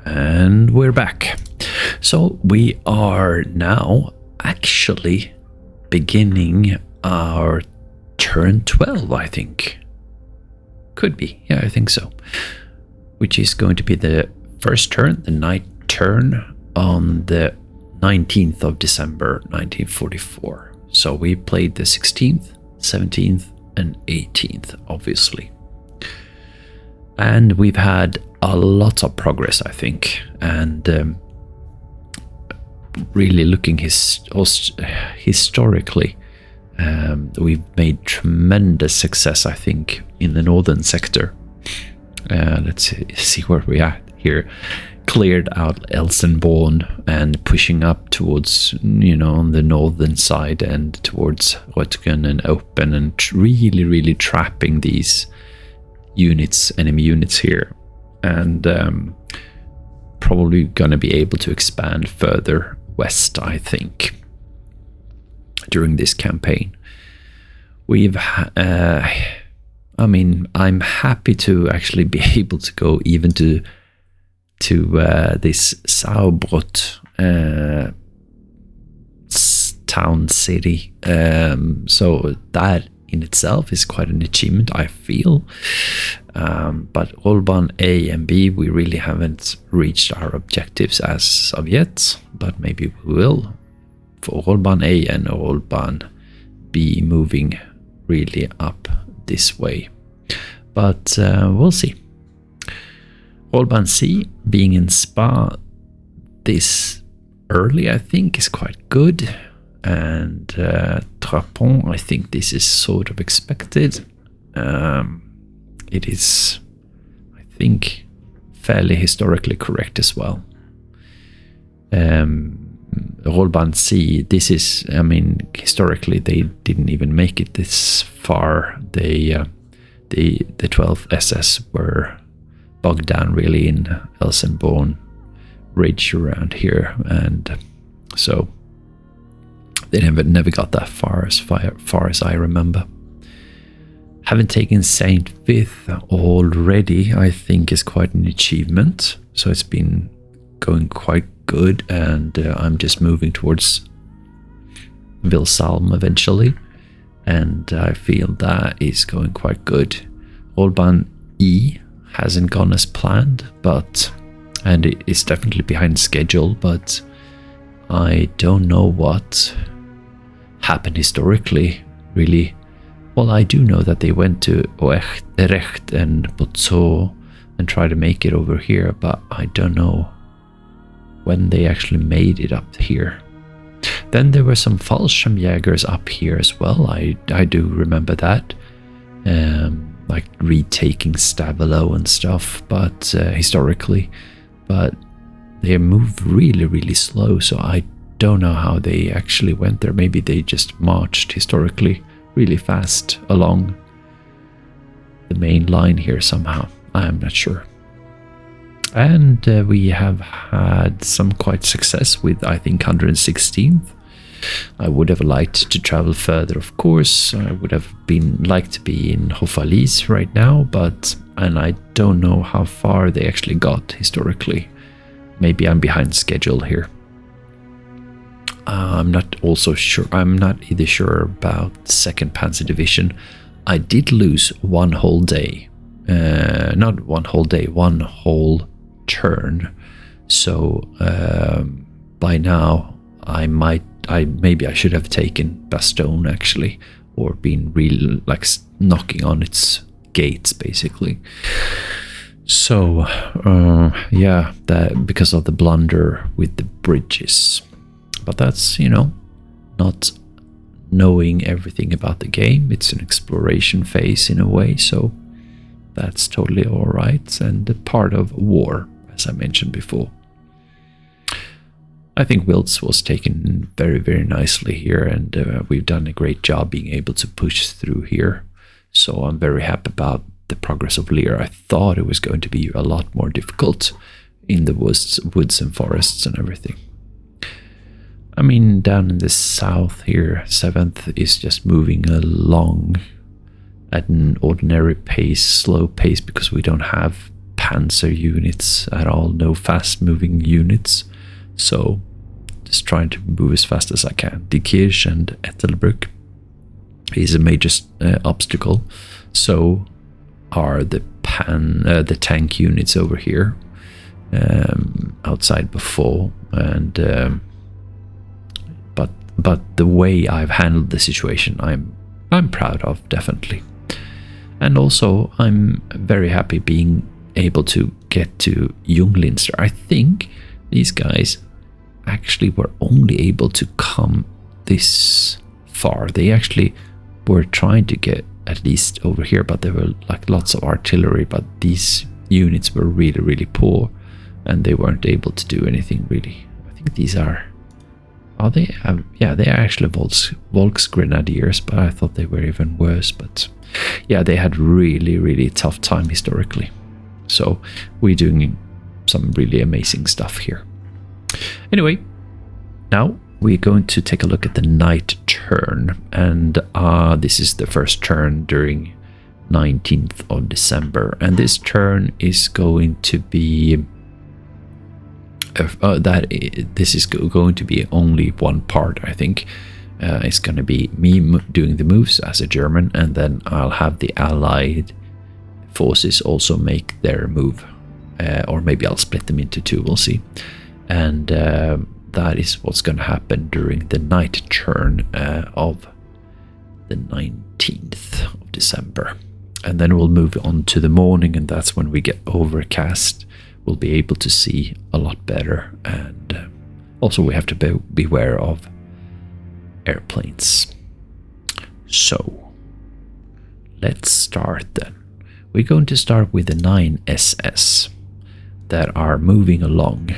And we're back. So we are now actually beginning our turn 12, I think. Could be, yeah, I think so. Which is going to be the first turn, the night turn, on the 19th of December 1944. So we played the 16th, 17th, and 18th, obviously. And we've had a lot of progress, I think, and really looking historically, we've made tremendous success, I think, in the northern sector. Let's see where we are here. Cleared out Elsenborn and pushing up towards, on the northern side and towards Rhein and Open, and really trapping these enemy units here. And probably gonna be able to expand further west, I think, during this campaign. I'm happy to actually be able to go even to this Sauerbrot town city. So that in itself is quite an achievement, I feel. But Rollbahn A and B, we really haven't reached our objectives as of yet, but maybe we will. For Rollbahn A and Rollbahn B moving really up this way. But we'll see. Rollbahn C being in Spa this early, I think, is quite good. And Trapon, I think this is sort of expected. It is, I think, fairly historically correct as well. Rollbahn C, this is, historically they didn't even make it this far. The 12th SS were bogged down really in Elsenborn ridge around here, and so they never got that far as I remember. Having taken Saint Vith already, I think, is quite an achievement. So it's been going quite good, and I'm just moving towards Vilsalm eventually, and I feel that is going quite good. Rollbahn E hasn't gone as planned, and it is definitely behind schedule, but I don't know what happened historically, really. Well, I do know that they went to Wacht and Bastogne and tried to make it over here, but I don't know when they actually made it up here. Then there were some Fallschirmjägers up here as well. I do remember that, like retaking Stabilo and stuff, but historically, but they move really slow, so I don't know how they actually went there. Maybe they just marched historically really fast along the main line here somehow. I'm not sure. And we have had some quite success with, I think, 116th. I would have liked to travel further, of course. I would have liked to be in Hofalies right now, and I don't know how far they actually got historically. Maybe I'm behind schedule here. I'm not either sure about 2nd Panzer Division. I did lose one whole day. Not one whole day, one whole turn. So by now maybe I should have taken Bastogne actually, or been really like knocking on its gates basically. So yeah, that because of the blunder with the bridges. But that's, not knowing everything about the game. It's an exploration phase in a way, so that's totally all right, and a part of war, as I mentioned before. I think Wiltz was taken very, very nicely here, and we've done a great job being able to push through here. So I'm very happy about the progress of Lehr. I thought it was going to be a lot more difficult in the woods and forests and everything. Down in the south here, 7th is just moving along at an ordinary pace, slow pace, because we don't have panzer units at all, no fast moving units. So just trying to move as fast as I can. Die Kirche and Ettelbruck is a major obstacle. So are the tank units over here outside before, and but the way I've handled the situation, I'm proud of, definitely. And also I'm very happy being able to get to Junglinster. I think these guys actually were only able to come this far. They actually were trying to get at least over here, but there were like lots of artillery, but these units were really, really poor and they weren't able to do anything really. I think these are they? Yeah, they are actually Volksgrenadiers, but I thought they were even worse. But yeah, they had really, really tough time historically. So we're doing some really amazing stuff here. Anyway, now we're going to take a look at the night turn, and this is the first turn during 19th of December, and this turn is going to be this is going to be only one part. I think it's going to be me doing the moves as a German, and then I'll have the Allied forces also make their move, or maybe I'll split them into two, we'll see. And that is what's going to happen during the night turn of the 19th of December. And then we'll move on to the morning, and that's when we get overcast. We'll be able to see a lot better, and also we have to beware of airplanes. So let's start then. We're going to start with the 9 SS that are moving along,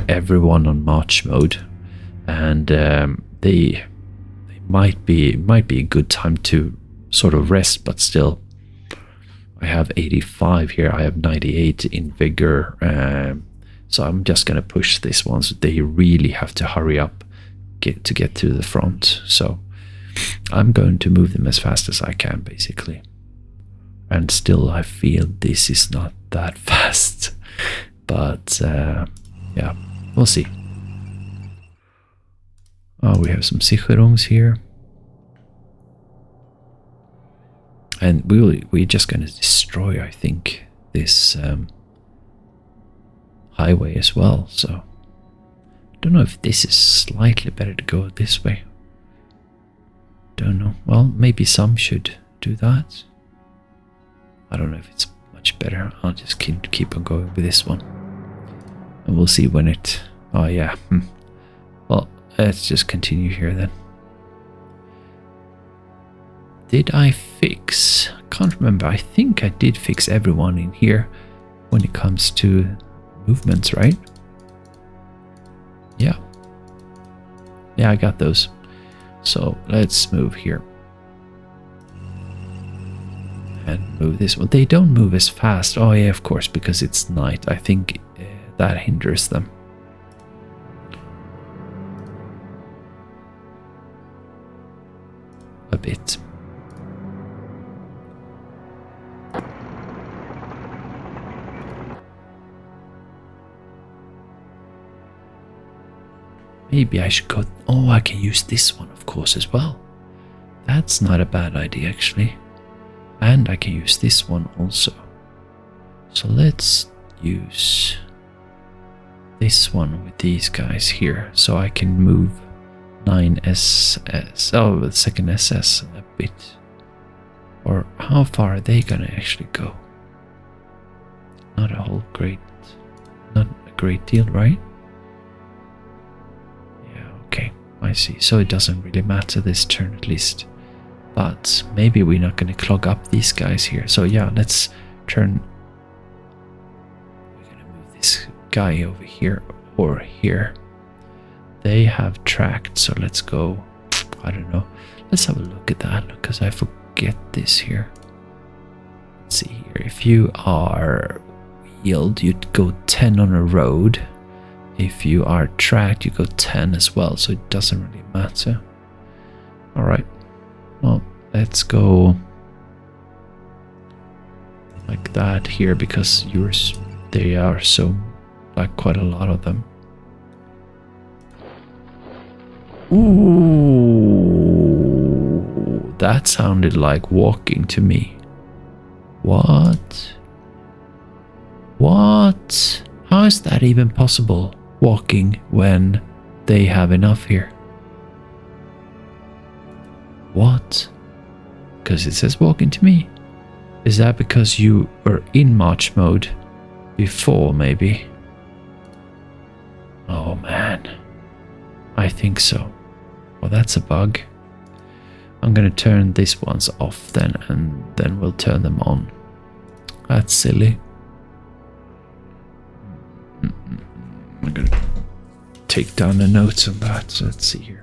everyone on march mode, and they might be a good time to sort of rest, but still. I have 85 here, I have 98 in vigor, so I'm just going to push this one. So they really have to hurry up to get to the front. So I'm going to move them as fast as I can, basically. And still I feel this is not that fast, but yeah, we'll see. Oh, we have some Sicherungs here. And we're just going to destroy, I think, this highway as well. So I don't know if this is slightly better to go this way. Don't know. Well, maybe some should do that. I don't know if it's much better. I'll just keep on going with this one. And we'll see when it... Oh, yeah. Well, let's just continue here then. Did I fix? I can't remember. I think I did fix everyone in here when it comes to movements, right? Yeah. Yeah, I got those. So let's move here. And move this one. They don't move as fast. Oh yeah, of course, because it's night. I think that hinders them. A bit. Maybe I should go... Oh, I can use this one, of course, as well. That's not a bad idea, actually. And I can use this one also. So let's use this one with these guys here. So I can move 9 SS... Oh, the second SS a bit. Or how far are they gonna actually go? Not a great deal, right? I see, so it doesn't really matter this turn at least. But maybe we're not going to clog up these guys here. So yeah, let's turn. We're going to move this guy over here or here. They have tracked, so let's go. I don't know. Let's have a look at that, because I forget this here. Let's see here. If you are wheeled, you'd go 10 on a road. If you are tracked, you go 10 as well, so it doesn't really matter. Alright, well, let's go like that here, because you're They are so, like, quite a lot of them. Ooh, that sounded like walking to me. What? What? How is that even possible? Walking when they have enough here. What? Because it says walking to me. Is that because you were in march mode before, maybe? Oh man. I think so. Well, that's a bug. I'm gonna turn these ones off then, and then we'll turn them on. That's silly. I'm gonna take down the notes on that. So let's see here.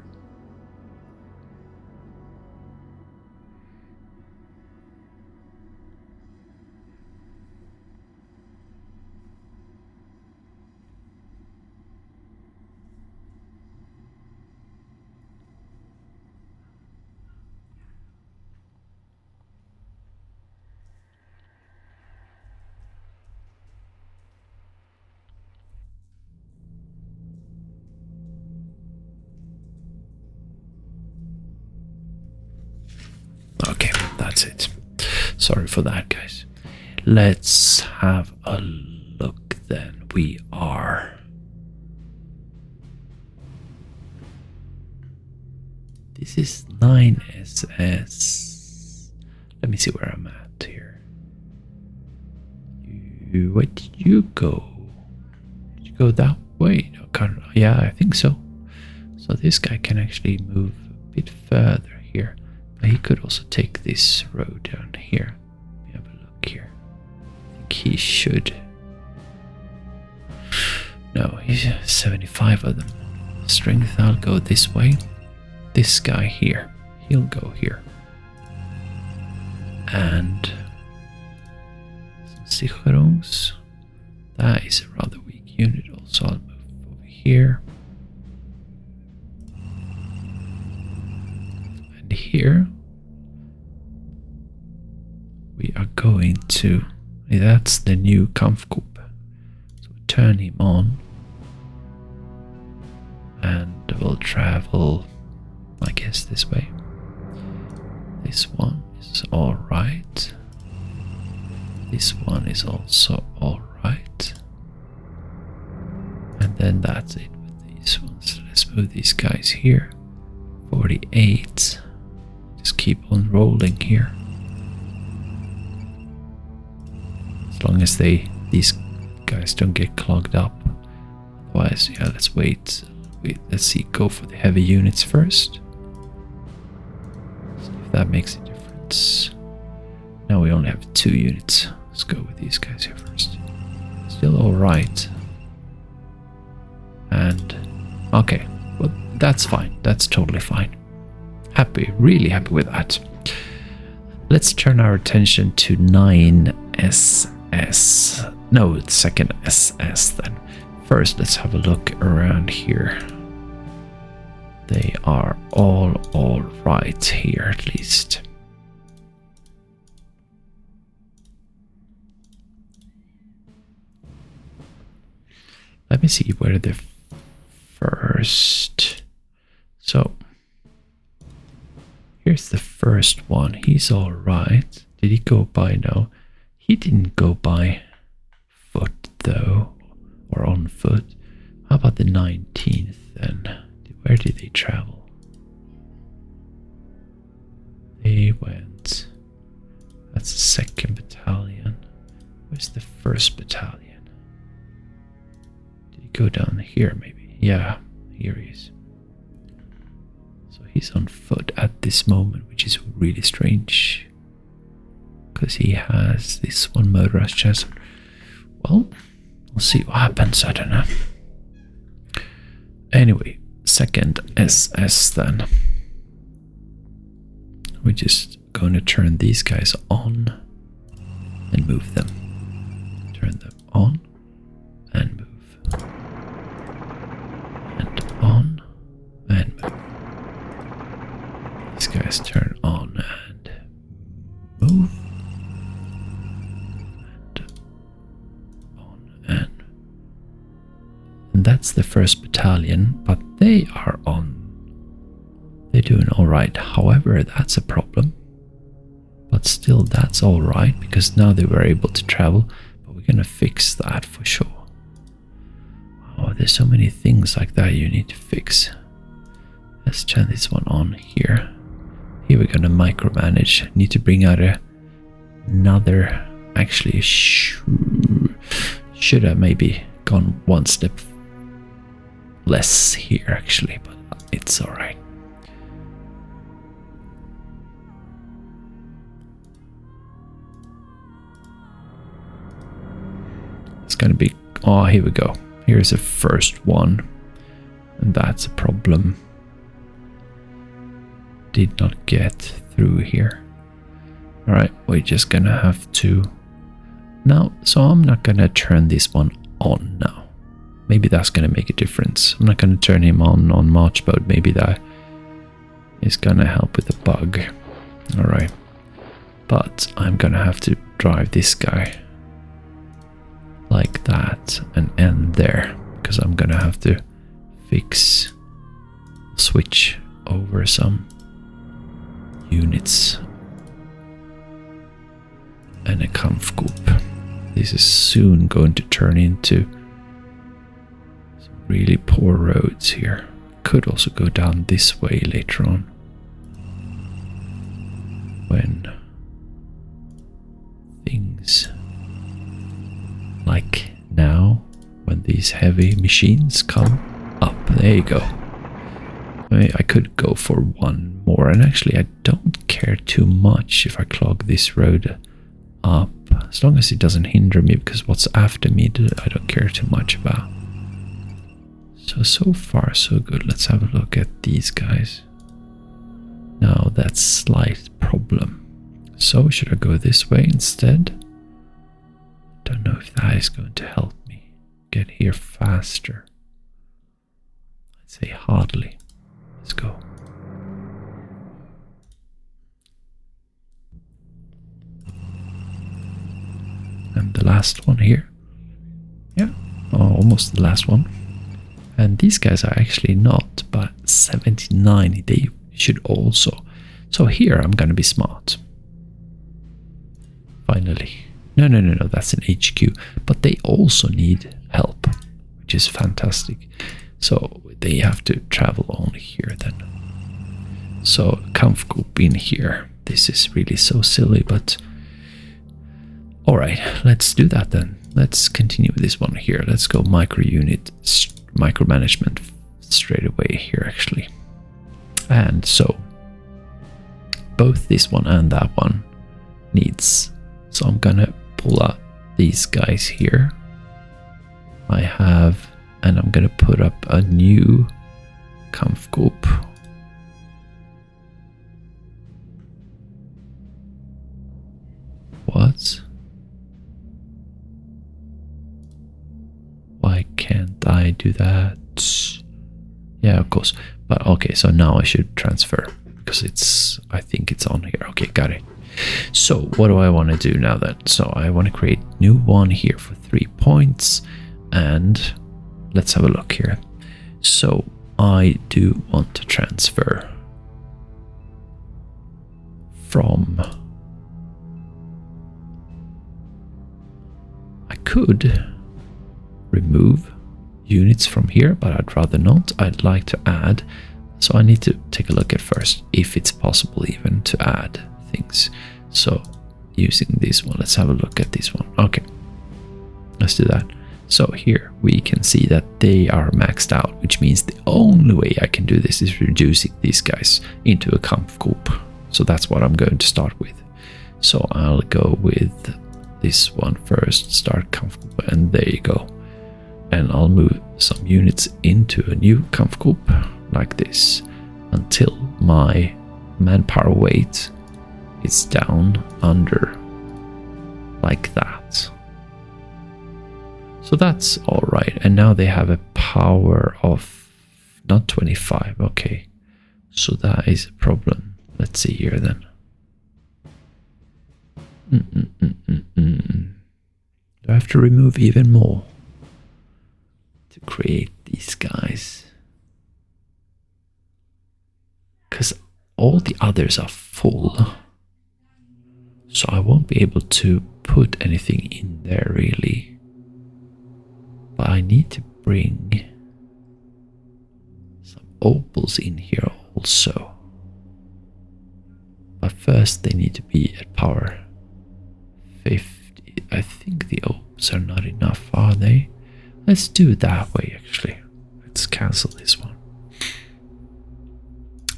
Okay, that's it. Sorry for that, guys. Let's have a look then. We are... This is 9SS. Let me see where I'm at here. Where did you go? Did you go that way? No, yeah, I think so. So this guy can actually move a bit further here. He could also take this road down here. Let me have a look here. I think he should. No, he's 75 of them. Strength, I'll go this way. This guy here, he'll go here. And some Sicherungs. That is a rather weak unit also. I'll move over here. And here we are going to, that's the new Kampfgruppe. So we'll turn him on and we'll travel, I guess, this way. This one is alright. This one is also alright. And then that's it with these ones. Let's move these guys here. 48. Just keep on rolling here. As long as these guys don't get clogged up. Otherwise, yeah, let's wait. Let's see, go for the heavy units first. See if that makes a difference. Now we only have 2 units. Let's go with these guys here first. Still alright. And okay, well, that's fine. That's totally fine. Happy, really happy with that. Let's turn our attention to 9SS. No, the second SS then. First, let's have a look around here. They are all right here, at least. Let me see where the first... So, here's the first one. He's all right. Did he go by? No, he didn't go by foot though, or on foot. How about the 19th then? Where did they travel? They went... That's the 2nd battalion. Where's the 1st battalion? Did he go down here maybe? Yeah, here he is. So he's on foot at this moment, which is really strange. Because he has this one motorized chassis. Well, we'll see what happens, I don't know. Anyway, 2nd SS then. We're just going to turn these guys on and move them. Turn them on and move. And on and move. These guys turn on and move. And on And that's the 1st Battalion, but they are on. They're doing alright. However, that's a problem. But still, that's alright, because now they were able to travel. But we're gonna fix that for sure. Oh, there's so many things like that you need to fix. Let's turn this one on here. Here we're gonna micromanage. Need to bring out another. Actually, should have maybe gone one step less here, actually, but it's alright. It's gonna be. Oh, here we go. Here's the first one, and that's a problem. Did not get through here. Alright, we're just gonna have to now, so I'm not gonna turn this one on now. Maybe that's gonna make a difference. I'm not gonna turn him on march mode. Maybe that is gonna help with the bug. Alright, but I'm gonna have to drive this guy like that and end there, because I'm gonna have to switch over some units and a Kampfgruppe. This is soon going to turn into some really poor roads here. Could also go down this way later on, when things like now, when these heavy machines come up. There you go. I could go for one more, and actually I don't care too much if I clog this road up, as long as it doesn't hinder me, because what's after me I don't care too much about. So far so good. Let's have a look at these guys. Now that's slight problem. So should I go this way instead? Don't know if that is going to help me get here faster. I'd say hardly. Let's go. And the last one here. Yeah, almost the last one. And these guys are actually not, but 79, they should also. So here I'm gonna be smart. Finally. No, that's an HQ. But they also need help, which is fantastic. So they have to travel only here then. So Kampfgruppe in here. This is really so silly, but alright, let's do that then. Let's continue with this one here. Let's go micromanagement straight away here, actually. And so both this one and that one needs. So I'm gonna pull out these guys here. And I'm gonna put up a new Kampfgruppe. What? Why can't I do that? Yeah, of course. But okay, so now I should transfer, because I think it's on here. Okay, got it. So what do I want to do now then? So I want to create new one here for 3 points, and let's have a look here. So I do want to transfer from. I could remove units from here, but I'd rather not. I'd like to add. So I need to take a look at first if it's possible even to add things. So using this one, let's have a look at this one. Okay, let's do that. So here we can see that they are maxed out, which means the only way I can do this is reducing these guys into a Kampfgruppe. So that's what I'm going to start with. So I'll go with this one first, start Kampfgruppe, and there you go. And I'll move some units into a new Kampfgruppe like this until my manpower weight is down under like that. So that's all right. And now they have a power of not 25. Okay, so that is a problem. Let's see here then. Do I have to remove even more? to create these guys. Because all the others are full. So I won't be able to put anything in there really. But I need to bring some opals in here also. But first they need to be at power 50. I think the opals are not enough, are they? Let's do it that way actually. Let's cancel this one.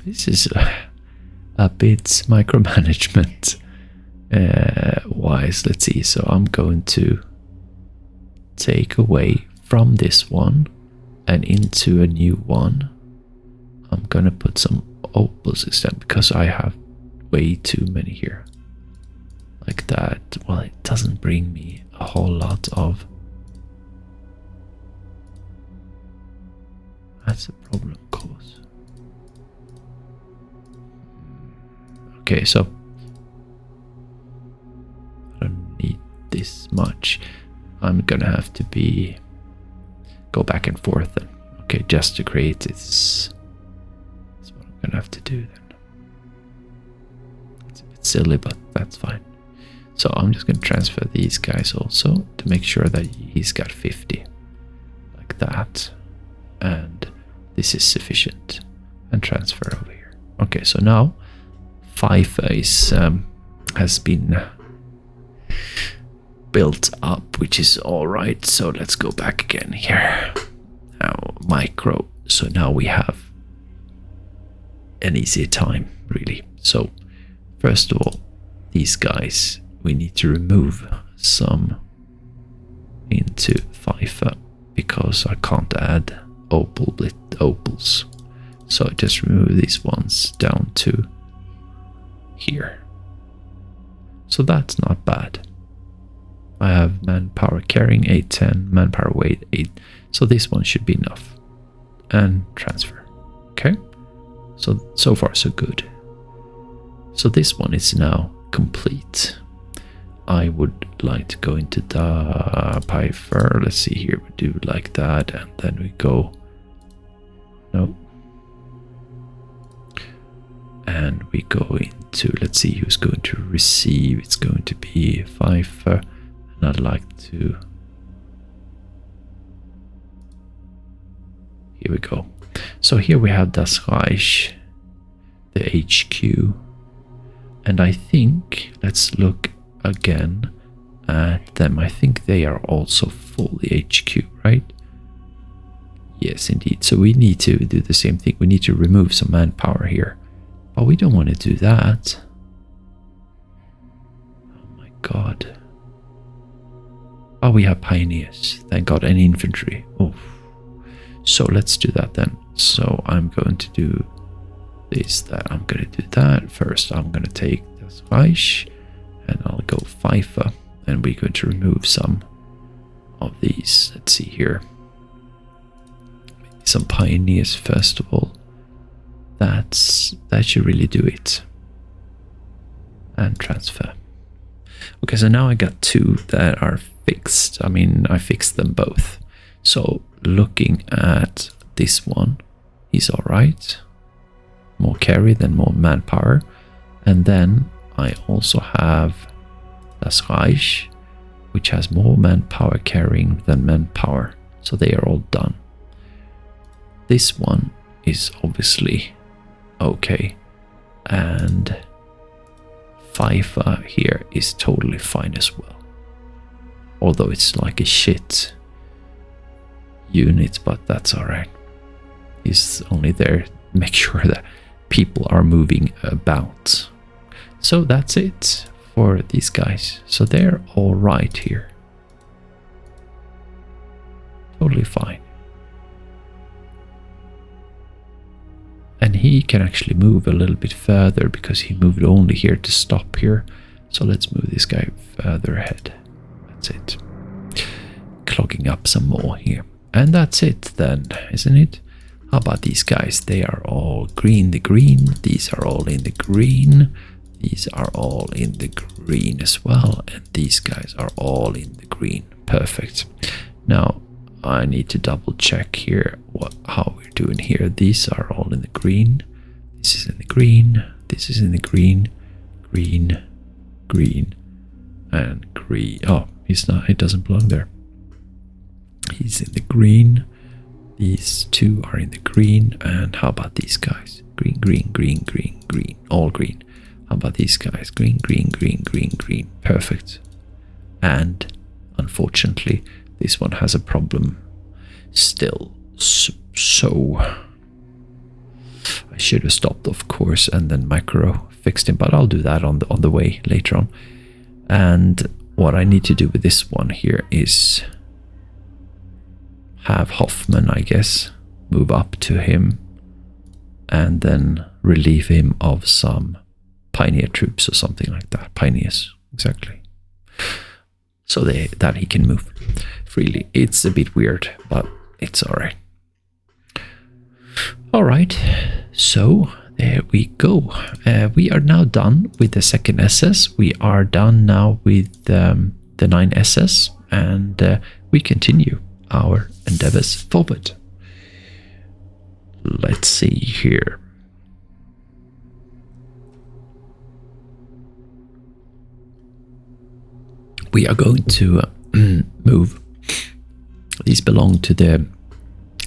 This is a bit micromanagement wise. Let's see. So I'm going to take away from this one and into a new one. I'm gonna put some opals instead because I have way too many here. Like that. Well, it doesn't bring me a whole lot of. That's a problem, of course. Okay, so I don't need this much. I'm gonna have to go back and forth then. Okay, just to create this. That's what I'm gonna have to do then. It's a bit silly, but that's fine. So I'm just gonna transfer these guys also to make sure that he's got 50. Like that. And this is sufficient. And transfer over here. Okay, so now FIFA has been built up, which is all right. So let's go back again here. Now micro. So now we have an easier time, really. So first of all, these guys, we need to remove some into FIFA because I can't add opals. So just remove these ones down to here. So that's not bad. I have manpower carrying 810, manpower weight 8. So this one should be enough. And transfer. Okay. So far so good. So this one is now complete. I would like to go into the Pifer. Let's see here. We do like that, and then we go. No. And we go into, let's see who's going to receive. It's going to be Pfeiffer. And I'd like to. Here we go. So here we have Das Reich, the HQ. And I think, let's look again at them. I think they are also full, the HQ, right? Yes, indeed. So we need to do the same thing. We need to remove some manpower here. But we don't want to do that. Oh my god. Oh, we have pioneers. Thank god, and infantry. Oh. So let's do that then. So I'm going to do this, that. I'm going to do that. First, I'm going to take this Reich. And I'll go FIFA, and we're going to remove some of these. Let's see here. Maybe some pioneers first of all. That should really do it. And transfer. Okay, so now I got two that are fixed. I mean, I fixed them both. So looking at this one, he's all right. More carry than more manpower. And then I also have Das Reich, which has more manpower carrying than manpower. So they are all done. This one is obviously okay. And FIFA here is totally fine as well. Although it's like a shit unit, but that's alright. He's only there to make sure that people are moving about. So that's it for these guys. So they're all right here. Totally fine. And he can actually move a little bit further because he moved only here to stop here. So let's move this guy further ahead. That's it. Clogging up some more here. And that's it then, isn't it? How about these guys? They are all green. The green. These are all in the green. These are all in the green as well. And these guys are all in the green. Perfect. Now, I need to double check here how we're doing here. These are all in the green. This is in the green. This is in the green. Green, green, and green. Oh, he's not. It doesn't belong there. He's in the green. These two are in the green. And how about these guys? Green, green, green, green, green. All green. How about these guys? Green, green, green, green, green. Perfect. And unfortunately, this one has a problem still. So I should have stopped, of course, and then macro fixed him. But I'll do that on the way later on. And what I need to do with this one here is have Hoffman, I guess, move up to him and then relieve him of some pioneer troops or something like that. Pioneers, exactly. So that he can move freely. It's a bit weird, but it's alright. Alright, so there we go. We are now done with the 2nd SS. We are done now with the 9 SS, and we continue our endeavors forward. Let's see here. We are going to move. These belong to the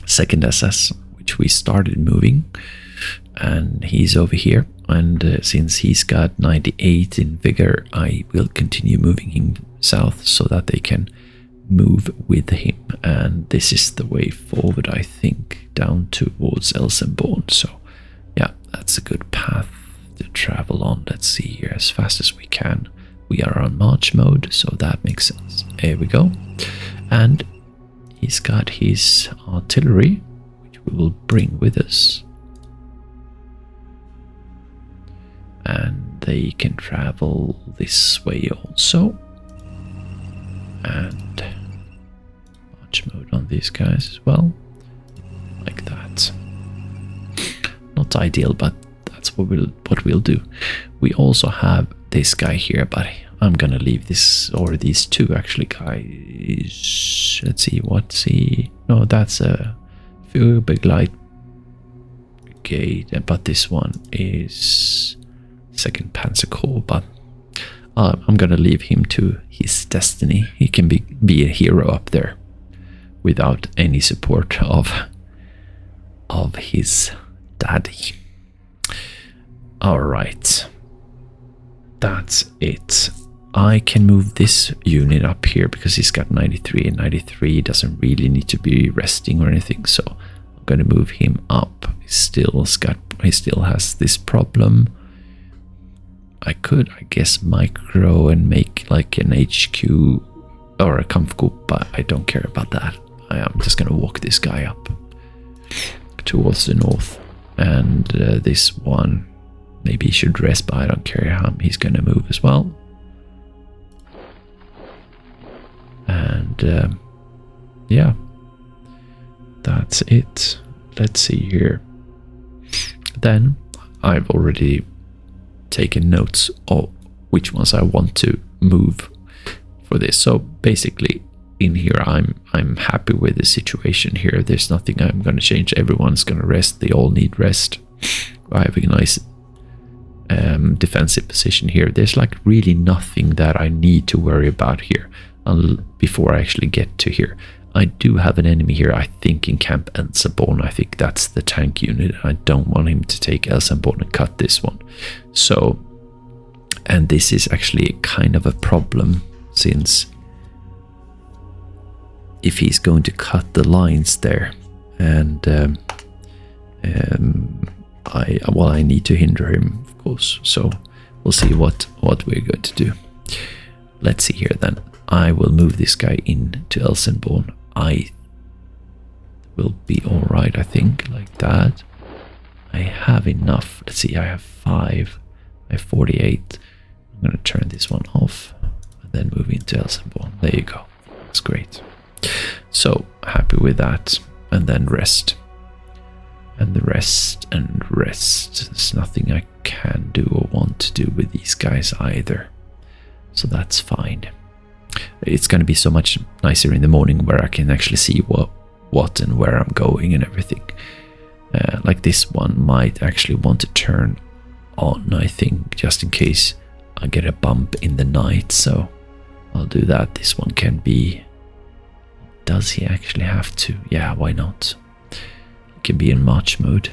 2nd SS, which we started moving, and he's over here. And since he's got 98 in vigor, I will continue moving him south so that they can move with him. And this is the way forward, I think, down towards Elsenborn. So yeah, that's a good path to travel on. Let's see here, as fast as we can. We are on march mode, so that makes sense. Here we go. And he's got his artillery, which we will bring with us. And they can travel this way also. And march mode on these guys as well. Like that. Not ideal, but that's what we'll do. We also have this guy here, but I'm gonna leave this, or these two actually guys. Let's see, what's he? No, that's a big light brigade, but this one is 2nd Panzer Corps. But I'm gonna leave him to his destiny. He can be a hero up there without any support of his daddy. All right. That's it. I can move this unit up here because he's got 93, and 93 doesn't really need to be resting or anything. So I'm going to move him up. He still has this problem. I could, I guess, micro and make like an HQ or a Kampfgruppe, but I don't care about that. I am just going to walk this guy up towards the north, and this one. Maybe he should rest, but I don't care how he's going to move as well. And yeah, that's it. Let's see here. Then I've already taken notes of which ones I want to move for this. So basically, in here, I'm happy with the situation here. There's nothing I'm going to change. Everyone's going to rest. They all need rest. I have a nice defensive position here. There's like really nothing that I need to worry about here before I actually get to here. I do have an enemy here, I think, in Camp Elsenborn. I think that's the tank unit. I don't want him to take Elsenborn and cut this one. So, and this is actually kind of a problem, since if he's going to cut the lines there, and I need to hinder him, of course. So we'll see what we're going to do. Let's see here then. I will move this guy into Elsenborn. I will be all right, I think, like that. I have enough. Let's see, I have 5. I have 48. I'm going to turn this one off and then move into Elsenborn. There you go. That's great. So happy with that. And then rest. And the rest and rest. There's nothing I can do or want to do with these guys either. So that's fine. it's going to be so much nicer in the morning where I can actually see what and where I'm going and everything. Like this one might actually want to turn on, I think, just in case I get a bump in the night, so I'll do that. This one can be... Does he actually have to? Yeah, why not? He can be in march mode.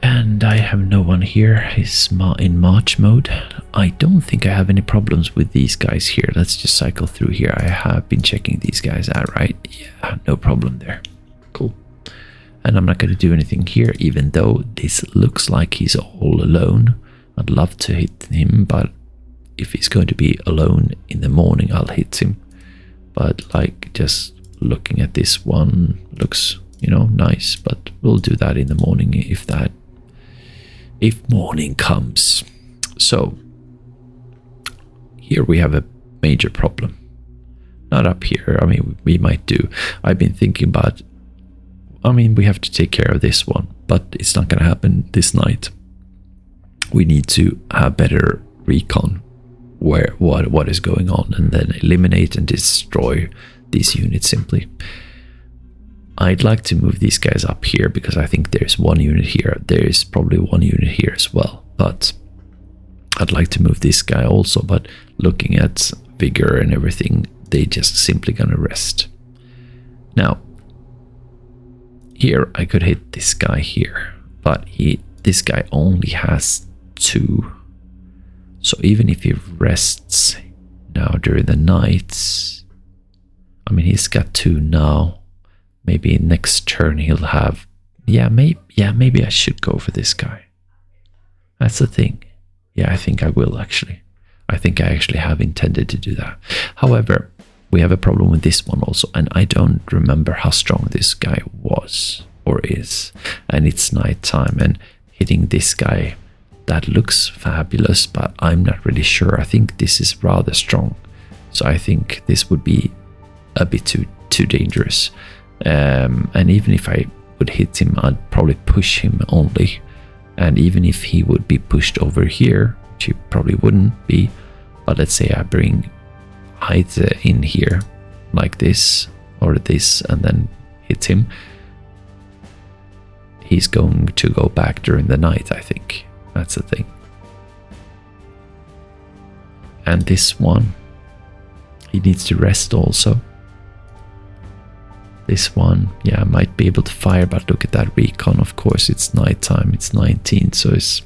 And I have no one here. He's in march mode. I don't think I have any problems with these guys here. Let's just cycle through here. I have been checking these guys out, right? Yeah, no problem there. Cool. And I'm not going to do anything here, even though this looks like he's all alone. I'd love to hit him, but if he's going to be alone in the morning, I'll hit him. But like, just looking at this one looks, you know, nice, but we'll do that in the morning if morning comes. So here we have a major problem. Not up here. I mean, we might do. I've been thinking about, I mean, we have to take care of this one, but it's not going to happen this night. We need to have better recon where what is going on, and then eliminate and destroy these units simply. I'd like to move these guys up here because I think there's one unit here. There is probably one unit here as well, but I'd like to move this guy also. But looking at vigor and everything, they just simply gonna rest. Now here I could hit this guy here, but this guy only has 2. So even if he rests now during the nights, I mean, he's got 2 now. Maybe next turn he'll have... Yeah, maybe I should go for this guy. That's the thing. Yeah, I think I will actually. I think I actually have intended to do that. However, we have a problem with this one also, and I don't remember how strong this guy was or is. And it's nighttime, and hitting this guy, that looks fabulous, but I'm not really sure. I think this is rather strong. So I think this would be a bit too dangerous. And even if I would hit him, I'd probably push him only. And even if he would be pushed over here, which he probably wouldn't be, but let's say I bring height in here like this or this and then hit him, he's going to go back during the night, I think. That's the thing. And this one, he needs to rest also. This one, yeah, I might be able to fire, but look at that recon. Of course, it's nighttime. It's 19, so it's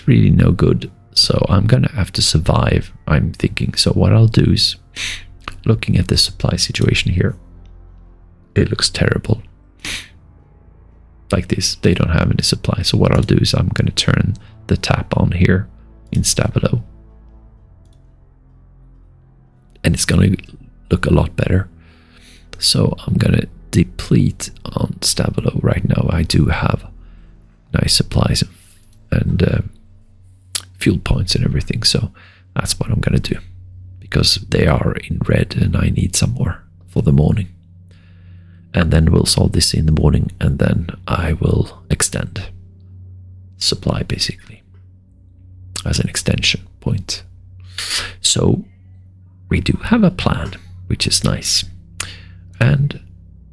really no good. So I'm gonna have to survive, I'm thinking. So what I'll do is, looking at the supply situation here, it looks terrible. Like this, they don't have any supply. So what I'll do is I'm gonna turn the tap on here in Stabilo, and it's gonna look a lot better. So I'm gonna deplete on Stabilo right now. I do have nice supplies and fuel points and everything, so that's what I'm gonna do, because they are in red and I need some more for the morning. And then we'll solve this in the morning, and then I will extend supply basically as an extension point. So we do have a plan, which is nice. And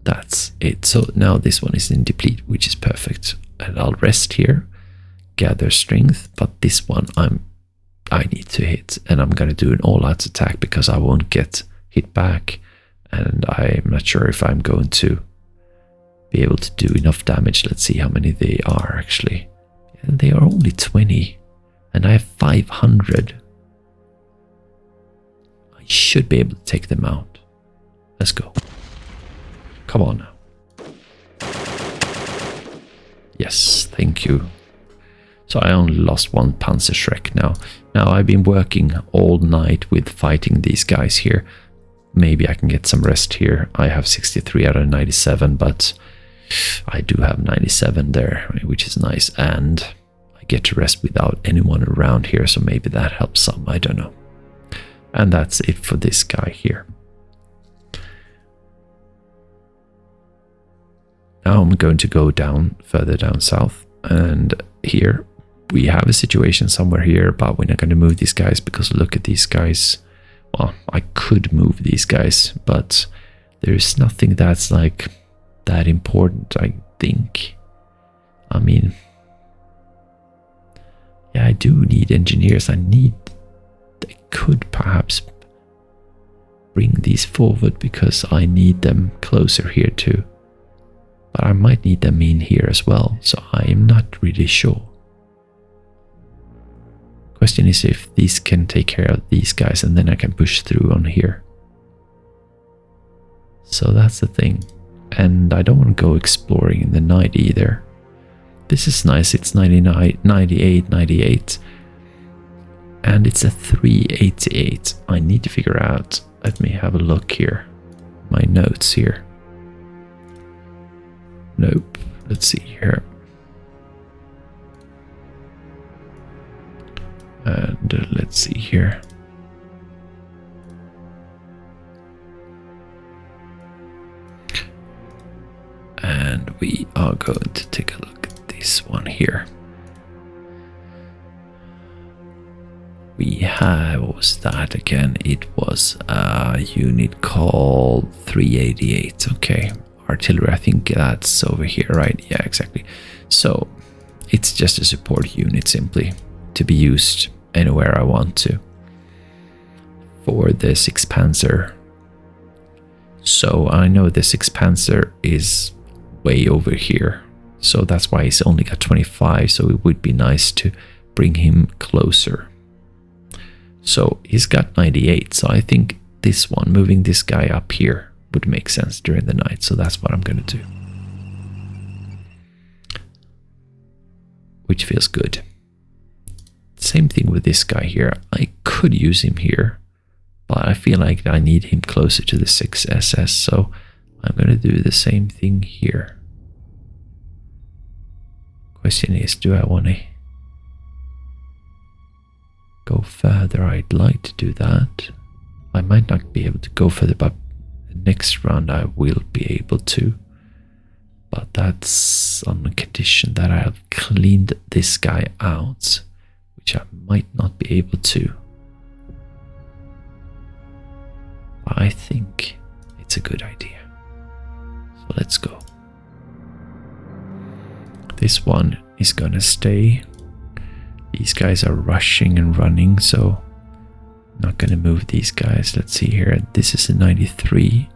that's it. So now this one is in deplete, which is perfect. And I'll rest here, gather strength, but this one I need to hit, and I'm gonna do an all-out attack because I won't get hit back, and I'm not sure if I'm going to be able to do enough damage. Let's see how many they are actually. And they are only 20, and I have 500. I should be able to take them out. Let's go. Come on now. Yes, thank you. So I only lost 1 Panzerschreck now. Now I've been working all night with fighting these guys here. Maybe I can get some rest here. I have 63 out of 97, but I do have 97 there, which is nice. And I get to rest without anyone around here, so maybe that helps some, I don't know. And that's it for this guy here. Now I'm going to go down, further down south, and here we have a situation somewhere here, but we're not going to move these guys because look at these guys. Well, I could move these guys, but there's nothing that's like that important, I think. I mean, yeah, I do need engineers. I could perhaps bring these forward because I need them closer here too. But I might need them in here as well, so I am not really sure. Question is if these can take care of these guys and then I can push through on here. So that's the thing. And I don't want to go exploring in the night either. This is nice, it's 99, 98, 98. And it's a 388. I need to figure out, let me have a look here. My notes here. Nope, let's see here. And let's see here. And we are going to take a look at this one here. We have, what was that again? It was a unit called 388. Okay, artillery, I think that's over here, right? Yeah, exactly. So it's just a support unit simply to be used anywhere I want to for the 6 Panzer. So I know the 6 Panzer is way over here, so that's why he's only got 25, so it would be nice to bring him closer. So he's got 98, so I think this one, moving this guy up here, would make sense during the night, so that's what I'm going to do. Which feels good. Same thing with this guy here. I could use him here, but I feel like I need him closer to the 6 SS, so I'm going to do the same thing here. Question is, do I want to go further? I'd like to do that. I might not be able to go further, but the next round I will be able to. But that's on the condition that I have cleaned this guy out, which I might not be able to. But I think it's a good idea. So let's go. This one is gonna stay. These guys are rushing and running, so I'm not gonna move these guys. Let's see here. This is a 93.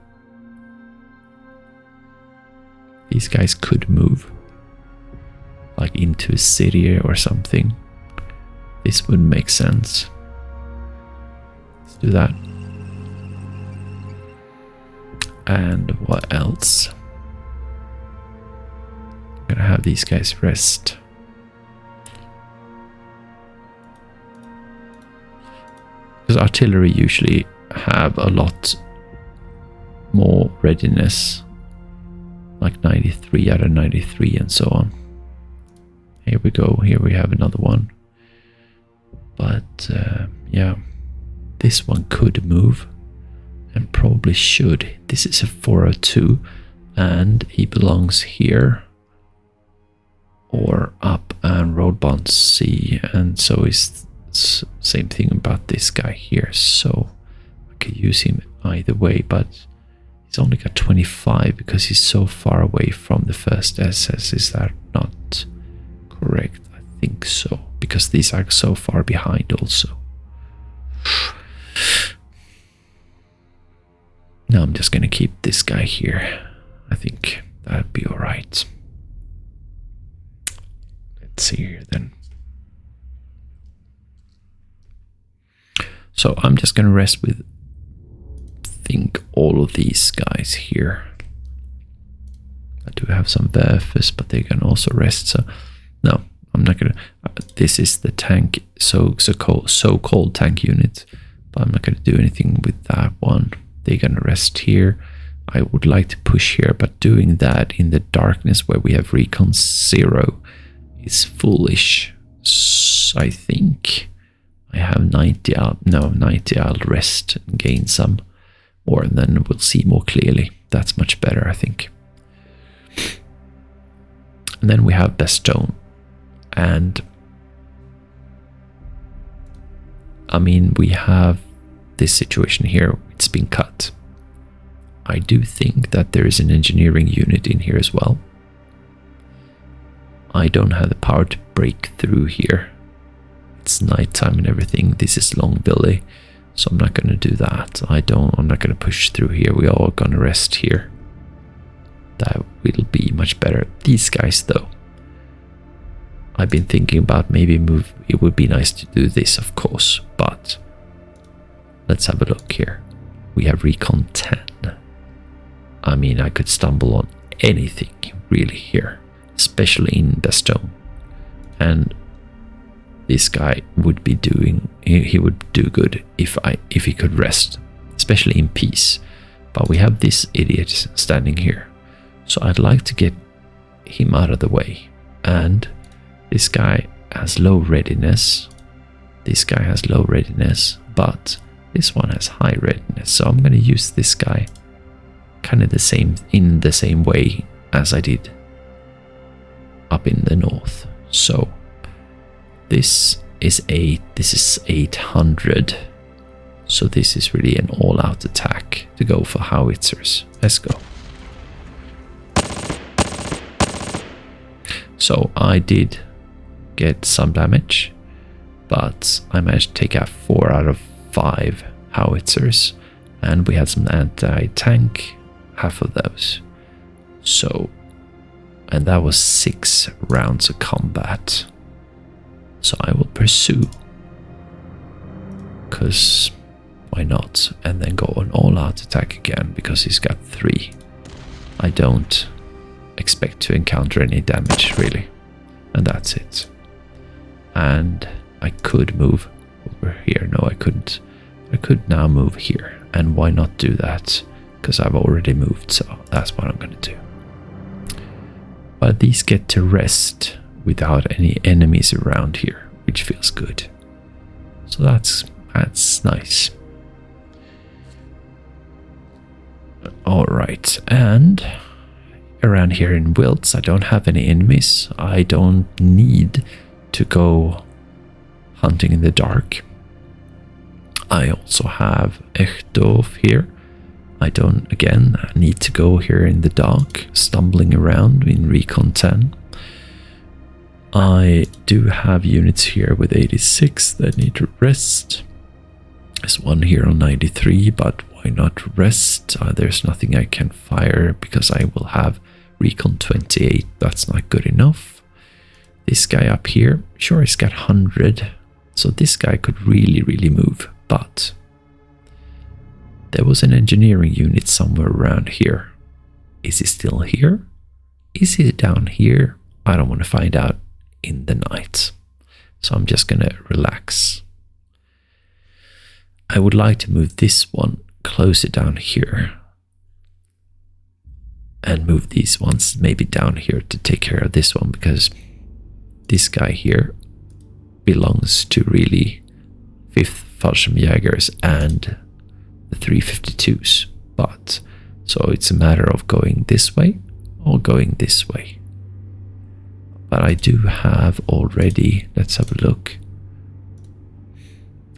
These guys could move, like into a city or something. This would make sense. Let's do that. And what else? I'm gonna have these guys rest. Because artillery usually have a lot more readiness, like 93 out of 93 and so on. Here we go, here we have another one. But yeah, this one could move and probably should. This is a 402 and he belongs here or up and Rollbahn C, and so is same thing about this guy here. So I could use him either way, but he's only got 25 because he's so far away from the first SS. Is that not correct? I think so, because these are so far behind also. Now I'm just going to keep this guy here. I think that'd be alright. Let's see here then. So I'm just going to rest with, I think, all of these guys here. I do have some Werfers, but they can also rest. So no, I'm not going to. This is the tank, so-called tank unit, but I'm not going to do anything with that one. They're going to rest here. I would like to push here, but doing that in the darkness where we have recon 0 is foolish. So I think I have 90 out. No, 90. I'll rest and gain some more, and then we'll see more clearly. That's much better, I think. And then we have Bastogne, and I mean, we have this situation here. It's been cut. I do think that there is an engineering unit in here as well. I don't have the power to break through here. It's nighttime and everything. This is Longbilly, so I'm not going to do that. I'm not going to push through here. We are all going to rest here. That will be much better. These guys, though, I've been thinking about maybe move. It would be nice to do this, of course, but let's have a look here. We have Recon 10. I mean, I could stumble on anything really here, especially in Bastogne. And this guy would be doing, he would do good if he could rest, especially in peace. But we have this idiot standing here. So I'd like to get him out of the way. And this guy has low readiness. This guy has low readiness, but this one has high readiness. So I'm going to use this guy kind of in the same way as I did up in the north. So this is 800. So this is really an all-out attack to go for howitzers. Let's go. So I did get some damage, but I managed to take out 4 out of 5 howitzers, and we had some anti-tank, half of those. So, and that was 6 rounds of combat. So I will pursue, because why not? And then go an all-out attack again, because he's got 3. I don't expect to encounter any damage, really. And that's it. And I could move over here. No, I couldn't. I could now move here. And why not do that? Because I've already moved, so that's what I'm going to do. But these get to rest without any enemies around here, which feels good. So that's nice. Alright, and around here in Wilts, I don't have any enemies. I don't need to go hunting in the dark. I also have Echthof here. I don't, again, need to go here in the dark, stumbling around in Recon 10. I do have units here with 86 that need to rest. There's one here on 93, but why not rest? There's nothing I can fire because I will have Recon 28. That's not good enough. This guy up here, sure, he's got 100. So this guy could really move, but there was an engineering unit somewhere around here. Is he still here? Is he down here? I don't want to find out in the night. So I'm just going to relax. I would like to move this one closer down here. And move these ones maybe down here to take care of this one, because this guy here belongs to really 5th Fallschirmjägers and the 352s. But so it's a matter of going this way or going this way. But I do have already, let's have a look.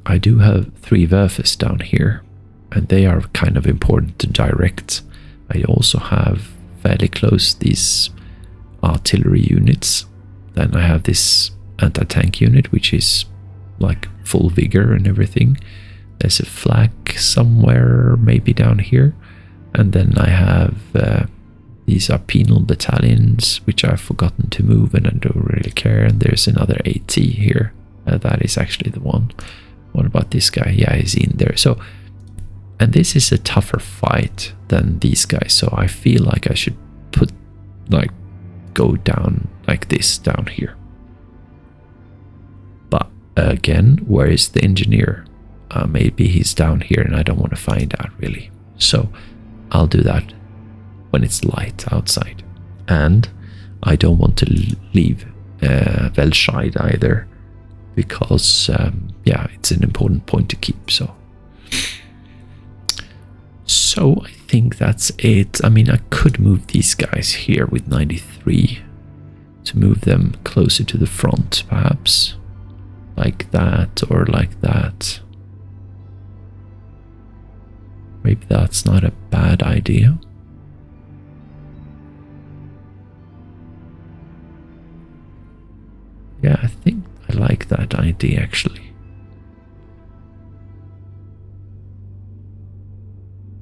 I do have 3 Werfers down here, and they are kind of important to direct. I also have fairly close these artillery units. Then I have this anti-tank unit, which is like full vigor and everything. There's a flak somewhere, maybe down here. And then I have these are penal battalions, which I've forgotten to move and I don't really care. And there's another AT here. That is actually the one. What about this guy? Yeah, he's in there. So, and this is a tougher fight than these guys. So I feel like I should go down like this down here. But again, where is the engineer? Maybe he's down here and I don't want to find out really. So I'll do that when it's light outside. And I don't want to leave Velscheid either, because yeah, it's an important point to keep. So I think that's it. I mean, I could move these guys here with 93 to move them closer to the front, perhaps. Like that or like that. Maybe that's not a bad idea. Yeah, I think I like that idea actually.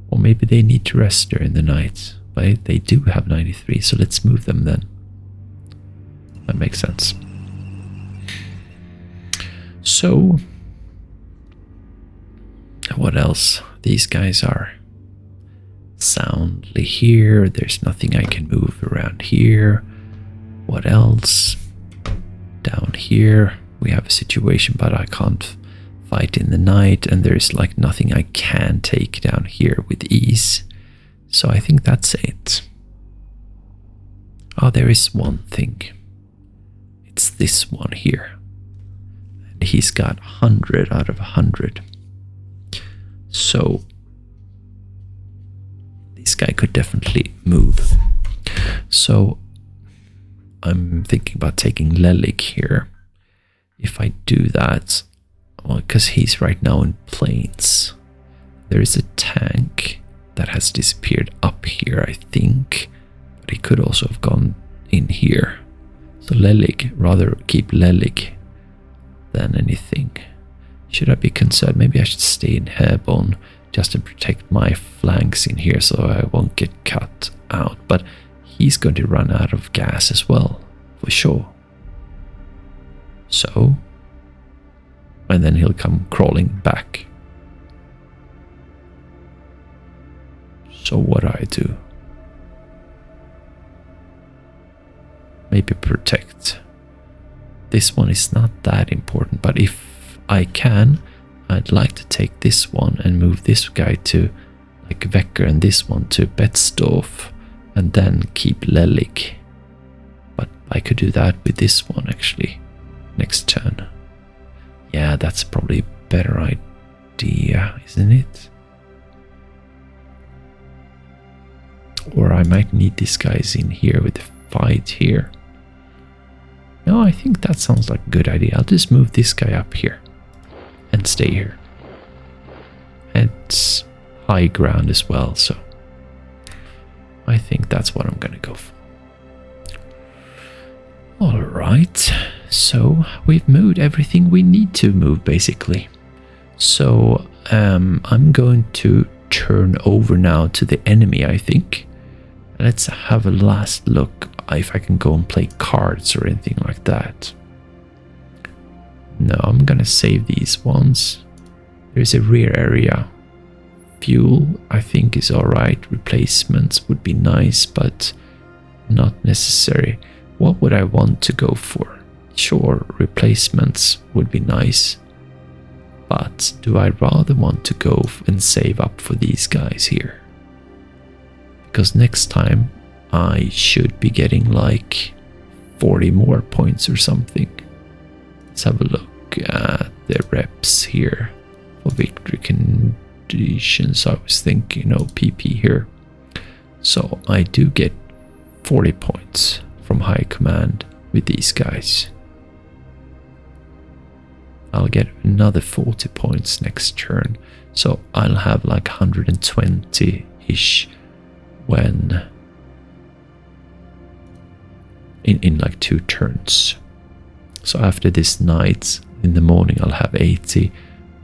Or maybe they need to rest during the night. But they do have 93, so let's move them then. That makes sense. So, what else? These guys are soundly here. There's nothing I can move around here. What else? Down here we have a situation, but I can't fight in the night, and there's like nothing I can take down here with ease. So I think that's it. Oh, there is one thing. It's this one here. And he's got 100 out of 100. So this guy could definitely move. So I'm thinking about taking Lelik here. If I do that, well, because he's right now in plains, there is a tank that has disappeared up here, I think, but he could also have gone in here. So Lelik, rather keep Lelik than anything. Should I be concerned? Maybe I should stay in Heeresgruppe just to protect my flanks in here so I won't get cut out. But he's going to run out of gas as well, for sure. So, and then he'll come crawling back. So what do I do? Maybe protect. This one is not that important, but if I can, I'd like to take this one and move this guy to like Wecker and this one to Betzdorf and then keep Lelik. But I could do that with this one actually next turn. Yeah, that's probably a better idea, isn't it? Or I might need these guys in here with the fight here. No, I think that sounds like a good idea. I'll just move this guy up here and stay here. It's high ground as well, so I think that's what I'm gonna go for. Alright, so we've moved everything we need to move basically. So I'm going to turn over now to the enemy, I think. Let's have a last look if I can go and play cards or anything like that. No, I'm gonna save these ones. There's a rear area. Fuel, I think, is alright. Replacements would be nice, but not necessary. What would I want to go for? Sure, replacements would be nice. But do I rather want to go and save up for these guys here? Because next time I should be getting like 40 more points or something. Let's have a look at the reps here for victory conditions. I was thinking, oh, PP here. So I do get 40 points from high command with these guys. I'll get another 40 points next turn. So I'll have like 120-ish when in like 2 turns. So after this night, in the morning I'll have 80,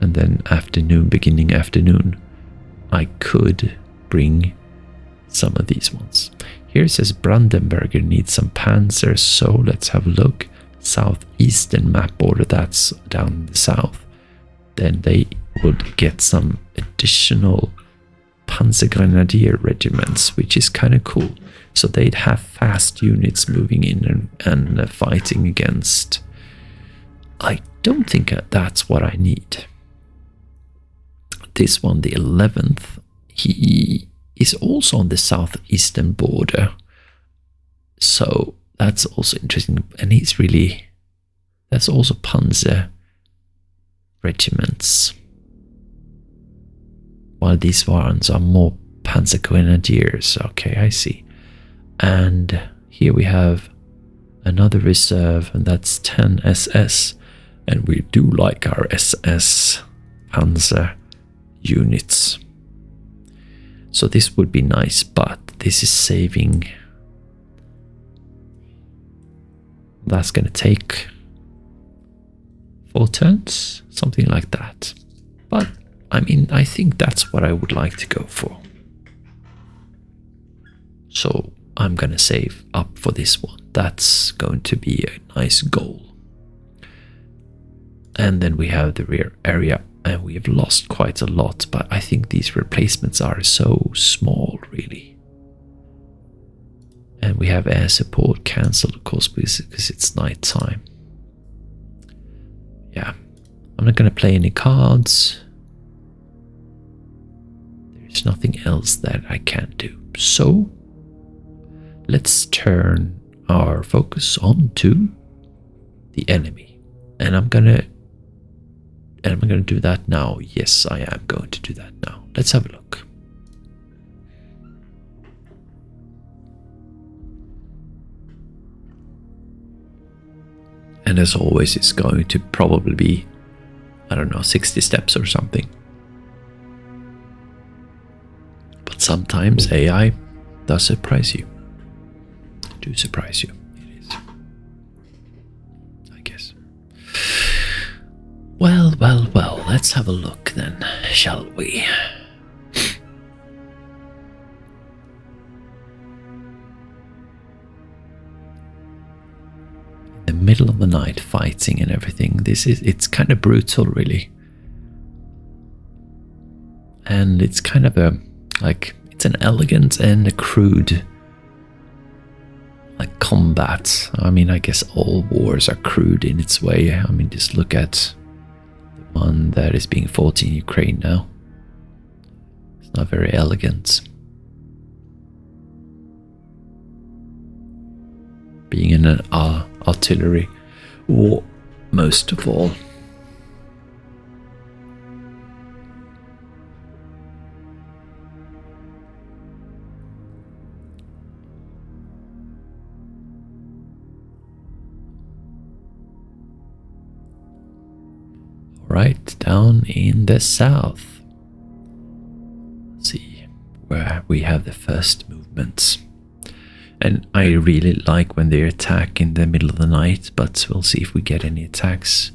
and then afternoon, beginning afternoon, I could bring some of these ones. Here it says Brandenburger needs some panzers, so let's have a look. Southeastern map border, that's down in the south. Then they would get some additional Panzergrenadier regiments, which is kind of cool. So they'd have fast units moving in and fighting against. I don't think that's what I need. This one, the 11th, he is also on the southeastern border. So that's also interesting. And he's really, that's also Panzer regiments. While these ones are more Panzer Grenadiers. Okay, I see. And here we have another reserve, and that's 10 SS. And we do like our SS Panzer units. So this would be nice, but this is saving. That's going to take 4 turns, something like that. But I mean, I think that's what I would like to go for. So I'm going to save up for this one. That's going to be a nice goal. And then we have the rear area, and we have lost quite a lot, but I think these replacements are so small, really. And we have air support cancelled, of course, because it's night time. Yeah, I'm not going to play any cards. There's nothing else that I can do. So let's turn our focus on to the enemy. And I'm gonna do that now. Yes, I am going to do that now. Let's have a look. And as always, it's going to probably be, I don't know, 60 steps or something. But sometimes AI does surprise you. Do surprise you. It is, I guess. Well, let's have a look then, shall we? In the middle of the night, fighting and everything. It's kind of brutal, really. And it's kind of it's an elegant and a crude combat. I mean, I guess all wars are crude in its way. I mean, just look at the one that is being fought in Ukraine now. It's not very elegant. Being in an artillery war, most of all. Right down in the south. Let's see where we have the first movements. And I really like when they attack in the middle of the night, but we'll see if we get any attacks.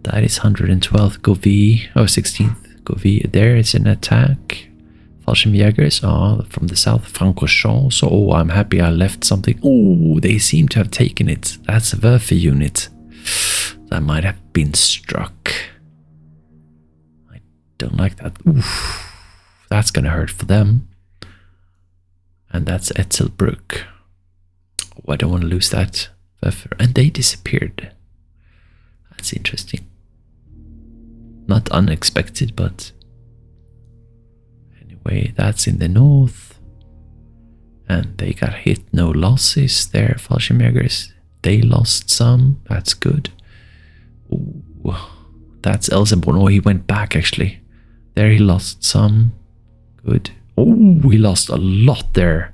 That is 112th Govie, or 16th Govie. There is an attack. Fallschirmjägers are from the south, Francorchamps. So, I'm happy I left something. Oh, they seem to have taken it. That's a Werfe unit. That might have been struck. Don't like that. Oof, that's gonna hurt for them. And that's Etzelbruck. Oh, I don't want to lose that. And they disappeared. That's interesting. Not unexpected, but anyway, that's in the north. And they got hit. No losses there, Fallschirmjägers. They lost some. That's good. Ooh, that's Elsenborn. Oh, he went back actually. There he lost some. Good. Oh, he lost a lot there.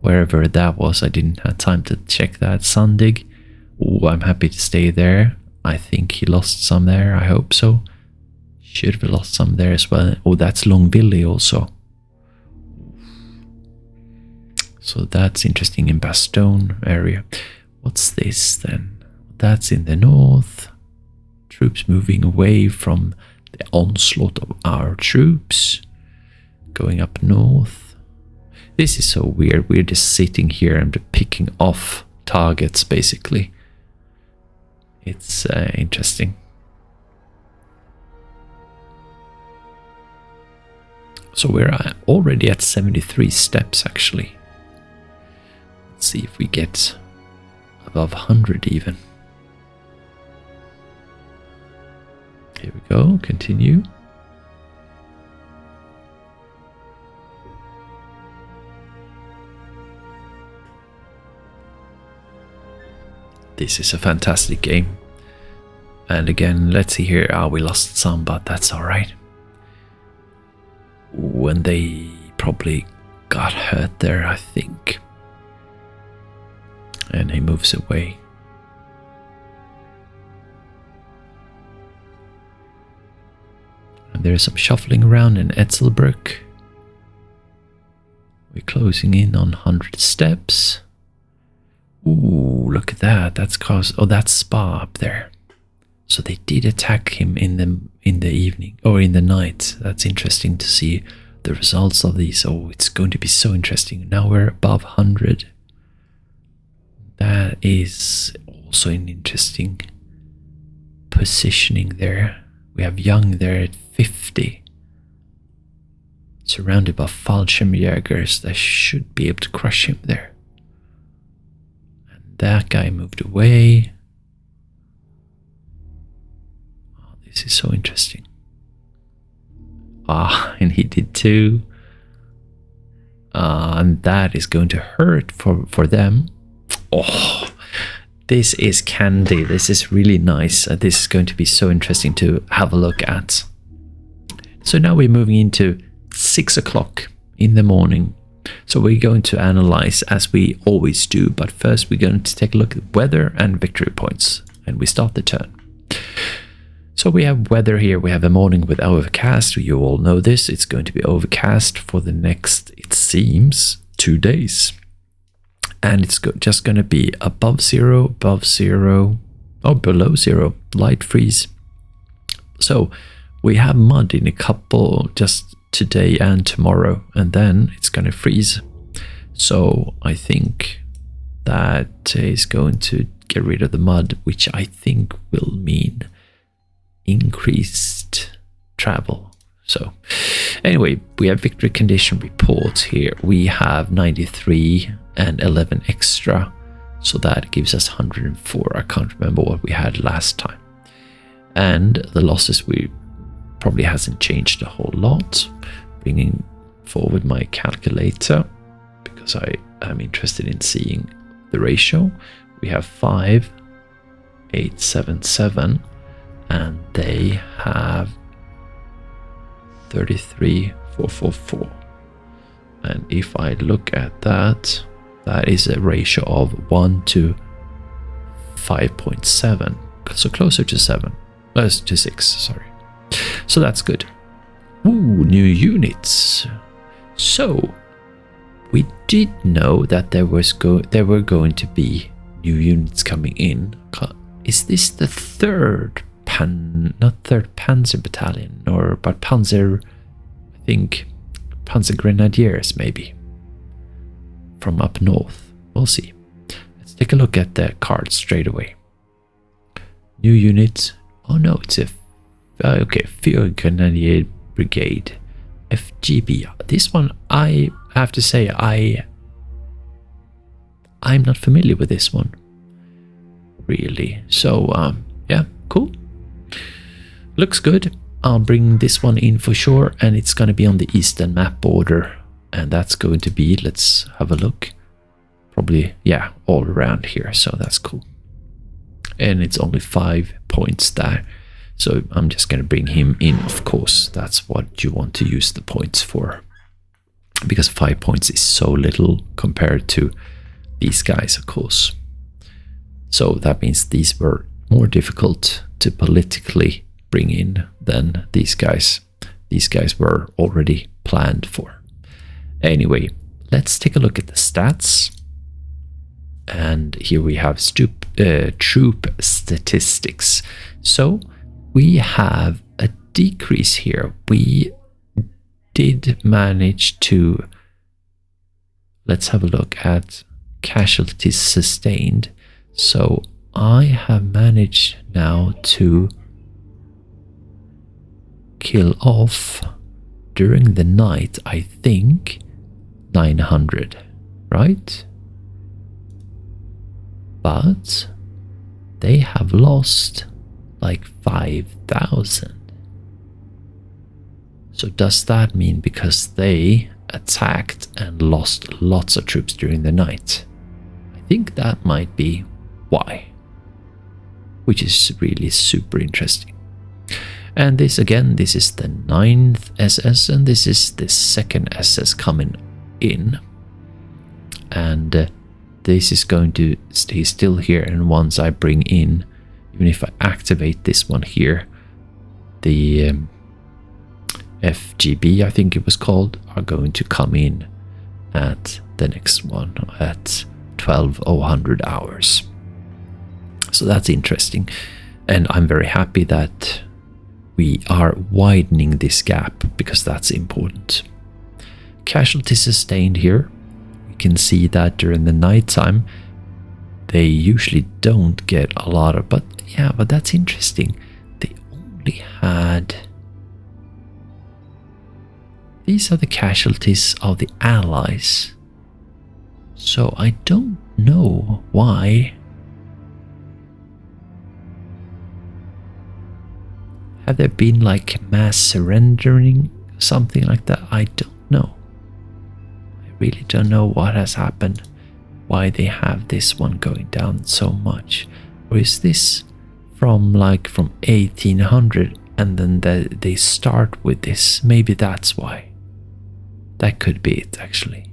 Wherever that was, I didn't have time to check that. Sandig. Oh, I'm happy to stay there. I think he lost some there. I hope so. Should have lost some there as well. Oh, that's Longvilly also. So that's interesting in Bastogne area. What's this then? That's in the north. Troops moving away from the onslaught of our troops, going up north. This is so weird. We're just sitting here and picking off targets, basically. It's interesting. So we're already at 73 steps, actually. Let's see if we get above 100 even. Here we go, continue. This is a fantastic game. And again, let's see here. We lost some, but that's alright. When they probably got hurt there, I think. And he moves away. there's some shuffling around in Etzelbruck. We're closing in on 100 steps. Ooh, look at that. That's that's Spa up there. So they did attack him in the evening or in the night. That's interesting to see the results of these. Oh, it's going to be so interesting. Now we're above 100. That is also an interesting positioning there. We have Young there at 50. Surrounded by Fallschirmjägers. They should be able to crush him there. And that guy moved away. Oh, this is so interesting. And he did too. And that is going to hurt for them. Oh, this is candy. This is really nice. This is going to be so interesting to have a look at. So now we're moving into 6 o'clock in the morning. So we're going to analyze as we always do. But first we're going to take a look at weather and victory points. And we start the turn. So we have weather here. We have a morning with overcast. You all know this. It's going to be overcast for the next, it seems, 2 days. And it's just going to be above zero, below zero, light freeze. So we have mud in a couple just today and tomorrow, and then it's going to freeze. So I think that is going to get rid of the mud, which I think will mean increased travel. So anyway, we have victory condition reports here. We have 93 and 11 extra, so that gives us 104. I can't remember what we had last time. And the losses, we probably hasn't changed a whole lot. Bringing forward my calculator because I am interested in seeing the ratio. We have 5,877 and they have 33,444. And if I look at that, that is a ratio of 1 to 5.7, so closer to 7, to 6, sorry. So that's good. Ooh, new units. So we did know that there were going to be new units coming in. Is this the third not third Panzer battalion, but Panzer, I think Panzer Grenadiers maybe, from up north. We'll see. Let's take a look at the card straight away. New units. Oh no, it's a Field Grenadier Brigade, FGB. This one, I have to say, I'm not familiar with this one, really. So yeah, cool. Looks good. I'll bring this one in for sure, and it's going to be on the eastern map border, and that's going to be, let's have a look, probably, yeah, all around here, so that's cool. And it's only 5 points there, so I'm just going to bring him in, of course. That's what you want to use the points for, because 5 points is so little compared to these guys, of course. So that means these were more difficult to politically bring in than these guys. These guys were already planned for. Anyway, let's take a look at the stats. And here we have troop statistics. So we have a decrease here. We did manage to, let's have a look at casualties sustained. So I have managed now to kill off during the night, I think 900, right? But they have lost like 5,000. So does that mean because they attacked and lost lots of troops during the night? I think that might be why, which is really super interesting. And this again, this is the 9th SS, and this is the 2nd SS coming in. And this is going to stay still here, and once I bring in, even if I activate this one here, the FGB, I think it was called, are going to come in at the next one at 1200 hours. So that's interesting, and I'm very happy that we are widening this gap because that's important. Casualties sustained here. We can see that during the nighttime they usually don't get a lot of, but that's interesting. They only had, these are the casualties of the allies. So I don't know why. Have there been like mass surrendering, something like that? I don't know. I really don't know what has happened, why they have this one going down so much. Or is this from 1800 and then they start with this? Maybe that's why. That could be it, actually.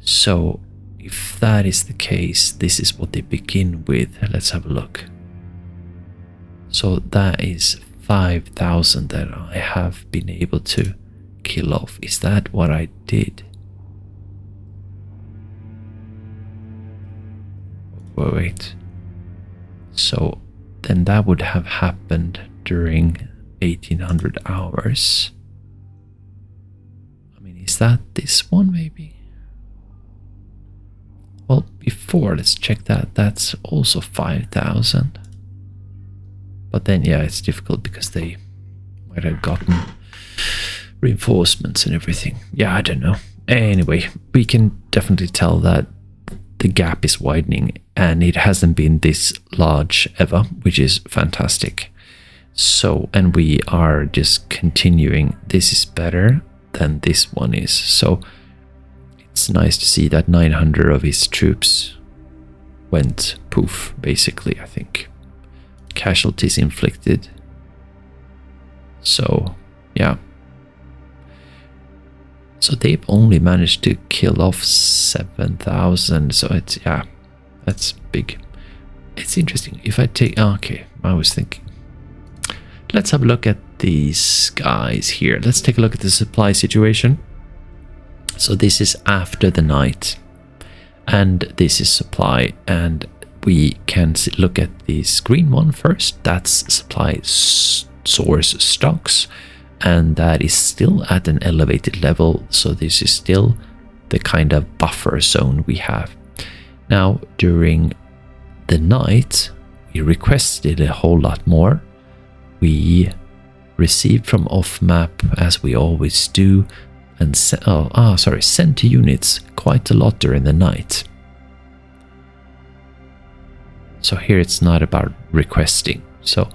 So if that is the case, this is what they begin with. Let's have a look. So that is 5,000 that I have been able to kill off. Is that what I did? Wait. So then that would have happened during 1800 hours. I mean, is that this one maybe? Well, before, let's check that. That's also 5,000. But then, yeah, it's difficult because they might have gotten reinforcements and everything. Yeah, I don't know. Anyway, we can definitely tell that the gap is widening and it hasn't been this large ever, which is fantastic. So, and we are just continuing. This is better than this one is. So it's nice to see that 900 of his troops went poof, basically, I think. Casualties inflicted. So, yeah. So they've only managed to kill off 7,000. So it's, yeah, that's big. It's interesting. If I take, okay, I was thinking. Let's have a look at these guys here. Let's take a look at the supply situation. So this is after the night. And this is supply. And we can look at this green one first. That's supply source stocks. And that is still at an elevated level. So this is still the kind of buffer zone we have. Now, during the night, we requested a whole lot more. We received from off-map, as we always do, and sent to units quite a lot during the night. So here it's not about requesting. So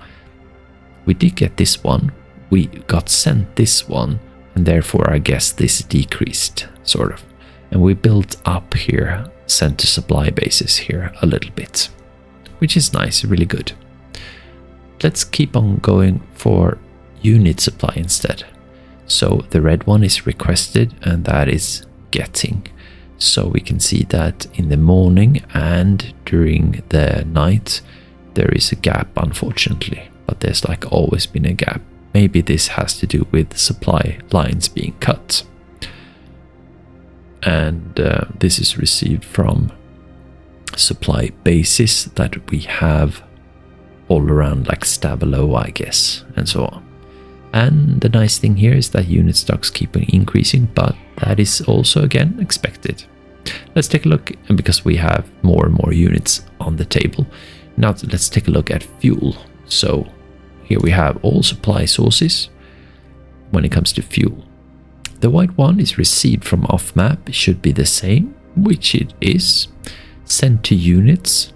we did get this one. We got sent this one, and therefore I guess this decreased, sort of. And we built up here, sent to supply bases here a little bit, which is nice, really good. Let's keep on going for unit supply instead. So the red one is requested, and that is getting. So we can see that in the morning and during the night, there is a gap, unfortunately. But there's like always been a gap. Maybe this has to do with supply lines being cut. And this is received from supply bases that we have all around, like Stavelo, I guess, and so on. And the nice thing here is that unit stocks keep increasing, but that is also, again, expected. Let's take a look, and because we have more and more units on the table. Now let's take a look at fuel. So here we have all supply sources when it comes to fuel. The white one is received from off-map. It should be the same, which it is. Sent to units.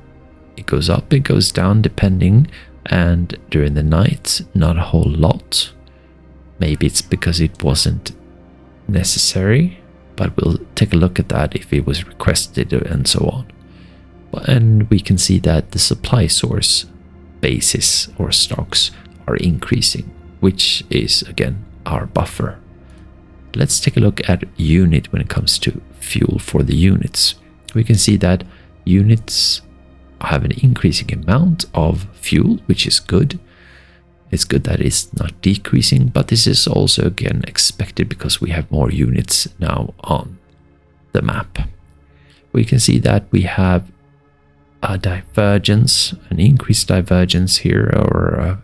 It goes up, it goes down depending, and during the night, not a whole lot. Maybe it's because it wasn't necessary, but we'll take a look at that if it was requested and so on. And we can see that the supply source bases or stocks are increasing, which is again our buffer. Let's take a look at unit when it comes to fuel for the units. We can see that units have an increasing amount of fuel, which is good. It's good that it's not decreasing, but this is also again expected because we have more units now on the map. We can see that we have a divergence, an increased divergence here, or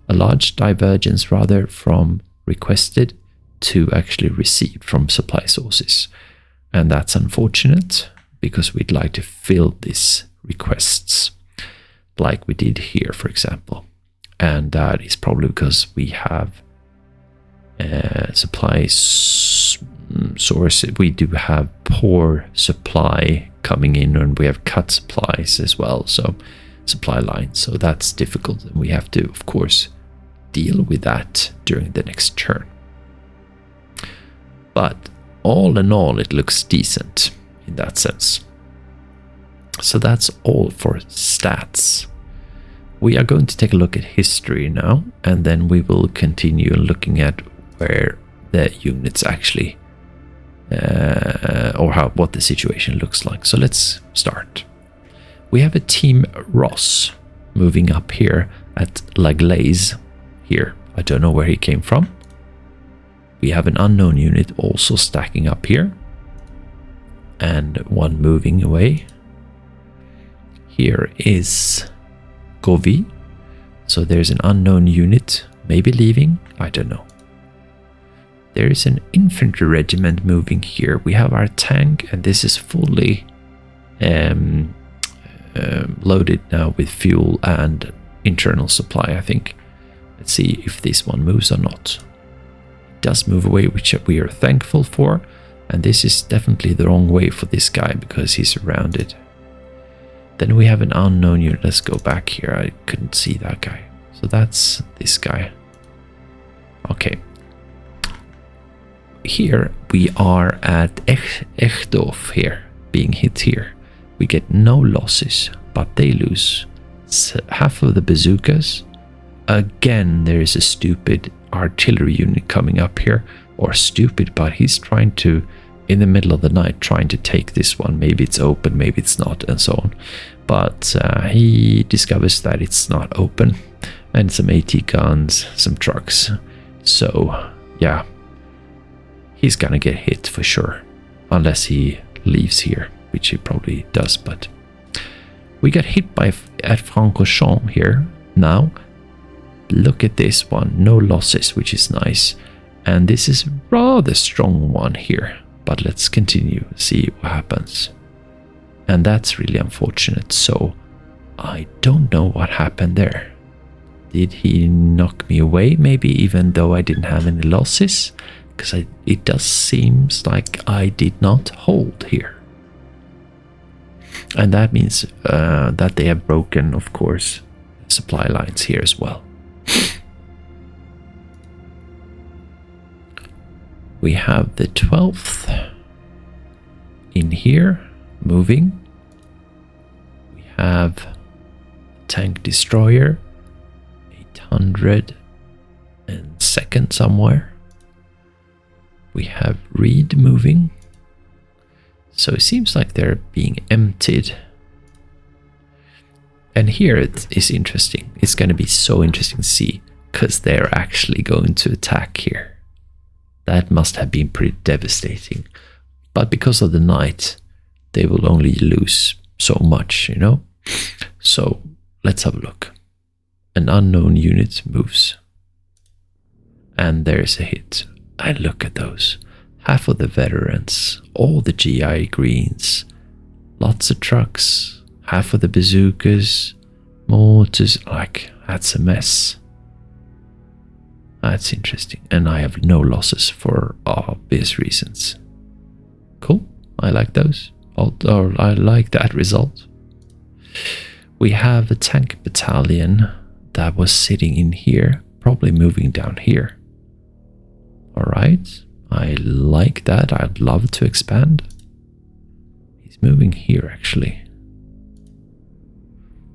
a large divergence rather, from requested to actually received from supply sources. And that's unfortunate because we'd like to fill these requests like we did here, for example. And that is probably because we have supply source. We do have poor supply coming in, and we have cut supplies as well, so supply lines. So that's difficult, and we have to, of course, deal with that during the next turn. But all in all, it looks decent in that sense. So that's all for stats. We are going to take a look at history now, and then we will continue looking at where the units actually, or what the situation looks like. So let's start. We have a team Ross moving up here at La Glaise here. I don't know where he came from. We have an unknown unit also stacking up here, and one moving away. Here is Govi. So there's an unknown unit, maybe leaving, I don't know. There is an infantry regiment moving here. We have our tank, and this is fully loaded now with fuel and internal supply, I think. Let's see if this one moves or not. It does move away, which we are thankful for. And this is definitely the wrong way for this guy because he's surrounded. Then we have an unknown unit. Let's go back here. I couldn't see that guy. So that's this guy. Okay. Here we are at Echdorf here, being hit here. We get no losses, but they lose half of the bazookas. Again, there is a stupid artillery unit coming up here. Or stupid, but he's trying to, in the middle of the night, trying to take this one. Maybe it's open, maybe it's not, and so on. But he discovers that it's not open. And some AT guns, some trucks. So, yeah. He's gonna get hit for sure. Unless he leaves here, which he probably does, but... We got hit at Francorchamps here. Now, look at this one. No losses, which is nice. And this is a rather strong one here. But let's continue, see what happens. And that's really unfortunate. So I don't know what happened there. Did he knock me away? Maybe even though I didn't have any losses? Because it does seem like I did not hold here. And that means that they have broken, of course, supply lines here as well. We have the 12th in here, moving. We have a tank destroyer, 802nd somewhere. We have Reed moving. So it seems like they're being emptied. And here it is interesting. It's going to be so interesting to see, because they're actually going to attack here. That must have been pretty devastating. But because of the night, they will only lose so much, you know? So let's have a look. An unknown unit moves. And there's a hit. And look at those. Half of the veterans, all the GI greens, lots of trucks, half of the bazookas, mortars, like, that's a mess. That's interesting. And I have no losses for obvious reasons. Cool. I like those. Or I like that result. We have a tank battalion that was sitting in here, probably moving down here. Alright. I like that. I'd love to expand. He's moving here, actually.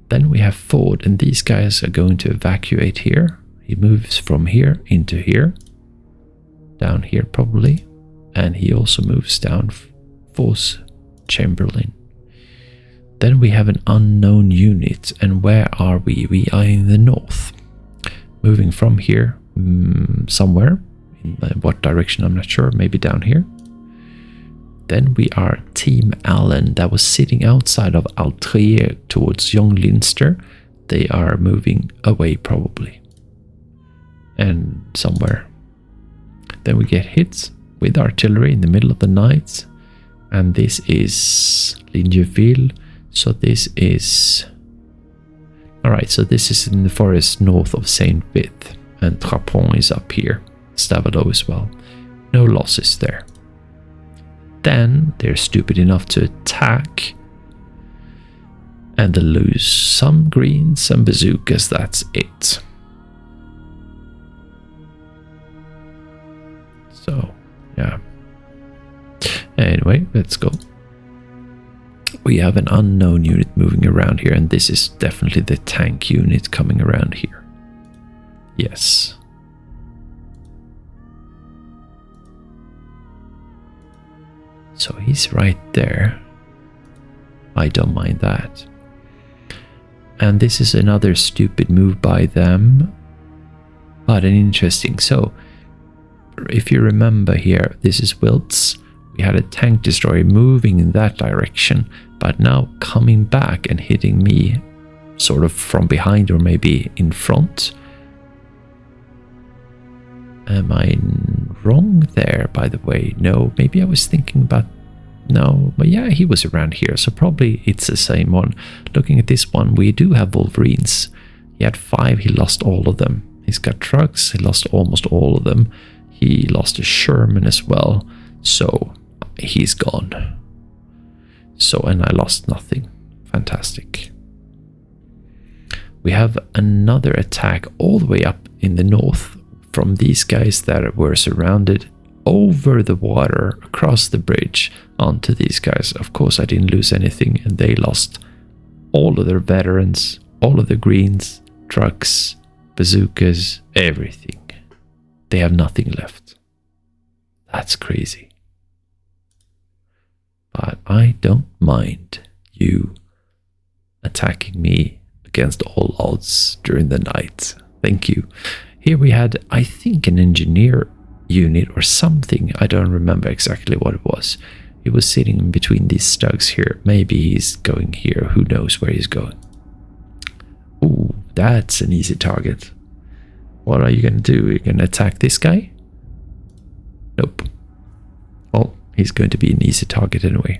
Then we have Ford, and these guys are going to evacuate here. He moves from here into here, down here probably, and he also moves down Force Chamberlain. Then we have an unknown unit, and where are we? We are in the north. moving from here somewhere. In what direction, I'm not sure. Maybe down here. Then we are Team Allen that was sitting outside of Altrier towards Young Linster. They are moving away probably. And somewhere. Then we get hits with artillery in the middle of the night. And this is Ligneville. So this is... Alright, so this is in the forest north of Saint Vith. And Trapon is up here. Stavelot as well. No losses there. Then they're stupid enough to attack. And they lose some greens, some bazookas, that's it. So, yeah. Anyway, let's go. We have an unknown unit moving around here, and this is definitely the tank unit coming around here. Yes. So he's right there. I don't mind that. And this is another stupid move by them. But an interesting. So, if you remember here, this is Wiltz. We had a tank destroyer moving in that direction, but now coming back and hitting me sort of from behind or maybe in front. Am I wrong there, by the way? No, maybe I was thinking about... No, but yeah, he was around here, so probably it's the same one. Looking at this one, we do have Wolverines. He had 5, he lost all of them. He's got trucks, he lost almost all of them. He lost a Sherman as well, so he's gone. So, and I lost nothing. Fantastic. We have another attack all the way up in the north from these guys that were surrounded over the water, across the bridge, onto these guys. Of course, I didn't lose anything, and they lost all of their veterans, all of the greens, trucks, bazookas, everything. They have nothing left. That's crazy. But I don't mind you attacking me against all odds during the night. Thank you. Here we had, I think, an engineer unit or something. I don't remember exactly what it was. He was sitting in between these stugs here. Maybe he's going here. Who knows where he's going? Ooh, that's an easy target. What are you going to do? You're going to attack this guy? Nope. Well, he's going to be an easy target anyway.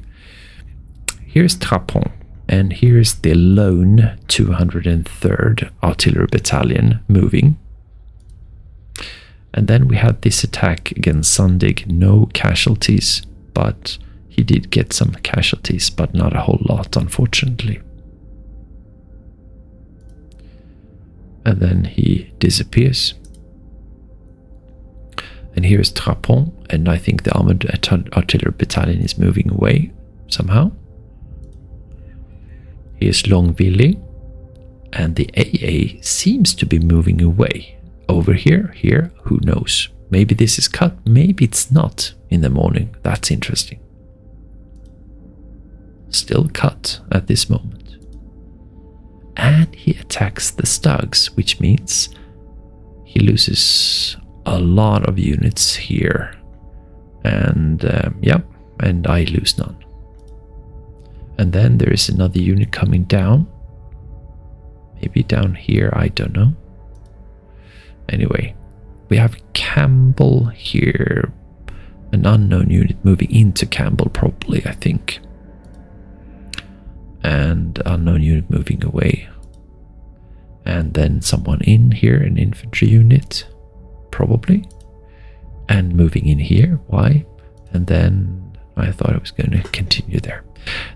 Here's Trapon. And here's the lone 203rd Artillery Battalion moving. And then we had this attack against Sandig. No casualties, but he did get some casualties, but not a whole lot, unfortunately. And then he disappears. And here's Trapon, and I think the Armored Artillery Battalion is moving away somehow. Here's Longvilly, and the AA seems to be moving away. Over here, who knows? Maybe this is cut, maybe it's not in the morning. That's interesting. Still cut at this moment. And he attacks the Stugs, which means he loses a lot of units here. And yeah, and I lose none. And then there is another unit coming down. Maybe down here, I don't know. Anyway, we have Campbell here. An unknown unit moving into Campbell probably, I think. And unknown unit moving away. And then someone in here, an infantry unit, probably. And moving in here, why? And then I thought I was going to continue there.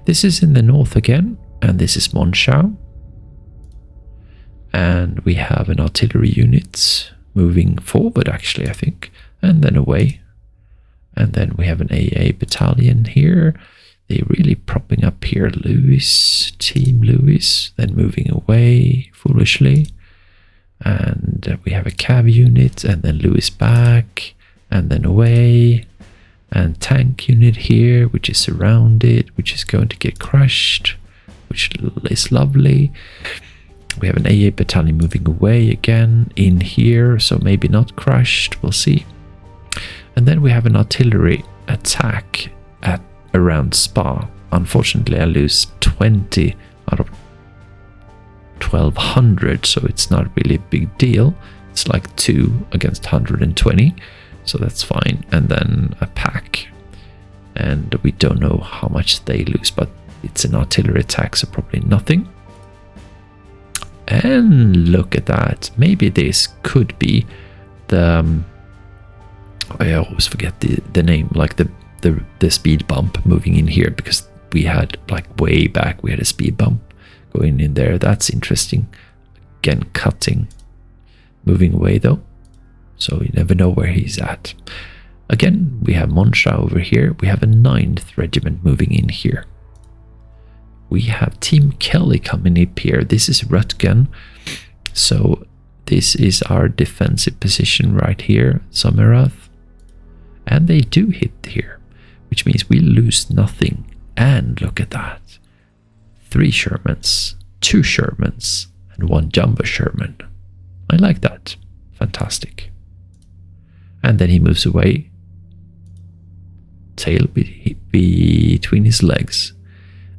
This is in the north again, and this is Monschau. And we have an artillery unit moving forward, actually, I think, and then away. And then we have an AA battalion here. They're really propping up here. Lewis, Team Lewis, then moving away foolishly. And we have a cav unit, and then Lewis back, and then away. And tank unit here, which is surrounded, which is going to get crushed, which is lovely. We have an AA battalion moving away again in here, so maybe not crushed, we'll see. And then we have an artillery attack at around Spa. Unfortunately, I lose 20 out of 1200, so it's not really a big deal. It's like 2 against 120, so that's fine. And then a pack, and we don't know how much they lose, but it's an artillery attack, so probably nothing. And look at that. Maybe this could be the I always forget the name, like the speed bump moving in here, because we had, like, way back we had a speed bump going in there. That's interesting. Again, cutting, moving away though, so you never know where he's at. Again, we have Monsha over here. We have a 9th regiment moving in here. We have Team Kelly coming up here. This is Rutgen, so this is our defensive position right here, Somerath. And they do hit here, which means we lose nothing. And look at that. 3 Shermans, 2 Shermans, and 1 Jumbo Sherman. I like that. Fantastic. And then he moves away. Tail between his legs.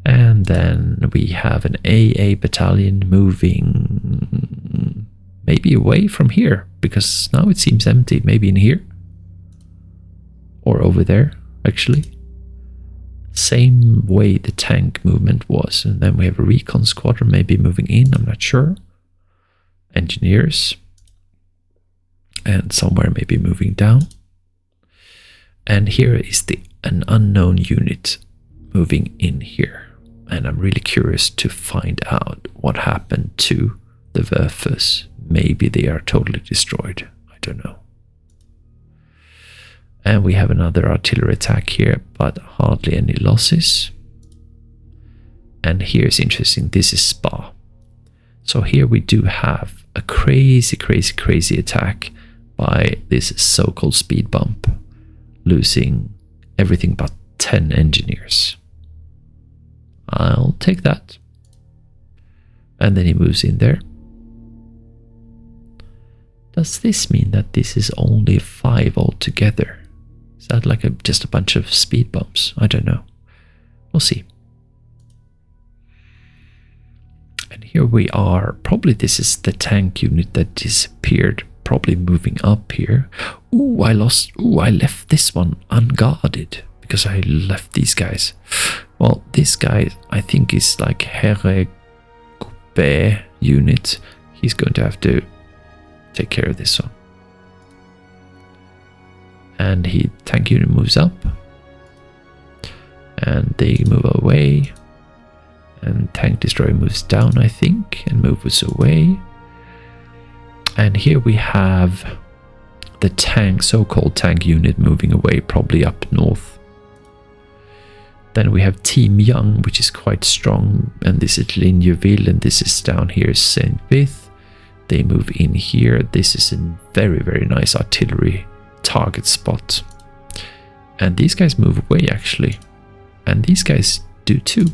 And then we have an AA battalion moving maybe away from here, because now it seems empty. Maybe in here. Or over there, actually. Same way the tank movement was. And then we have a recon squadron maybe moving in, I'm not sure. Engineers. And somewhere maybe moving down. And here is an unknown unit moving in here. And I'm really curious to find out what happened to the Werfers. Maybe they are totally destroyed. I don't know. And we have another artillery attack here, but hardly any losses. And here's interesting. This is Spa. So here we do have a crazy attack by this so-called speed bump, losing everything but 10 engineers. I'll take that. And then he moves in there. Does this mean that this is only 5 altogether? Is that like just a bunch of speed bumps? I don't know. We'll see. And here we are. Probably this is the tank unit that disappeared. Probably moving up here. Ooh, I left this one unguarded because I left these guys. Well, this guy I think is like Heeresgruppe B unit. He's going to have to take care of this one. And tank unit moves up. And they move away. And tank destroyer moves down, I think, and moves away. And here we have the tank, so-called tank unit moving away, probably up north. Then we have Team Young, which is quite strong, and this is Linjeville, and this is down here, Saint Vith. They move in here. This is a very, very nice artillery target spot. And these guys move away, actually. And these guys do too.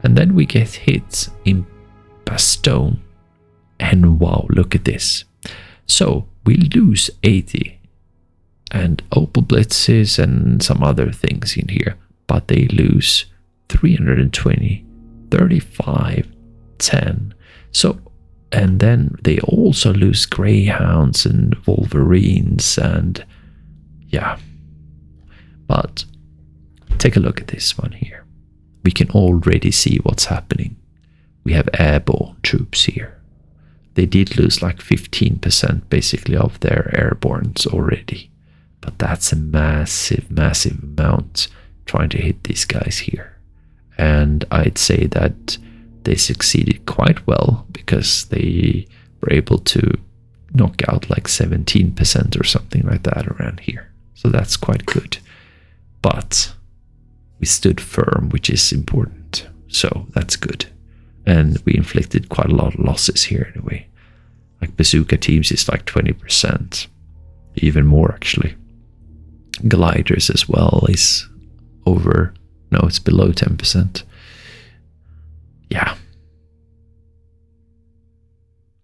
And then we get hit in Bastogne. And wow, look at this. So we lose 80 and Opel Blitzes and some other things in here. But they lose 320, 35, 10. So, and then they also lose Greyhounds and Wolverines and yeah. But take a look at this one here. We can already see what's happening. We have airborne troops here. They did lose like 15% basically of their airbornes already. But that's a massive amount trying to hit these guys here. And I'd say that they succeeded quite well because they were able to knock out like 17% or something like that around here. So that's quite good. But we stood firm, which is important. So that's good. And we inflicted quite a lot of losses here anyway. Like bazooka teams is like 20%. Even more actually. Gliders as well is over, no, it's below 10%. Yeah.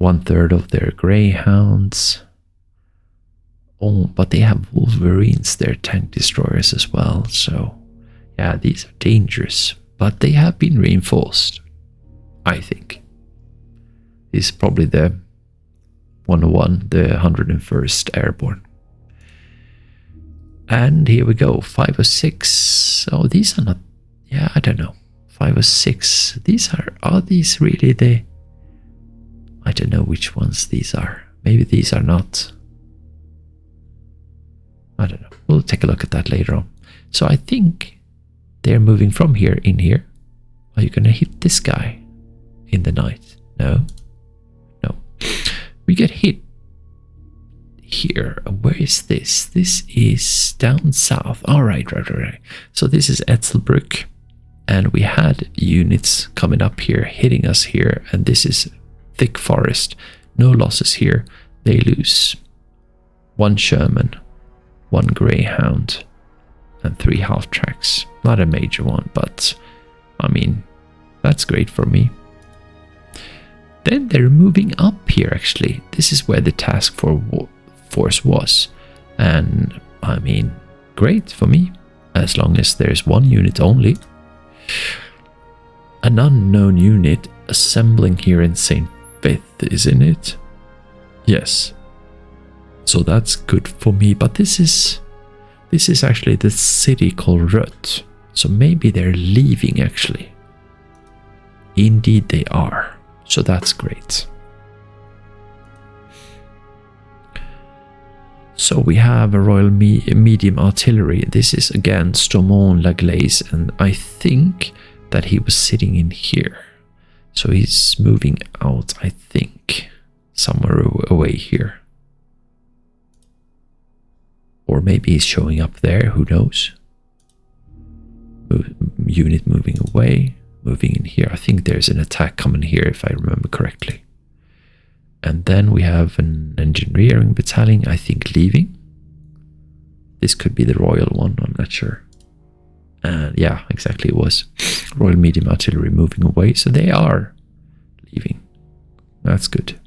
1/3 of their greyhounds. Oh, but they have Wolverines, their tank destroyers as well. So, yeah, these are dangerous. But they have been reinforced, I think. This is probably the 101, the 101st Airborne. And here we go, 5 or 6. Oh, these are not, yeah, I don't know. 5 or 6. These are these really the, I don't know which ones these are. Maybe these are not. I don't know. We'll take a look at that later on. So I think they're moving from here in here. Are you going to hit this guy in the night? No. No. We get hit here. Where is this? This is down south. All right. So this is Etzelbruck. And we had units coming up here, hitting us here. And this is thick forest. No losses here. They lose 1 Sherman, 1 Greyhound, and 3 half-tracks. Not a major one, but I mean, that's great for me. Then they're moving up here, actually. This is where the task force was. And I mean, great for me, as long as there's 1 unit only. An unknown unit assembling here in St. Vith, isn't it? Yes. So that's good for me, but this is actually the city called Rött. So maybe they're leaving, actually. Indeed they are. So that's great. So we have a Royal Medium Artillery. This is again Stormont-Laglaise, and I think that he was sitting in here. So he's moving out, I think, somewhere away here. Or maybe he's showing up there, who knows? Unit moving away, moving in here. I think there's an attack coming here, if I remember correctly. And then we have an engineering battalion, I think, leaving. This could be the royal one, I'm not sure. And yeah, exactly, it was. Royal Medium Artillery moving away, so they are leaving. That's good.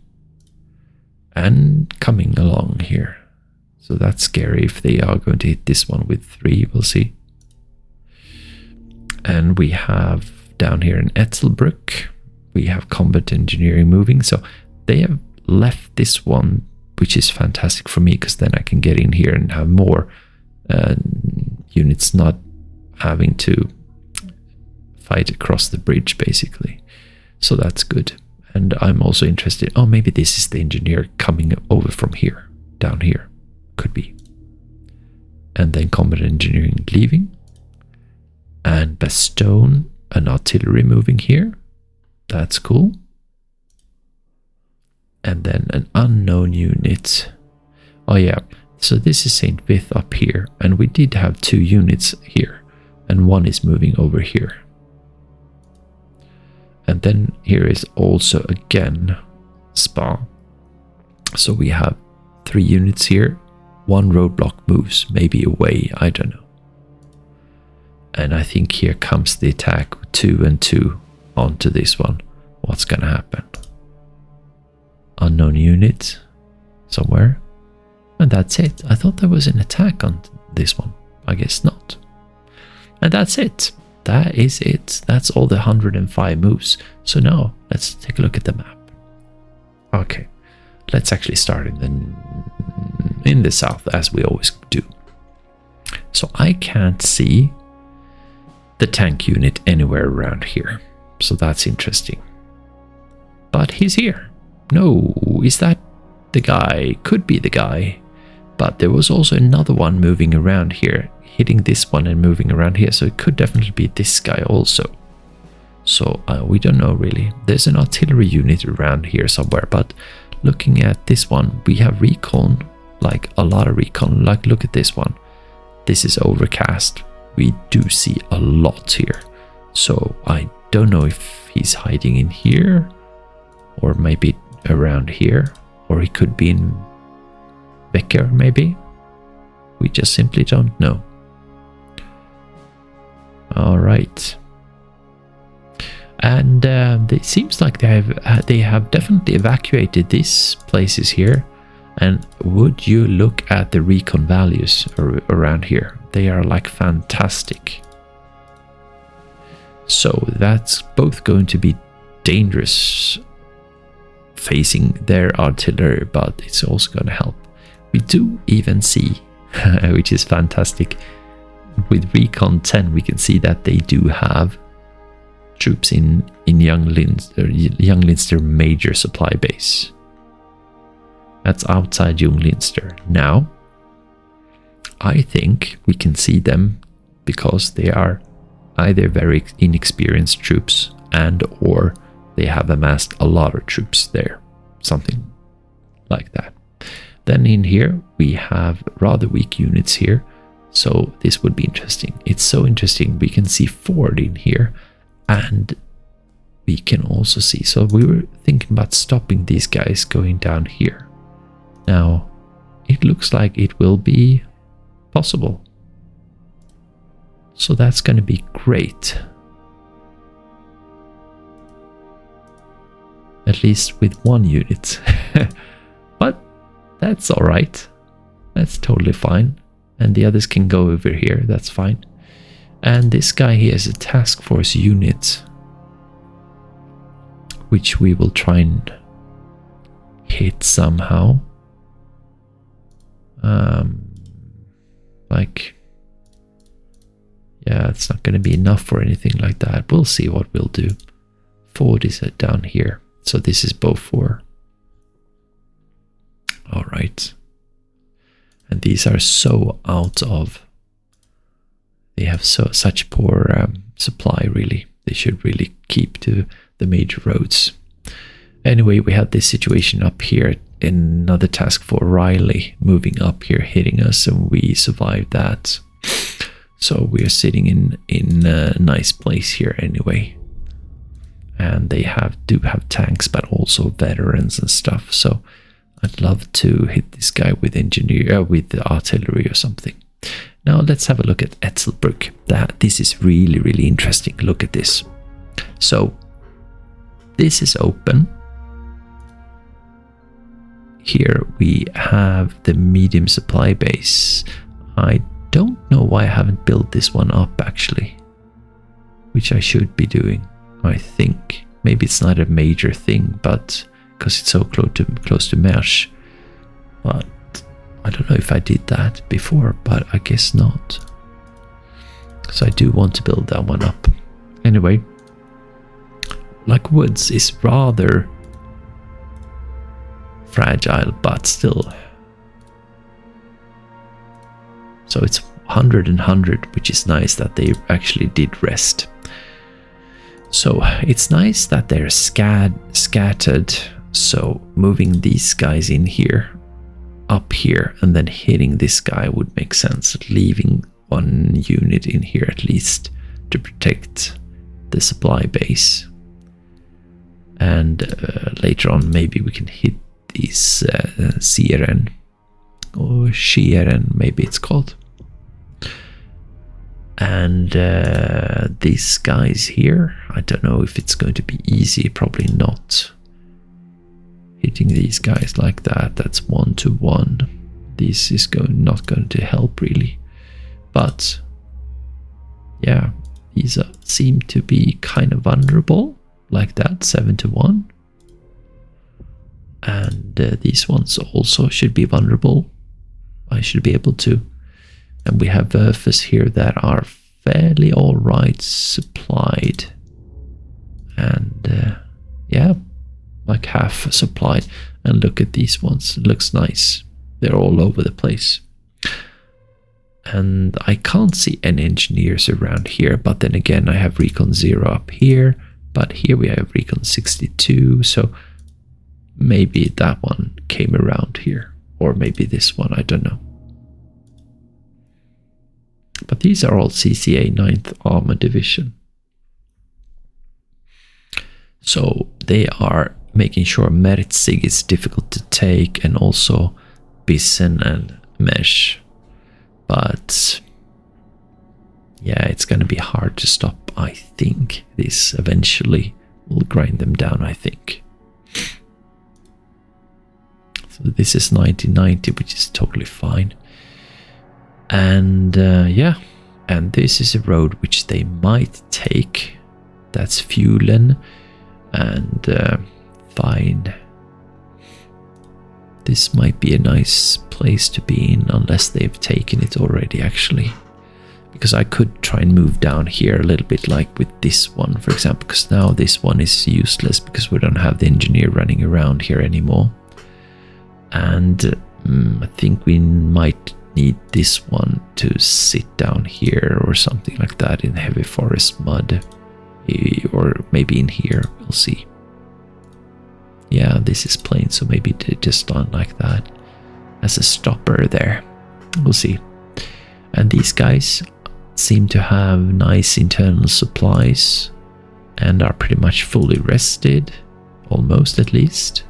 And coming along here. So that's scary if they are going to hit this one with 3, we'll see. And we have down here in Etzelbruck, we have combat engineering moving. So they have left this one, which is fantastic for me, because then I can get in here and have more units not having to fight across the bridge, basically. So that's good. And I'm also interested, oh, maybe this is the engineer coming over from here, down here. Could be. And then combat engineering leaving. And Bastogne, an artillery moving here. That's cool. And then an unknown unit. Oh yeah, so this is St. Vith up here. And we did have 2 units here. And 1 is moving over here. And then here is also again Spa. So we have 3 units here. 1 roadblock moves, maybe away, I don't know. And I think here comes the attack, 2 and 2 onto this one. What's gonna happen? Unknown unit somewhere. And that's it. I thought there was an attack on this one. I guess not. And that's it. That is it. That's all the 105 moves. So now let's take a look at the map. Okay. Let's actually start in the south, as we always do. So I can't see the tank unit anywhere around here. So that's interesting. But he's here. No, is that the guy? Could be the guy. But there was also another one moving around here, hitting this one and moving around here. So it could definitely be this guy also. So we don't know really. There's an artillery unit around here somewhere, but looking at this one, we have recon, like a lot of recon. Like, look at this one. This is overcast. We do see a lot here. So I don't know if he's hiding in here, or maybe around here, or he could be in Becker, maybe. We just simply don't know. All right. And it seems like they have definitely evacuated these places here. And would you look at the recon values around here? They are like fantastic. So that's both going to be dangerous facing their artillery, but it's also going to help. We do even see, which is fantastic, with recon 10 we can see that they do have troops in Young Leinster major supply base. That's outside Young Leinster. Now, I think we can see them because they are either very inexperienced troops and or they have amassed a lot of troops there. Something like that. Then in here, we have rather weak units here. So this would be interesting. It's so interesting. We can see Ford in here and we can also see. So we were thinking about stopping these guys going down here. Now, it looks like it will be possible. So that's going to be great. At least with one unit. But that's all right. That's totally fine. And the others can go over here. That's fine. And this guy here is a task force unit, which we will try and hit somehow. Yeah, it's not going to be enough for anything like that. We'll see what we'll do. Ford is down here. So this is Beaufort. All right. And these are so out of... They have such poor supply, really. They should really keep to the major roads. Anyway, we had this situation up here. Another task for Riley moving up here, hitting us, and we survived that. So we are sitting in a nice place here anyway. And they do have tanks, but also veterans and stuff. So I'd love to hit this guy with with the artillery or something. Now let's have a look at Etzelbruck. This is really, really interesting. Look at this. So this is open. Here we have the medium supply base. I don't know why I haven't built this one up actually, which I should be doing. I think maybe it's not a major thing, but because it's so close to Mersch. But I don't know if I did that before, but I guess not. So I do want to build that one up. Anyway, like woods is rather fragile, but still. So it's 100 and 100, which is nice that they actually did rest. So it's nice that they're scattered. So moving these guys in here, up here, and then hitting this guy would make sense. Leaving one unit in here at least to protect the supply base. And later on maybe we can hit these Sieren, or Shieren maybe it's called. And these guys here, I don't know if it's going to be easy, probably not. Hitting these guys like that, that's 1-to-1. This is not going to help really. But yeah, these seem to be kind of vulnerable, like that, 7-to-1. And these ones also should be vulnerable. I should be able to. And we have Werfers here that are fairly alright supplied. And yeah, like half supplied. And look at these ones, it looks nice. They're all over the place. And I can't see any engineers around here, but then again I have Recon 0 up here, but here we have Recon 62, so maybe that one came around here, or maybe this one, I don't know. But these are all CCA 9th Armor Division. So they are making sure Merzig is difficult to take, and also Bissen and Mesh. But yeah, it's going to be hard to stop, I think, this eventually, We'll grind them down, I think. So this is 1990, which is totally fine. And yeah, and this is a road which they might take. That's Fuelen, and fine. This might be a nice place to be in, unless they've taken it already, actually. Because I could try and move down here a little bit, like with this one, for example, because now this one is useless because we don't have the engineer running around here anymore. And I think we might need this one to sit down here or something like that in heavy forest mud. Or maybe in here, we'll see. Yeah, this is plain, so maybe they just done like that as a stopper there. We'll see. And these guys seem to have nice internal supplies and are pretty much fully rested, almost at least.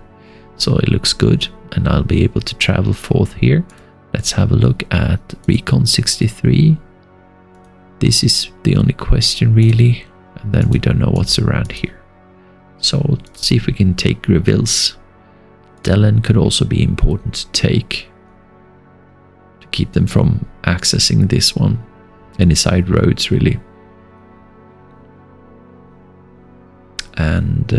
So it looks good, and I'll be able to travel forth here. Let's have a look at Recon 63. This is the only question really, and then we don't know what's around here. So let's see if we can take Greville's. Dellen could also be important to take, to keep them from accessing this one. Any side roads really. And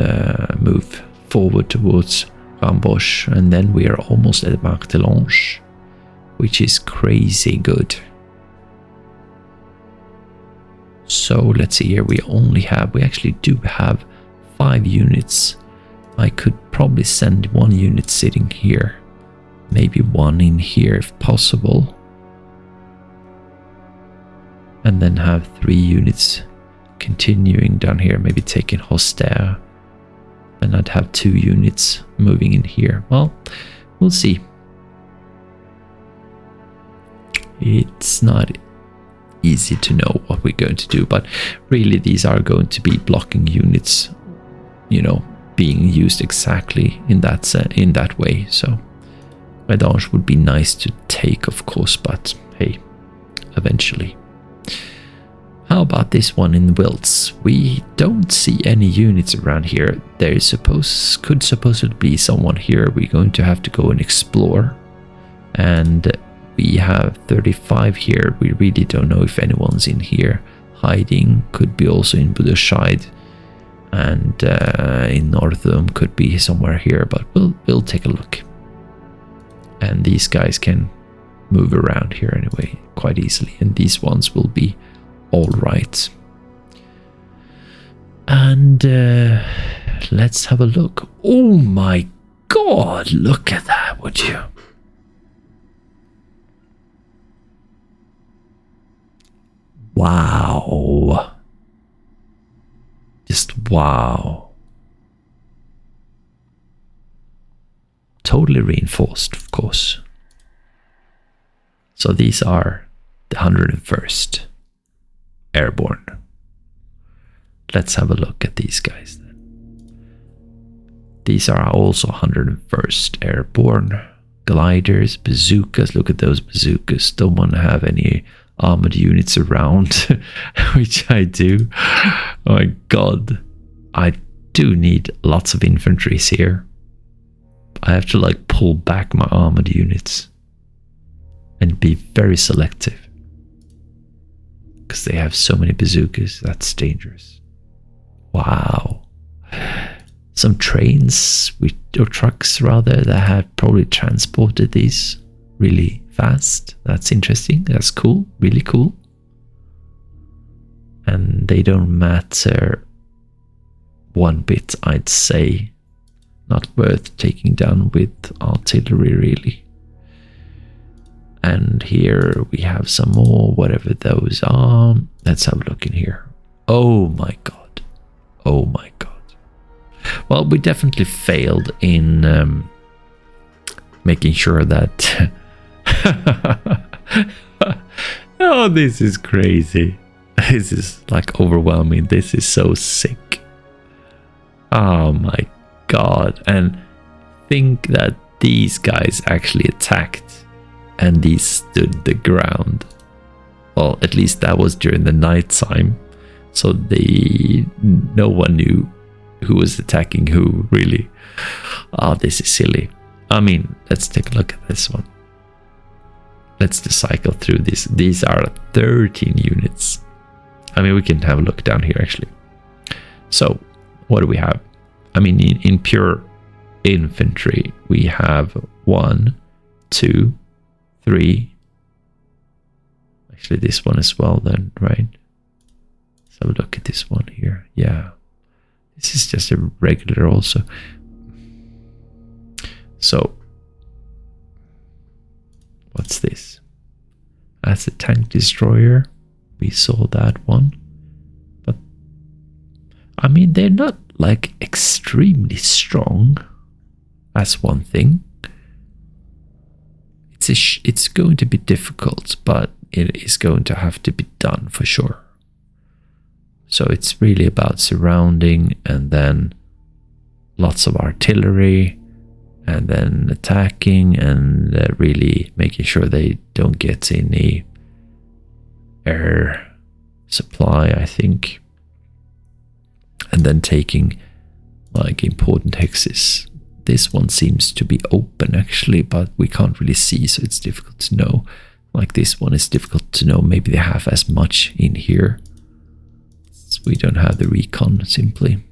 move forward towards Rambosch, and then we are almost at Martelange, which is crazy good. So let's see here, we actually do have 5 units. I could probably send 1 unit sitting here, maybe 1 in here if possible, and then have 3 units continuing down here, maybe taking Hoster, and I'd have 2 units moving in here. Well, we'll see. It's not easy to know what we're going to do, but really these are going to be blocking units, you know, being used exactly in that way. So Redange would be nice to take, of course, but hey, eventually. How about this one in Wilts? We don't see any units around here. There could supposedly be someone here. We're going to have to go and explore. And we have 35 here. We really don't know if anyone's in here. Hiding could be also in Buderscheid. And in Northum could be somewhere here, but we'll take a look. And these guys can move around here anyway quite easily, and these ones will be all right. And let's have a look. Oh my god, look at that, would you? Wow. Just wow. Totally reinforced, of course. So these are the 101st Airborne. Let's have a look at these guys then. These are also 101st Airborne. Gliders, bazookas. Look at those bazookas. Don't want to have any armored units around, which I do. Oh my god. I do need lots of infantries here. I have to like pull back my armored units and be very selective, because they have so many bazookas. That's dangerous. Wow. Some trains, or trucks rather, that have probably transported these really fast. That's interesting. That's cool. Really cool. And they don't matter one bit, I'd say. Not worth taking down with artillery, really. And here we have some more, whatever those are. Let's have a look in here. Oh my god. Oh my god. Well, we definitely failed in making sure that... Oh, this is crazy. This is like overwhelming. This is so sick. Oh my god. And think that these guys actually attacked and these stood the ground. Well, at least that was during the night time. So no one knew who was attacking who, really. Oh, this is silly. I mean, let's take a look at this one. Let's just cycle through this. These are 13 units. I mean, we can have a look down here, actually. So, what do we have? I mean, in pure infantry, we have 1, 2, 3. Actually, this one as well then, right? Let's have a look at this one here. Yeah. This is just a regular also. So, what's this? That's a tank destroyer. We saw that one. But, I mean, they're not like extremely strong. That's one thing. It's going to be difficult, but it is going to have to be done for sure. So it's really about surrounding and then lots of artillery and then attacking and really making sure they don't get any air supply, I think. And then taking like important hexes. This one seems to be open actually, but we can't really see, so it's difficult to know. Like this one is difficult to know. Maybe they have as much in here. We don't have the recon simply.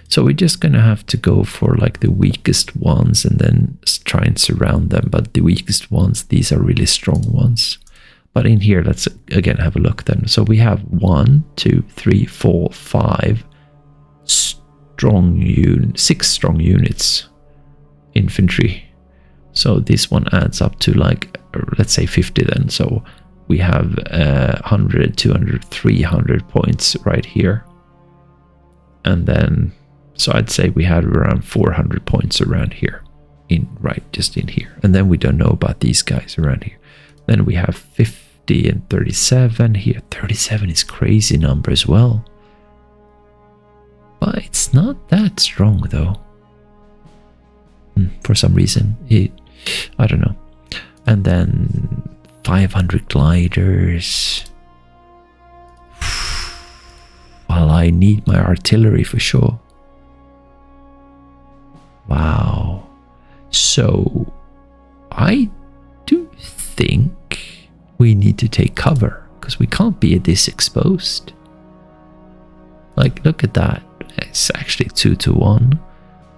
So we're just gonna have to go for like the weakest ones and then try and surround them. But the weakest ones, these are really strong ones. But in here, let's again have a look then. So we have 1, 2, 3, 4, 5 6 strong units infantry. So this one adds up to like, let's say 50 then. So we have 100, 200, 300 points right here. And then, so I'd say we had around 400 points around here. Just in here. And then we don't know about these guys around here. Then we have 50 and 37 here. 37 is crazy number as well. But it's not that strong though. For some reason. I don't know. And then 500 gliders. Well, I need my artillery for sure. Wow. So, I do think we need to take cover, because we can't be this exposed. Like, look at that. It's actually 2-1.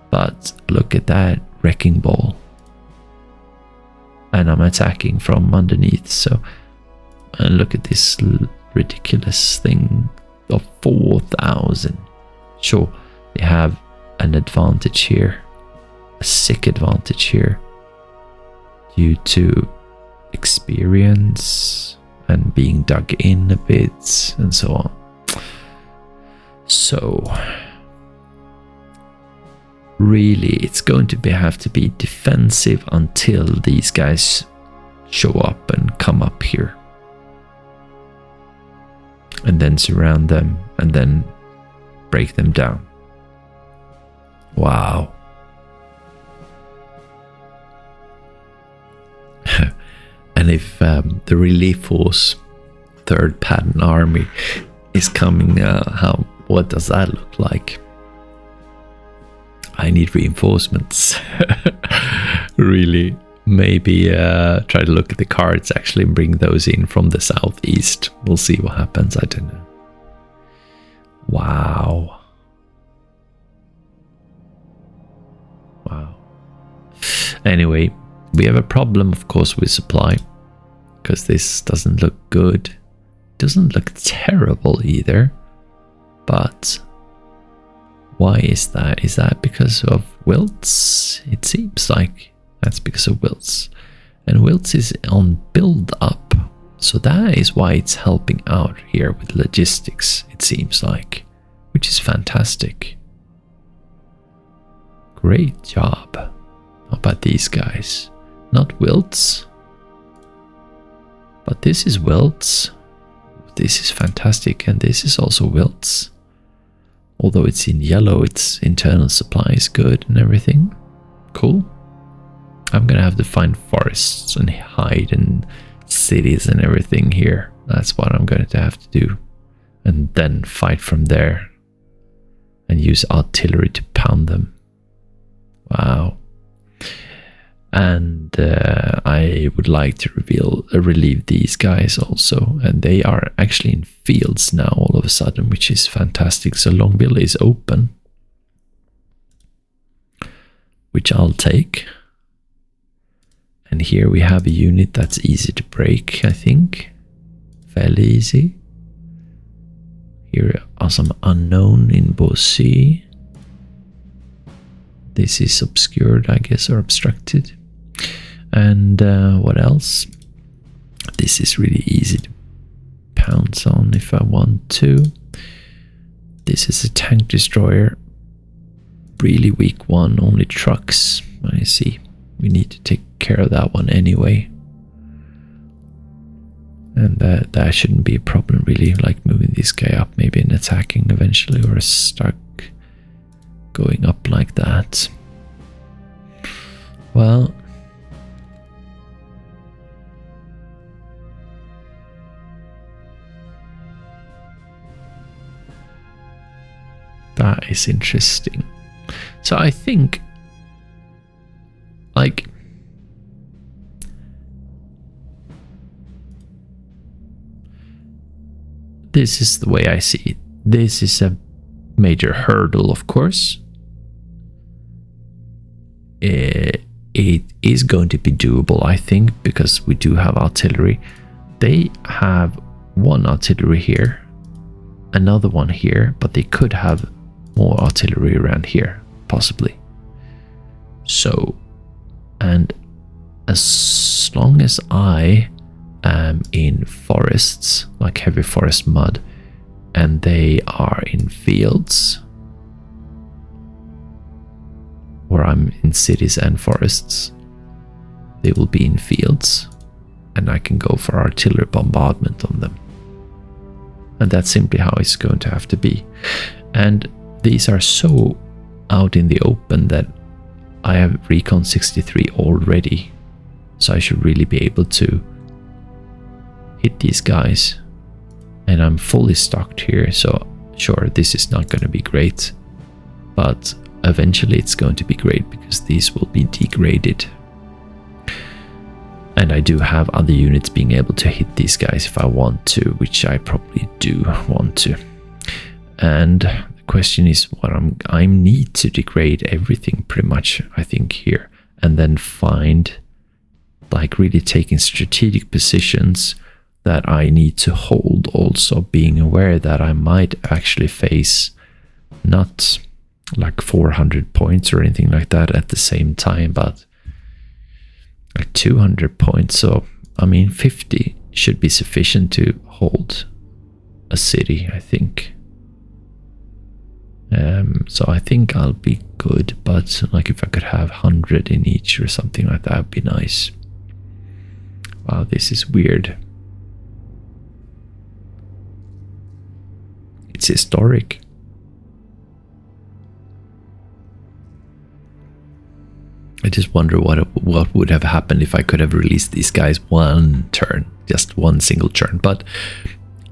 But look at that wrecking ball. And I'm attacking from underneath, so... And look at this ridiculous thing of 4,000. Sure, they have an advantage here. A sick advantage here. Due to experience and being dug in a bit and so on. So... really, it's going to have to be defensive until these guys show up and come up here. And then surround them and then break them down. Wow. And if the relief force, 3rd Pattern Army, is coming, what does that look like? I need reinforcements. Really. Maybe try to look at the cards actually and bring those in from the southeast. We'll see what happens. I don't know. Wow. Wow. Anyway, we have a problem, of course, with supply. Because this doesn't look good. Doesn't look terrible either. But... why is that? Is that because of wilts? It seems like that's because of wilts. And wilts is on build up. So that is why it's helping out here with logistics, it seems like. Which is fantastic. Great job. How about these guys? Not wilts. But this is wilts. This is fantastic. And this is also wilts. Although it's in yellow, its internal supply is good and everything. Cool. I'm gonna have to find forests and hide in cities and everything here. That's what I'm going to have to do. And then fight from there. and use artillery to pound them. Wow. And I would like to relieve these guys also, and they are actually in fields now all of a sudden, which is fantastic. So Longueville is open, which I'll take. And here we have a unit that's easy to break, I think. Fairly easy. Here are some unknown in Bossy. This is obscured, I guess, or obstructed. And what else? This is really easy to pounce on if I want to. This is a tank destroyer. Really weak one, only trucks. I see. We need to take care of that one anyway. And that shouldn't be a problem really, like moving this guy up maybe and attacking eventually, or start going up like that. Well, that is interesting. So I think, like, this is the way I see it. This is a major hurdle, of course. It is going to be doable, I think, because we do have artillery. They have one artillery here, another one here, but they could have more artillery around here, possibly. So, and as long as I am in forests, like heavy forest mud, and they are in fields, or I'm in cities and forests, they will be in fields, and I can go for artillery bombardment on them. And that's simply how it's going to have to be. And these are so out in the open that I have Recon 63 already, so I should really be able to hit these guys. And I'm fully stocked here, so sure, this is not going to be great, but eventually it's going to be great because these will be degraded. And I do have other units being able to hit these guys if I want to, which I probably do want to. And the question is what I need to degrade everything pretty much, I think, here, and then find, like, really taking strategic positions that I need to hold, also being aware that I might actually face not like 400 points or anything like that at the same time, but like 200 points. So I mean 50 should be sufficient to hold a city, I think. So I think I'll be good, but like if I could have 100 in each or something like that would be nice. Wow, this is weird. It's historic. I just wonder what would have happened if I could have released these guys one turn, just one single turn, but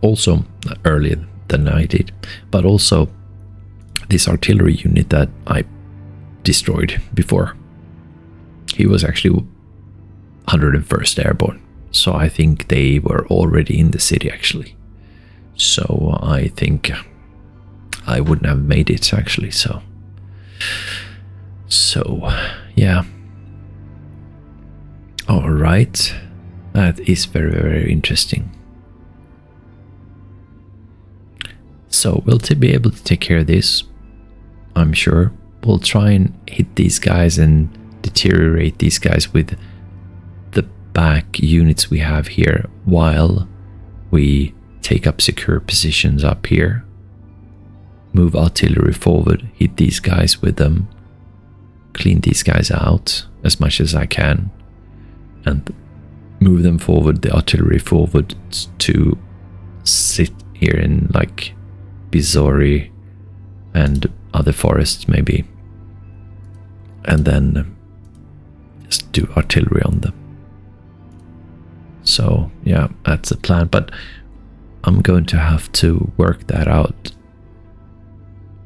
also earlier than I did. But also this artillery unit that I destroyed before, he was actually 101st Airborne, so I think they were already in the city actually. So I think I wouldn't have made it actually. So yeah. All right, that is very, very interesting. So we'll be able to take care of this, I'm sure. We'll try and hit these guys and deteriorate these guys with the back units we have here while we take up secure positions up here, move artillery forward, hit these guys with them, clean these guys out as much as I can, and move them forward, the artillery forward, to sit here in like Bizori and other forests maybe, and then just do artillery on them. So yeah, that's the plan, but I'm going to have to work that out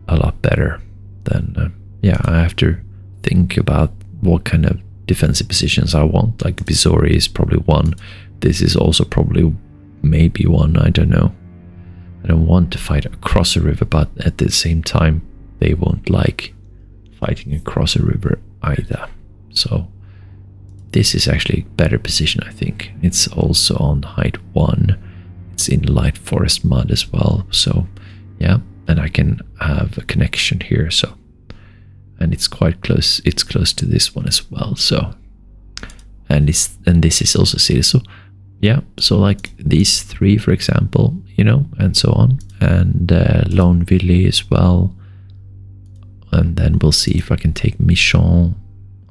a lot better, then yeah, I have to think about what kind of defensive positions I want. Like Bisori is probably one. This is also probably maybe one, I don't know. I don't want to fight across a river, but at the same time, they won't like fighting across a river either. So this is actually a better position, I think. It's also on height 1. It's in light forest mud as well. So yeah, and I can have a connection here. So, and it's quite close. It's close to this one as well. So, and this is also city. So yeah, so like these 3, for example, you know, and so on, and Loneville as well. And then we'll see if I can take Michon.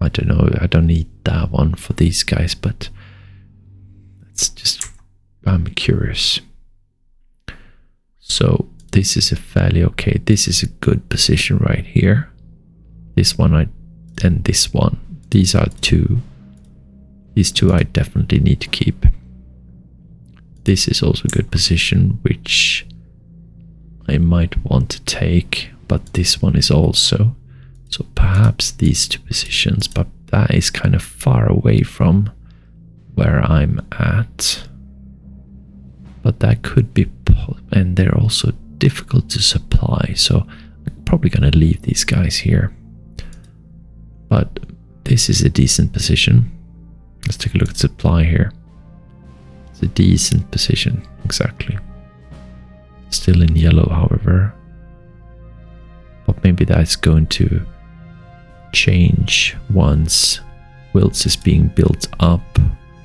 I don't know, I don't need that one for these guys, but it's just, I'm curious. So this is a fairly okay, this is a good position right here. This one and this one. These are 2. These 2 I definitely need to keep. This is also a good position, which I might want to take, but this one is also. So perhaps these 2 positions, but that is kind of far away from where I'm at. But that could be, and they're also difficult to supply, so I'm probably going to leave these guys here. But this is a decent position. Let's take a look at supply here. It's a decent position, exactly. Still in yellow, however. But maybe that's going to change once Wilts is being built up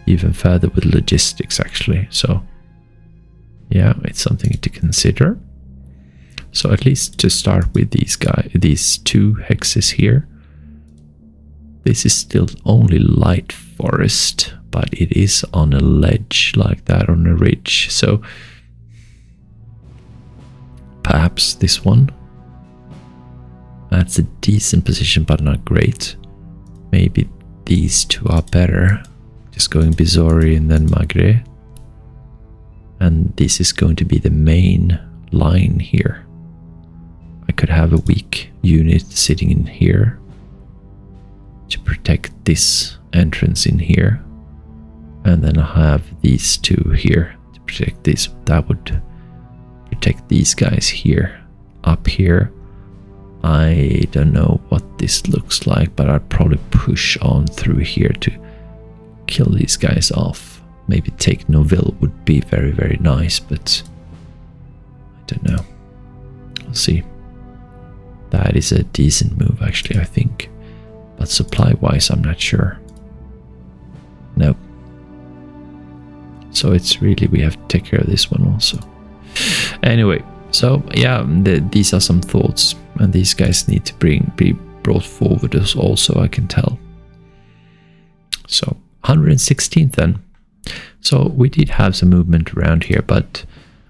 even further with logistics, actually. So yeah, it's something to consider. So at least to start with these 2 hexes here. This is still only light forest, but it is on a ledge like that, on a ridge. So perhaps this one. That's a decent position, but not great. Maybe these 2 are better. Just going Bisori and then Magre. And this is going to be the main line here. I could have a weak unit sitting in here to protect this entrance in here. And then I have these 2 here to protect this. That would protect these guys here. Up here, I don't know what this looks like, but I'd probably push on through here to kill these guys off. Maybe take Noville would be very, very nice, but I don't know. We'll see. That is a decent move, actually, I think. But supply-wise, I'm not sure. Nope. So it's really, we have to take care of this one also. Anyway, so yeah, these are some thoughts, and these guys need to be brought forward as also, I can tell. So 116th then. So we did have some movement around here, but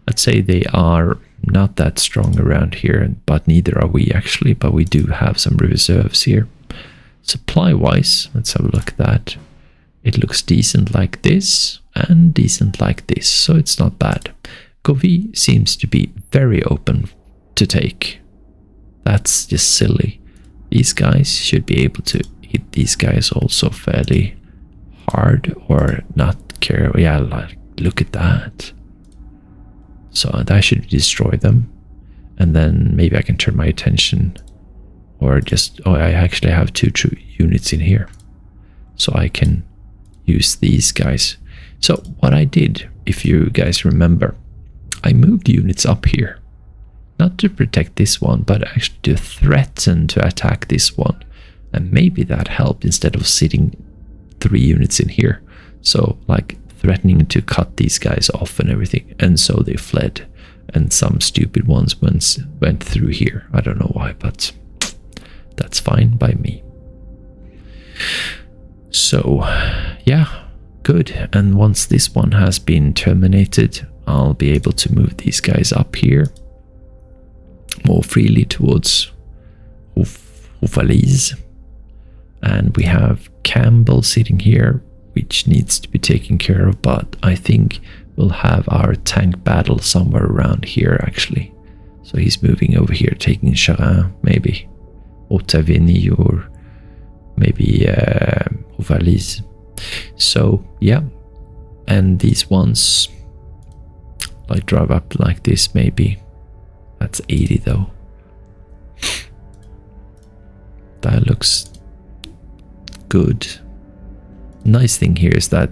I'd say they are not that strong around here, but neither are we actually, but we do have some reserves here. Supply-wise, let's have a look at that. It looks decent like this and decent like this, so it's not bad. Govy seems to be very open to take. That's just silly. These guys should be able to hit these guys also fairly hard or not care. Yeah, like, look at that. So that should destroy them. And then maybe I can turn my attention or just, oh, I actually have 2 true units in here. So I can use these guys. So what I did, if you guys remember, I moved units up here. Not to protect this one, but actually to threaten to attack this one. And maybe that helped instead of sitting 3 units in here. So like threatening to cut these guys off and everything. And so they fled. And some stupid ones went through here. I don't know why, but that's fine by me. So yeah, good. And once this one has been terminated, I'll be able to move these guys up here more freely towards Houffalize. And we have Campbell sitting here, which needs to be taken care of, but I think we'll have our tank battle somewhere around here actually. So he's moving over here, taking Rhein, maybe. Or Taverny, or maybe Valise. So, yeah. And these ones, like drive up like this, maybe. That's 80 though. That looks good. Nice thing here is that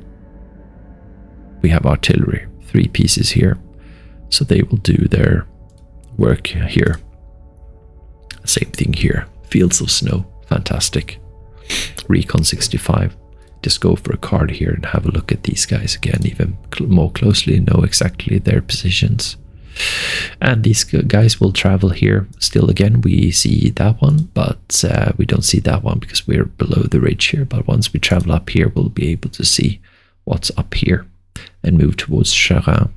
we have artillery, 3 pieces here. So they will do their work here. Same thing here. Fields of snow, fantastic. Recon 65. Just go for a card here and have a look at these guys again, even more closely, know exactly their positions. And these guys will travel here. Still, again, we see that one, but we don't see that one because we're below the ridge here. But once we travel up here, we'll be able to see what's up here and move towards Rhein.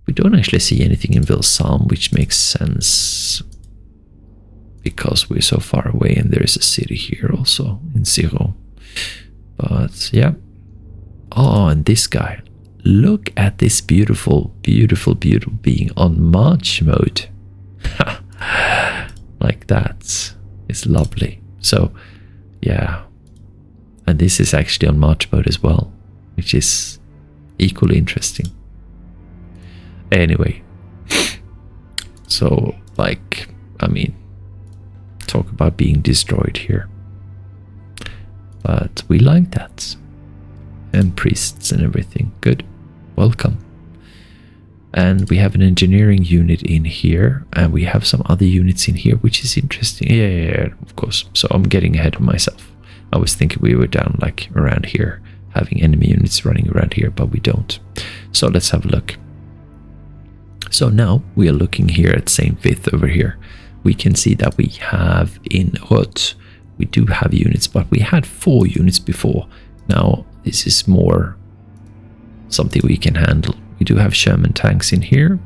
We don't actually see anything in Vilsalm, which makes sense because we're so far away, and there is a city here also in Zero. But yeah. Oh, and this guy. Look at this beautiful, beautiful, beautiful being on march mode. Like that. It's lovely. So, yeah. And this is actually on march mode as well, which is equally interesting. Anyway. So, like, I mean, talk about being destroyed here. But we like that. And priests and everything. Good. Welcome. And we have an engineering unit in here, and we have some other units in here, which is interesting. Yeah, of course. So I'm getting ahead of myself. I was thinking we were down like around here, having enemy units running around here, but we don't. So let's have a look. So now we are looking here at St. Vith over here. We can see that we have in Rot, we do have units, but we had 4 units before. Now this is more something we can handle. We do have Sherman tanks in here,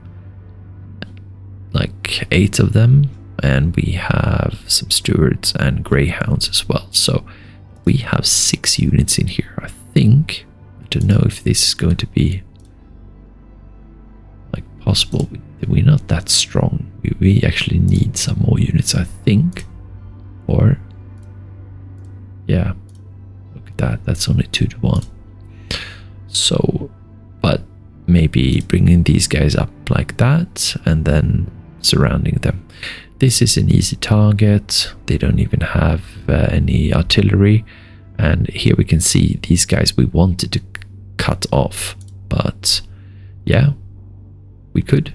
like 8 of them, and we have some Stuarts and Greyhounds as well. So we have 6 units in here, I think. I don't know if this is going to be like possible. We're not that strong. We actually need some more units, I think. Or yeah, look at that. That's only 2 to 1. So, but maybe bringing these guys up like that and then surrounding them. This is an easy target. They don't even have any artillery. And here we can see these guys we wanted to cut off. But yeah, we could,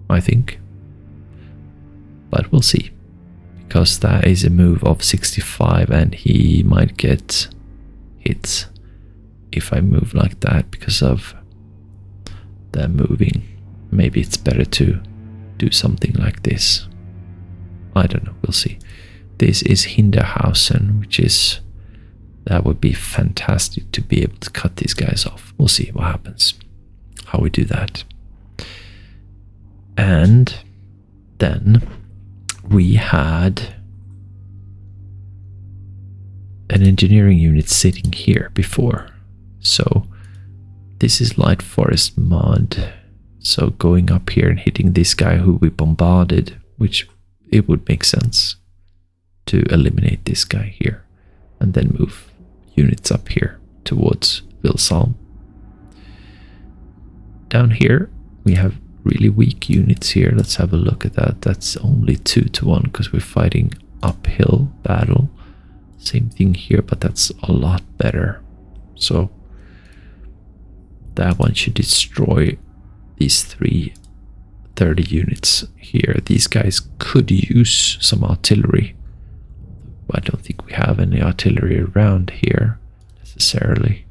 I think. But we'll see. Because that is a move of 65 and he might get hit if I move like that because of them moving. Maybe it's better to do something like this. I don't know, we'll see. This is Hinterhausen, which is, that would be fantastic to be able to cut these guys off. We'll see what happens, how we do that. And then we had an engineering unit sitting here before. So this is light forest mud. So going up here and hitting this guy who we bombarded, which it would make sense to eliminate this guy here and then move units up here towards Vilsalm. Down here we have really weak units here. Let's have a look at that. That's only 2 to 1 because we're fighting uphill battle. Same thing here, but that's a lot better. So that one should destroy these 30 units here. These guys could use some artillery. I don't think we have any artillery around here necessarily.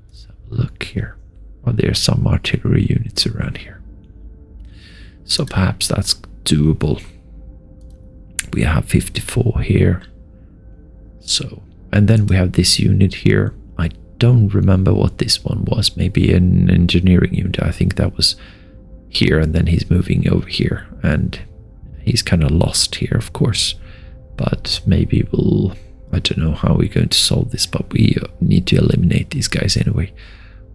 Let's have a look here. Oh, there's some artillery units around here. So perhaps that's doable. We have 54 here. So, and then we have this unit here. I don't remember what this one was. Maybe an engineering unit. I think that was here, and then he's moving over here. And he's kind of lost here, of course. But maybe we'll... I don't know how we're going to solve this, but we need to eliminate these guys anyway.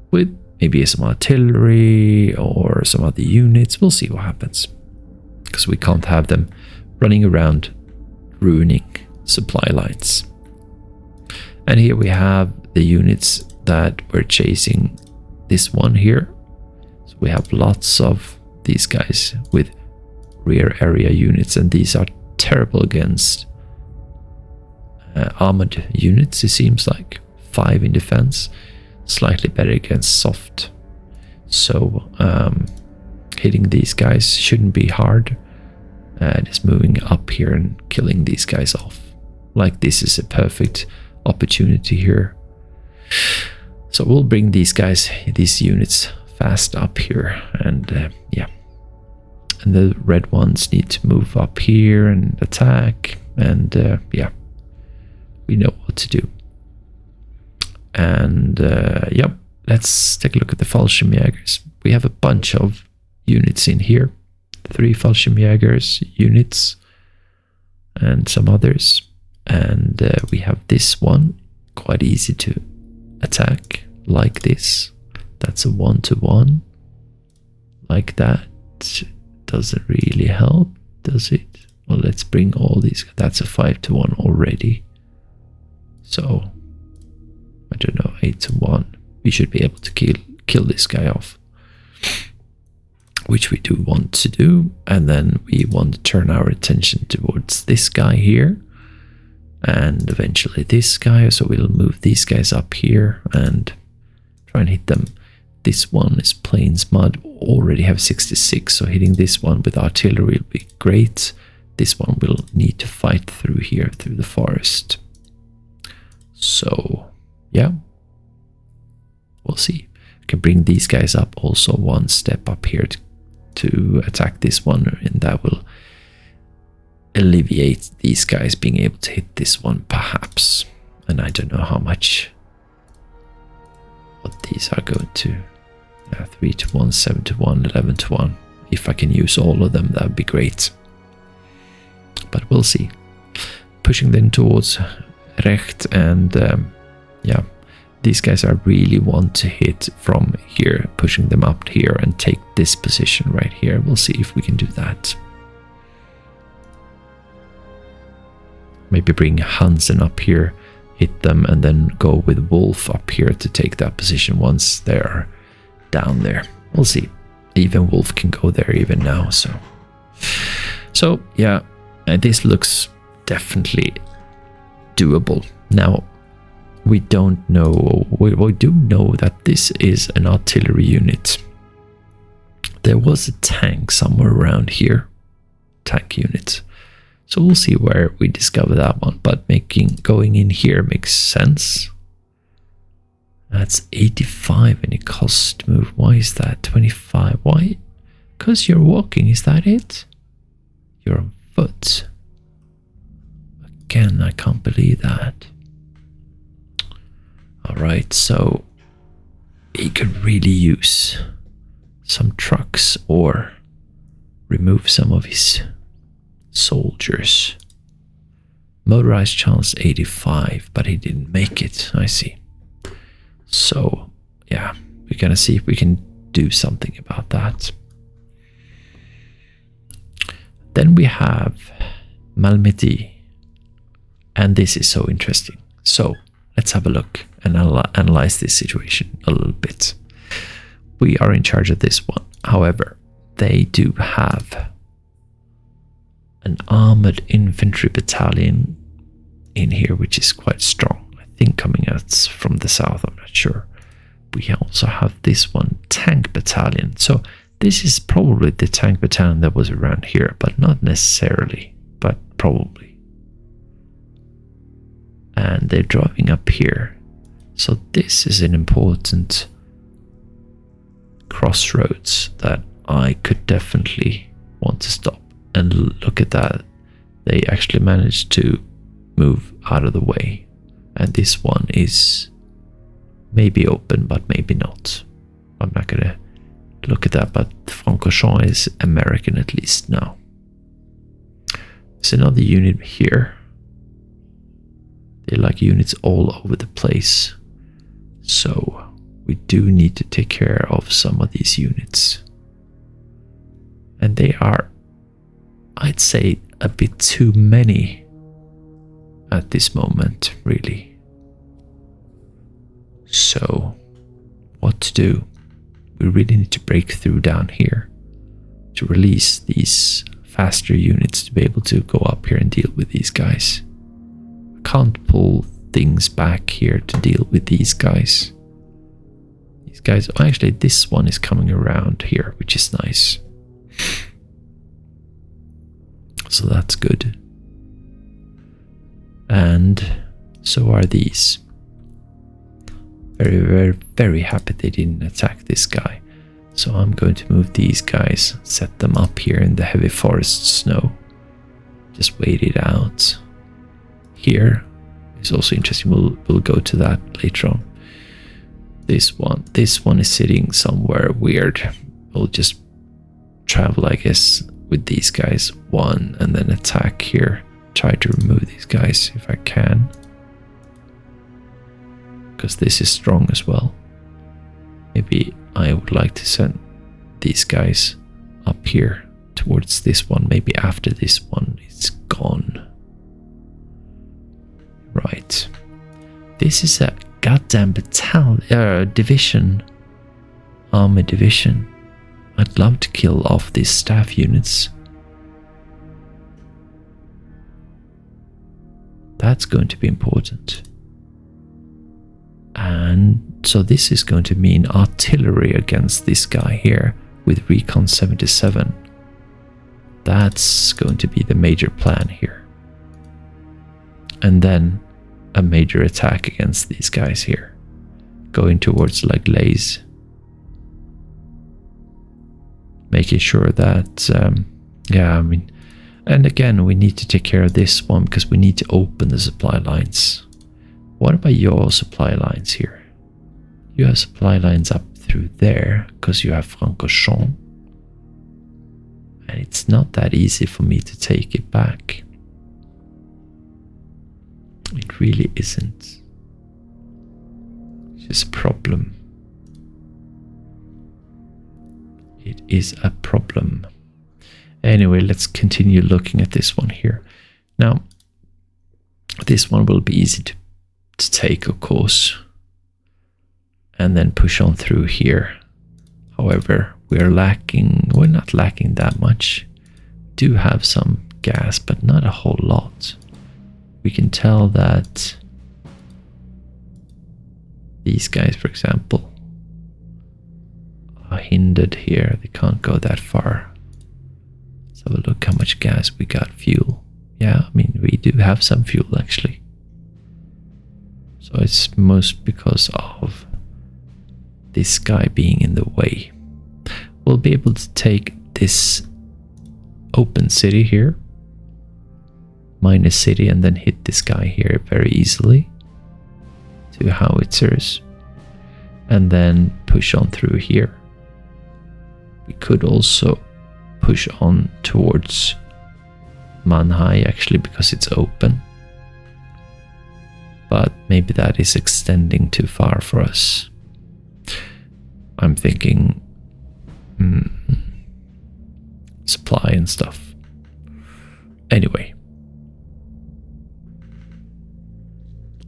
With maybe some artillery or some other units. We'll see what happens, because we can't have them running around ruining supply lines. And here we have the units that were chasing this one here. So we have lots of these guys with rear area units, and these are terrible against armored units, it seems like. 5 in defense, slightly better against soft. So hitting these guys shouldn't be hard. Just moving up here and killing these guys off. Like, this is a perfect opportunity here. So we'll bring these guys, these units, fast up here, and yeah. And the red ones need to move up here and attack, and yeah, we know what to do. And yep, let's take a look at the Fallschirmjägers. We have a bunch of units in here. 3 Fallschirmjägers units and some others. And we have this one, quite easy to attack, like this. That's a 1-to-1. Like that. Doesn't really help, does it? Well, let's bring all these. That's a 5-to-1 already. So, I don't know, 8-to-1. We should be able to kill this guy off. Which we do want to do. And then we want to turn our attention towards this guy here. And eventually this guy. So we'll move these guys up here and try and hit them. This one is Plains Mud, already have 66, so hitting this one with artillery will be great. This one will need to fight through here, through the forest. So, yeah, we'll see. We can bring these guys up also 1 step up here to attack this one, and that will alleviate these guys being able to hit this one, perhaps. And I don't know how much what these are going to. 3-to-1, 7-to-1, 11-to-1. If I can use all of them, that would be great. But we'll see. Pushing them towards Recht, and yeah, these guys I really want to hit from here, pushing them up here and take this position right here. We'll see if we can do that. Maybe bring Hansen up here, hit them, and then go with Wolf up here to take that position once they're down there. We'll see. Even Wolf can go there even now. So yeah, this looks definitely doable. Now, we don't know. We do know that this is an artillery unit. There was a tank somewhere around here. Tank unit. So we'll see where we discover that one. But going in here makes sense. That's 85 and it costs to move. Why is that 25? Why? Because you're walking, is that it? You're on foot. Again, I can't believe that. Alright, so he could really use some trucks or remove some of his soldiers. Motorized chance 85, but he didn't make it, I see. So, yeah, we're gonna see if we can do something about that. Then we have Malmedy, and this is so interesting. So, let's have a look and analyze this situation a little bit. We are in charge of this one. However, they do have an armored infantry battalion in here, which is quite strong. I think coming out from the south, I'm not sure. We also have this one, tank battalion. So this is probably the tank battalion that was around here, but not necessarily, but probably. And they're driving up here. So this is an important crossroads that I could definitely want to stop. And look at that. They actually managed to move out of the way. And this one is maybe open, but maybe not. I'm not going to look at that, but Francorchamps is American at least now. There's another unit here. They're like units all over the place. So we do need to take care of some of these units. And they are, I'd say, a bit too many at this moment, really. So, what to do? We really need to break through down here to release these faster units to be able to go up here and deal with these guys. I can't pull things back here to deal with these guys. These guys, oh, actually this one is coming around here, which is nice. So that's good. And so are these. Very, very, very happy they didn't attack this guy. So I'm going to move these guys, set them up here in the heavy forest snow. Just wait it out. Here is also interesting. We'll go to that later on. This one is sitting somewhere weird. We'll just travel, I guess, with these guys. One, and then attack here. Try to remove these guys if I can. Because this is strong as well. Maybe I would like to send these guys up here towards this one. Maybe after this one is gone. Right. This is a goddamn division. Armee division. I'd love to kill off these staff units. That's going to be important. And so this is going to mean artillery against this guy here with Recon 77. That's going to be the major plan here. And then a major attack against these guys here. Going towards like Lehr. Making sure that, and again, we need to take care of this one because we need to open the supply lines. What about your supply lines here? You have supply lines up through there because you have Francorchamps. And it's not that easy for me to take it back. It really isn't. It's just a problem. It is a problem. Anyway, let's continue looking at this one here. Now, this one will be easy to take, of course, and then push on through here. However, we're not lacking that much. We do have some gas, but not a whole lot. We can tell that these guys, for example, are hindered here. They can't go that far. Let's have a look how much gas we got. Fuel. Yeah, I mean, we do have some fuel actually. So it's most because of this guy being in the way. We'll be able to take this open city here, minus city, and then hit this guy here very easily. 2 howitzers. And then push on through here. We could also push on towards Manhai actually because it's open. But maybe that is extending too far for us. I'm thinking supply and stuff. Anyway.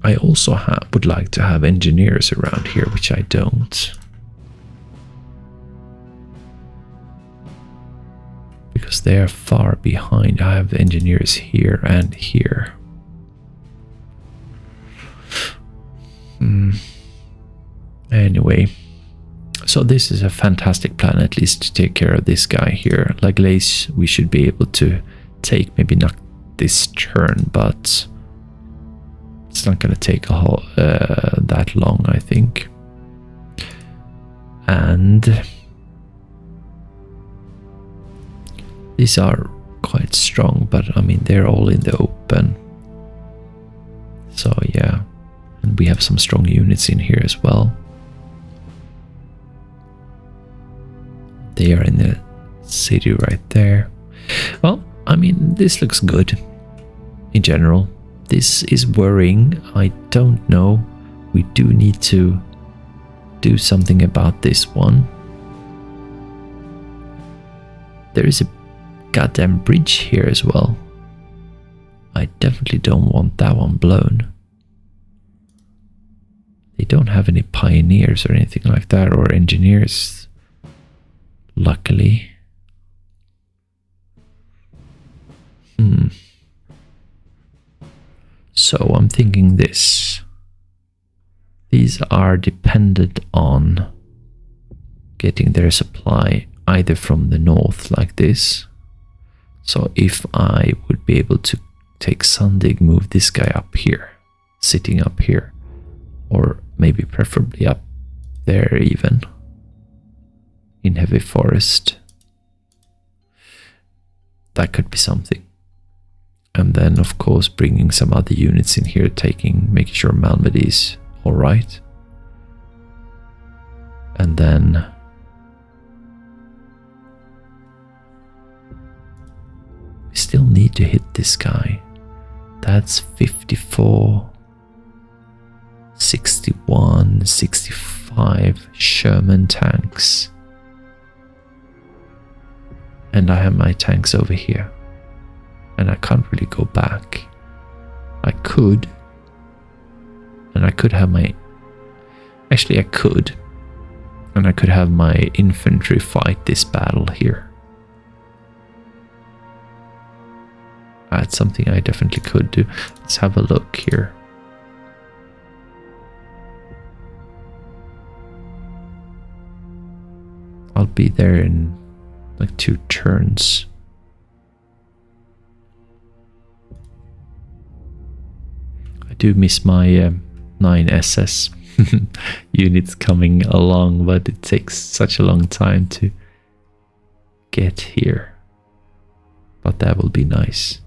I also would like to have engineers around here, which I don't. Because they are far behind. I have engineers here and here. Anyway, so this is a fantastic plan, at least to take care of this guy here. Like Lehr, we should be able to take, maybe not this turn, but it's not going to take a whole that long, I think. And these are quite strong, but I mean, they're all in the open. So yeah, and we have some strong units in here as well. They are in the city right there. Well, I mean, this looks good in general. This is worrying. I don't know. We do need to do something about this one. There is a goddamn bridge here as well. I definitely don't want that one blown. They don't have any pioneers or anything like that, or engineers, luckily. So I'm thinking this. These are dependent on getting their supply either from the north like this. So if I would be able to take Sandig, move this guy up here, sitting up here, or maybe preferably up there even, in heavy forest. That could be something. And then of course bringing some other units in here, making sure Malmedy is alright. And then we still need to hit this guy. That's 54, 61, 65 Sherman tanks. And I have my tanks over here. And I can't really go back. I could. And I could have my... Actually, I could. And I could have my infantry fight this battle here. That's something I definitely could do. Let's have a look here. I'll be there in like 2 turns. I do miss my 9 SS units coming along, but it takes such a long time to get here. But that will be nice.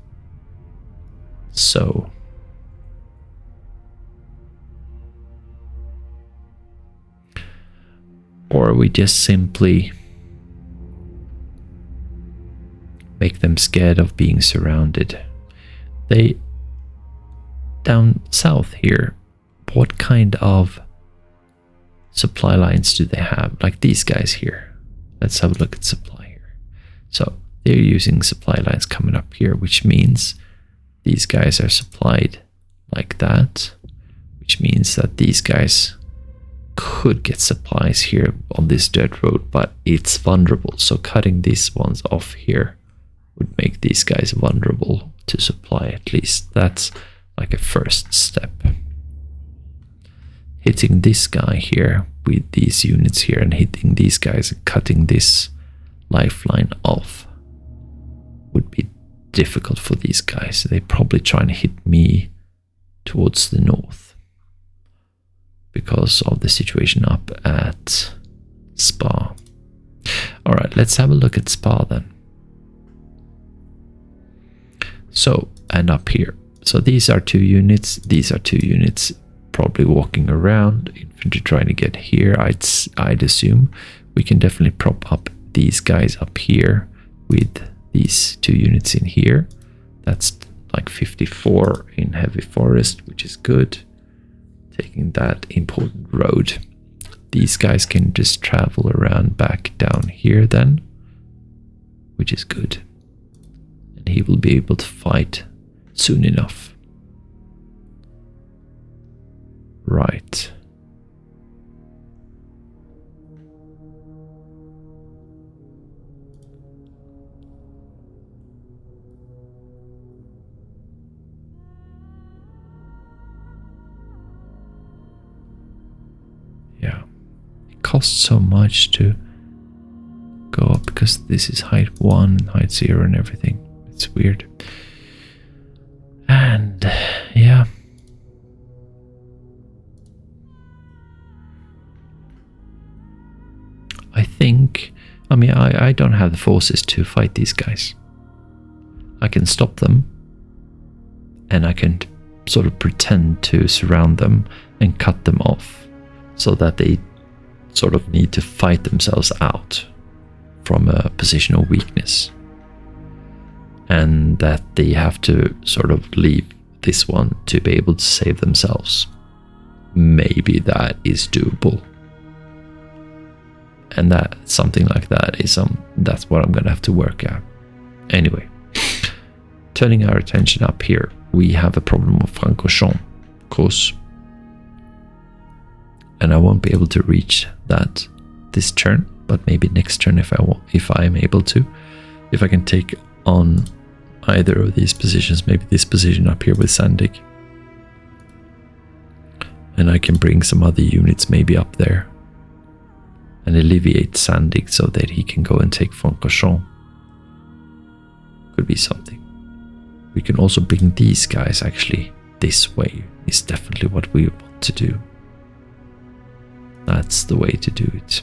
So or we just simply make them scared of being surrounded. They down south here, what kind of supply lines do they have? Like these guys here. Let's have a look at supply here. So they're using supply lines coming up here, which means these guys are supplied like that, which means that these guys could get supplies here on this dirt road, but it's vulnerable. So cutting these ones off here would make these guys vulnerable to supply. At least that's like a first step. Hitting this guy here with these units here and hitting these guys and cutting this lifeline off would be difficult for these guys. They probably try and hit me towards the north because of the situation up at Spa. Alright, let's have a look at Spa then. So, and up here. So these are 2 units, these are 2 units probably walking around, infantry trying to get here. I'd assume we can definitely prop up these guys up here with these 2 units in here. That's like 54 in heavy forest, which is good. Taking that important road. These guys can just travel around back down here then, which is good. And he will be able to fight soon enough. Right. Yeah. It costs so much to go up because this is height 1, height 0 and everything. It's weird. And yeah. I don't have the forces to fight these guys. I can stop them and I can sort of pretend to surround them and cut them off so that they sort of need to fight themselves out from a position of weakness, and that they have to sort of leave this one to be able to save themselves. Maybe that is doable. And that something like that is that's what I'm gonna have to work at. Anyway, turning our attention up here, we have a problem with Francorchamps, of course, and I won't be able to reach that this turn, but maybe next turn if I'm able to. If I can take on either of these positions, maybe this position up here with Sandig, and I can bring some other units maybe up there and alleviate Sandig so that he can go and take Francorchamps. Could be something. We can also bring these guys actually this way, is definitely what we want to do. That's the way to do it.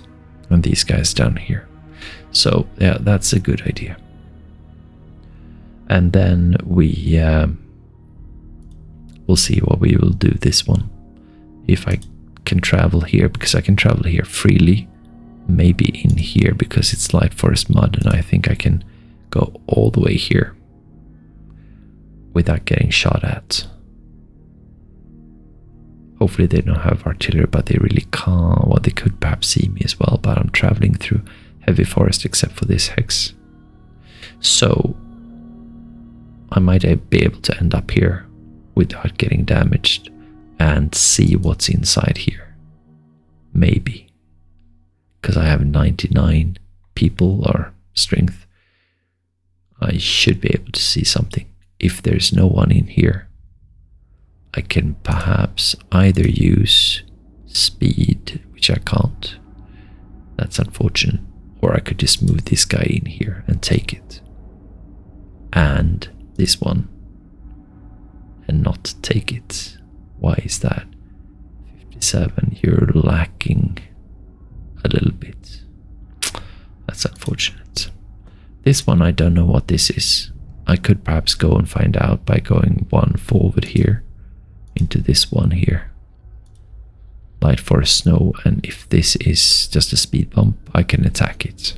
And these guys down here. So yeah, that's a good idea. And then we'll see what we will do this one. If I can travel here, because I can travel here freely. Maybe in here because it's light forest mud, and I think I can go all the way here without getting shot at. Hopefully they don't have artillery, but they really can't. Well, they could perhaps see me as well, but I'm traveling through heavy forest except for this hex. So I might be able to end up here without getting damaged and see what's inside here. Maybe. Because I have 99 people or strength, I should be able to see something. If there's no one in here, I can perhaps either use speed, which I can't. That's unfortunate. Or I could just move this guy in here and take it. And this one. And not take it. Why is that? 57, you're lacking a little bit. That's unfortunate. This one, I don't know what this is. I could perhaps go and find out by going one forward here into this one here. Light forest snow, and if this is just a speed bump, I can attack it.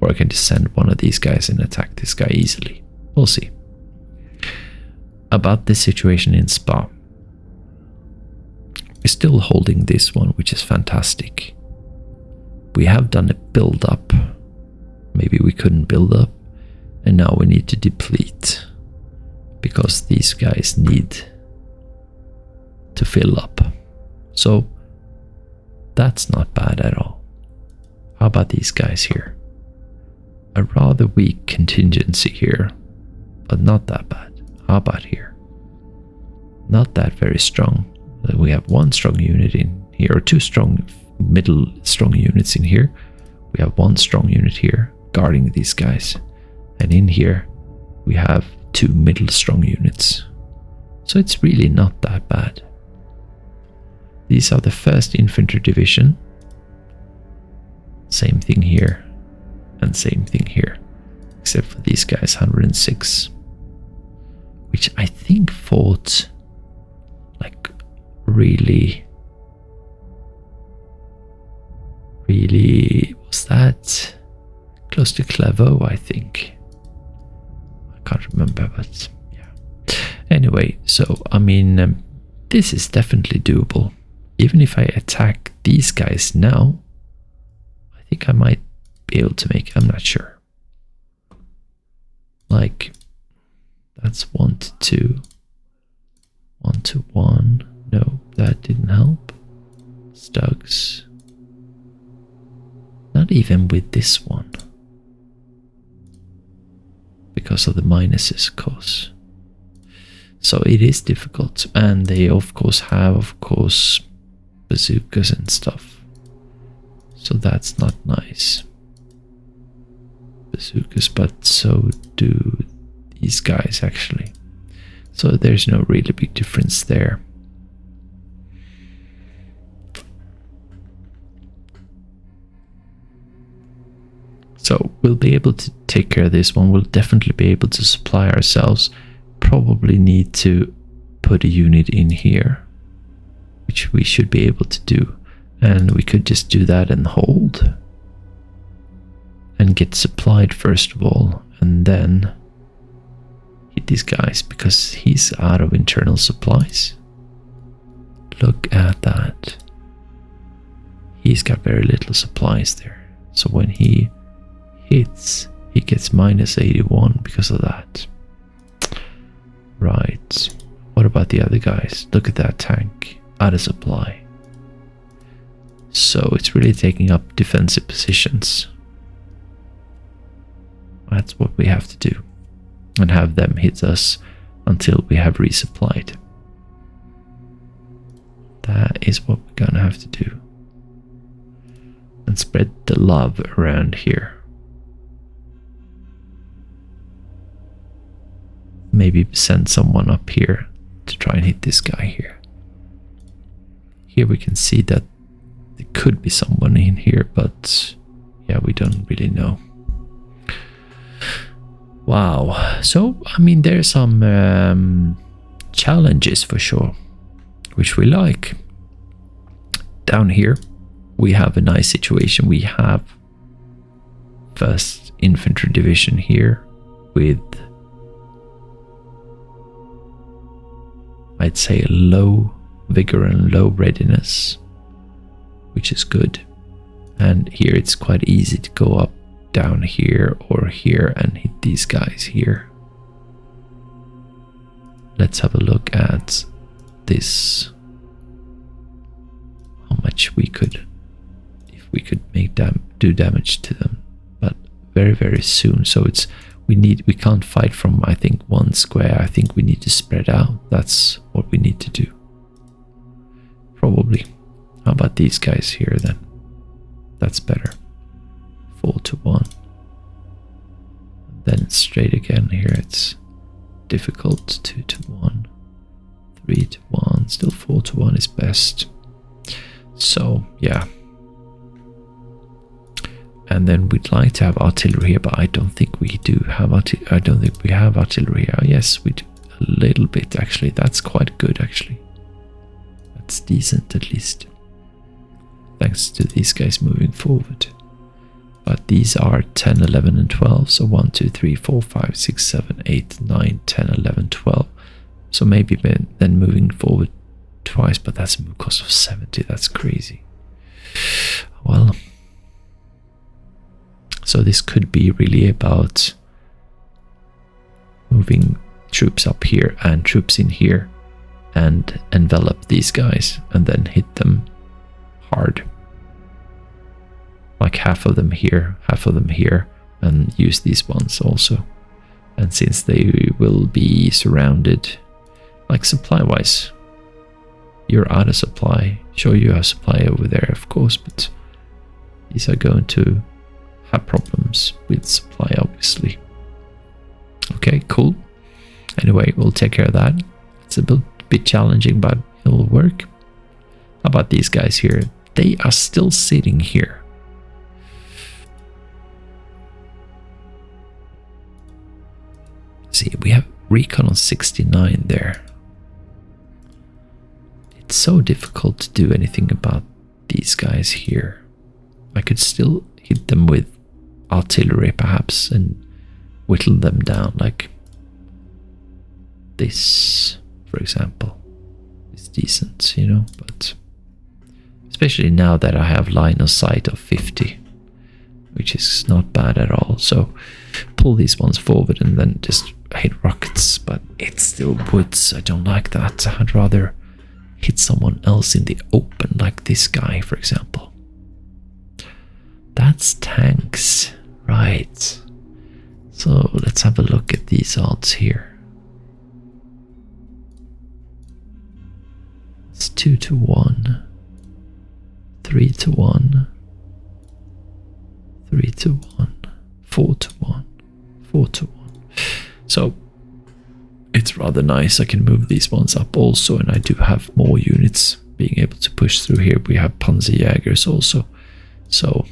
Or I can just send one of these guys and attack this guy easily. We'll see. About this situation in Spa. We're still holding this one, which is fantastic. We have done a build up. Maybe we couldn't build up, and now we need to deplete because these guys need to fill up. So that's not bad at all. How about these guys here? A rather weak contingency here, but not that bad. How about here? Not that very strong. We have one strong unit in here, or two strong middle strong units in here. We have one strong unit here guarding these guys, and in here we have two middle strong units. So it's really not that bad. These are the 1st Infantry Division. Same thing here and same thing here, except for these guys, 106, which I think fought like really was that close to Clairvaux, I think. I can't remember, but yeah. Anyway, so I mean, this is definitely doable. Even if I attack these guys now, I think I might be able to make, I'm not sure. Like, that's 1 to 2. 1 to 1. No, that didn't help. Stugs. Not even with this one. Because of the minuses, of course. So it is difficult. And they, of course, have, bazookas and stuff. So that's not nice. Bazookas, but so do these guys, actually. So there's no really big difference there. So we'll be able to take care of this one. We'll definitely be able to supply ourselves. Probably need to put a unit in here, which we should be able to do. And we could just do that and hold. And get supplied first of all. And then hit these guys, because he's out of internal supplies. Look at that. he's got very little supplies there. So when he hits, he gets minus 81 because of that. Right. What about the other guys? Look at that tank. Out of supply. So it's really taking up defensive positions. That's what we have to do. And have them hit us until we have resupplied. That is what we're gonna have to do. And spread the love around here. Maybe send someone up here to try and hit this guy here. Here we can see that there could be someone in here, but yeah, we don't really know. Wow. So, I mean, there's some challenges for sure, which we like. Down here, we have a nice situation. We have 1st Infantry Division here with, I'd say, low vigor and low readiness, which is good. And here it's quite easy to go up, down here or here and hit these guys here. Let's have a look at this. How much we could, if we could make do damage to them, but very, very soon. So it's we can't fight from, I think, one square. I think we need to spread out. That's what we need to do. Probably. How about these guys here then? That's better. 4-1. Then it's straight again. Here it's difficult. 2-1. 3-1. Still 4-1 is best. So yeah. And then we'd like to have artillery here, but I don't think we do have I don't think we have artillery here. Yes, we do a little bit actually. That's quite good actually. That's decent at least. Thanks to these guys moving forward. But these are 10, 11 and 12. So 1, 2, 3, 4, 5, 6, 7, 8, 9, 10, 11, 12. So maybe then moving forward twice, but that's a move cost of 70. That's crazy. Well, so this could be really about moving troops up here and troops in here and envelop these guys and then hit them hard. Like half of them here, and use these ones also. And since they will be surrounded, like supply-wise, you're out of supply. Sure, you have supply over there, of course, but these are going to have problems with supply, obviously. Okay, cool. Anyway, we'll take care of that. It's a bit challenging, but it'll work. How about these guys here? They are still sitting here. See, we have recon on 69 there. It's so difficult to do anything about these guys here. I could still hit them with artillery perhaps and whittle them down like this, for example. It's decent, you know, but especially now that I have line of sight of 50, which is not bad at all. So pull these ones forward and then just hit rockets, but it's still woods. I don't like that. I'd rather hit someone else in the open, like this guy, for example. That's tanks, right? So let's have a look at these odds here. It's 2-1, 3-1, 3-1, 4-1, 4-1. So it's rather nice. I can move these ones up also, and I do have more units being able to push through here. We have Panzerjägers also. So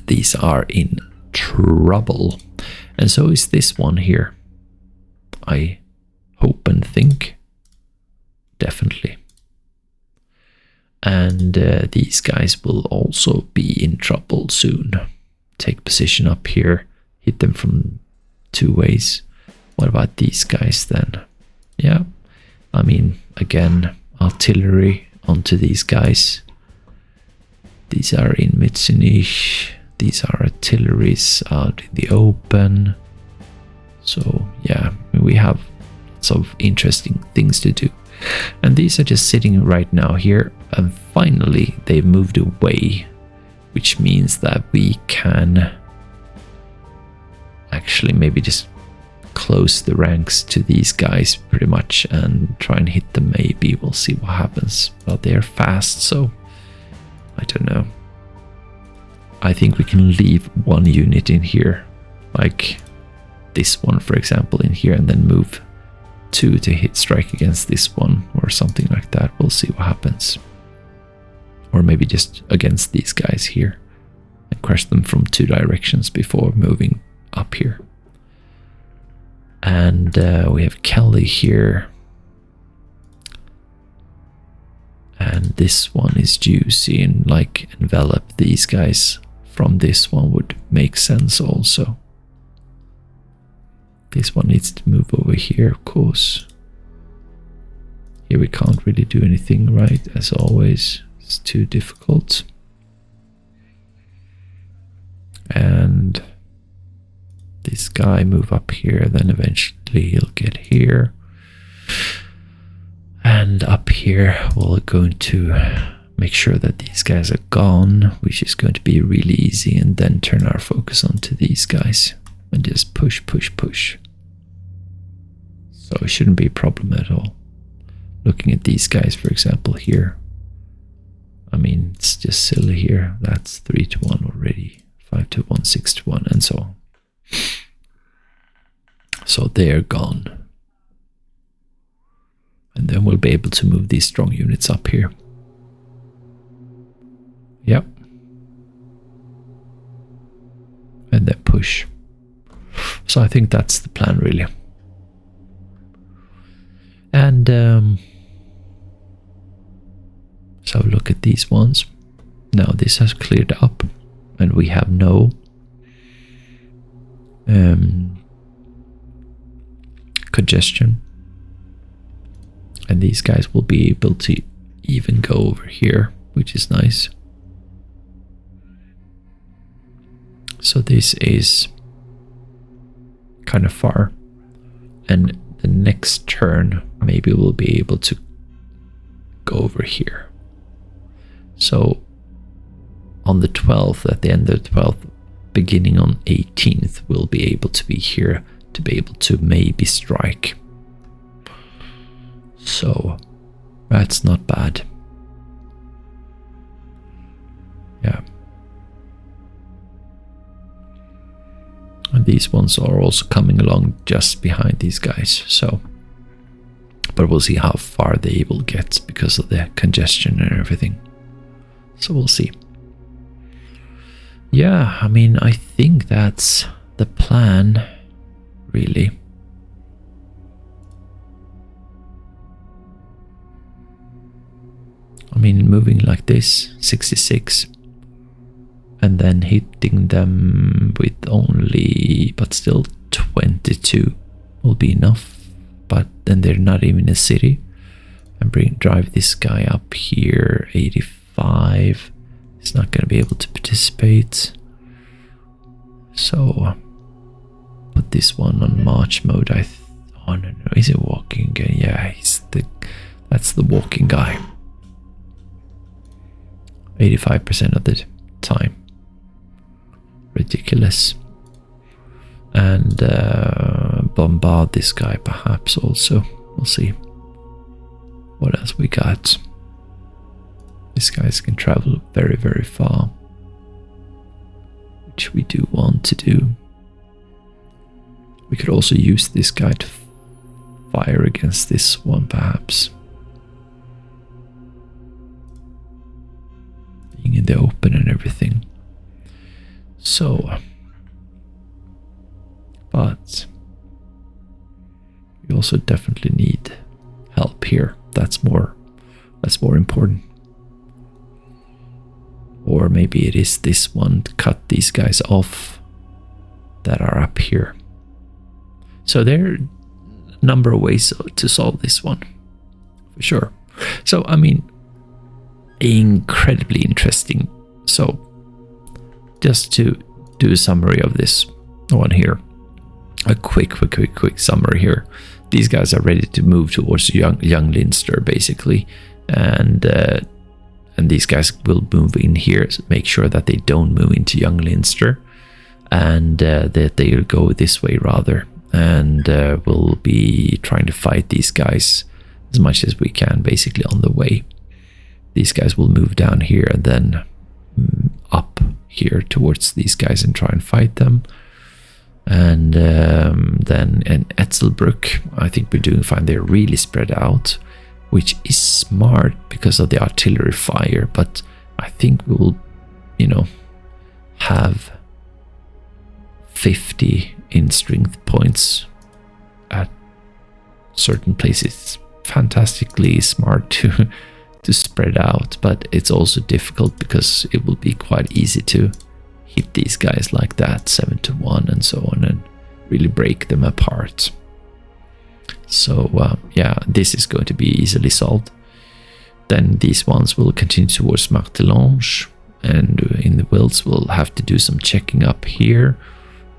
these are in trouble. And so is this one here. I hope and think. Definitely. And these guys will also be in trouble soon. Take position up here. Hit them from 2 ways. What about these guys then? Yeah, I mean, again, artillery onto these guys. These are in Mützenich. These are artilleries out in the open. So yeah, we have lots of interesting things to do. And these are just sitting right now here. And finally they moved away, which means that we can actually maybe just close the ranks to these guys pretty much and try and hit them. Maybe we'll see what happens. Well, they're fast, so I don't know. I think we can leave one unit in here, like this one for example, in here, and then move 2 to hit strike against this one or something like that. We'll see what happens. Or maybe just against these guys here and crush them from 2 directions before moving up here. And we have Kelly here. And this one is juicy and like envelop these guys from this one would make sense also. This one needs to move over here, of course. Here we can't really do anything, right? As always, it's too difficult. And this guy move up here, then eventually he'll get here. And up here, we're going to make sure that these guys are gone, which is going to be really easy, and then turn our focus onto these guys and just push, push, push. So it shouldn't be a problem at all. Looking at these guys, for example, here. I mean, it's just silly here. That's 3-1 already. 5-1, 6-1, and so on. So they're gone. And then we'll be able to move these strong units up here. Yep. And then push. So I think that's the plan, really. And so look at these ones. Now this has cleared up and we have no congestion. And these guys will be able to even go over here, which is nice. So this is kind of far. And the next turn, maybe we'll be able to go over here. So on the 12th, at the end of the 12th, beginning on 18th, we'll be able to be here to be able to maybe strike. So that's not bad. Yeah. And these ones are also coming along just behind these guys. So, but we'll see how far they will get because of the congestion and everything. So we'll see. Yeah, I mean, I think that's the plan, really. I mean, moving like this, 66, and then hitting them with only, but still 22 will be enough. But then they're not even a city. And drive this guy up here, 85. He's not going to be able to participate. So put this one on march mode. Oh no, is it walking again? Yeah, that's the walking guy. 85% of the time. Ridiculous. And bombard this guy perhaps also. We'll see. What else we got? These guys can travel very, very far, which we do want to do. We could also use this guy to fire against this one perhaps. Being in the open and everything. So, but we also definitely need help here. That's more important. Or maybe it is this one to cut these guys off that are up here. So there are a number of ways to solve this one, for sure. So, I mean, incredibly interesting So just to do a summary of this one here, a quick summary here. These guys are ready to move towards young Leinster basically, and these guys will move in here, so make sure that they don't move into young Leinster, and that they will go this way rather, and we'll be trying to fight these guys as much as we can basically on the way. These guys will move down here and then up here towards these guys and try and fight them. And then in Etzelbruck, I think we're doing fine. They're really spread out, which is smart because of the artillery fire, but I think we will, you know, have 50 in strength points at certain places. Fantastically smart to spread out, but it's also difficult because it will be quite easy to hit these guys like that, 7-1 and so on, and really break them apart. So yeah, this is going to be easily solved. Then these ones will continue towards Martelange, and in the Wilts we'll have to do some checking up here,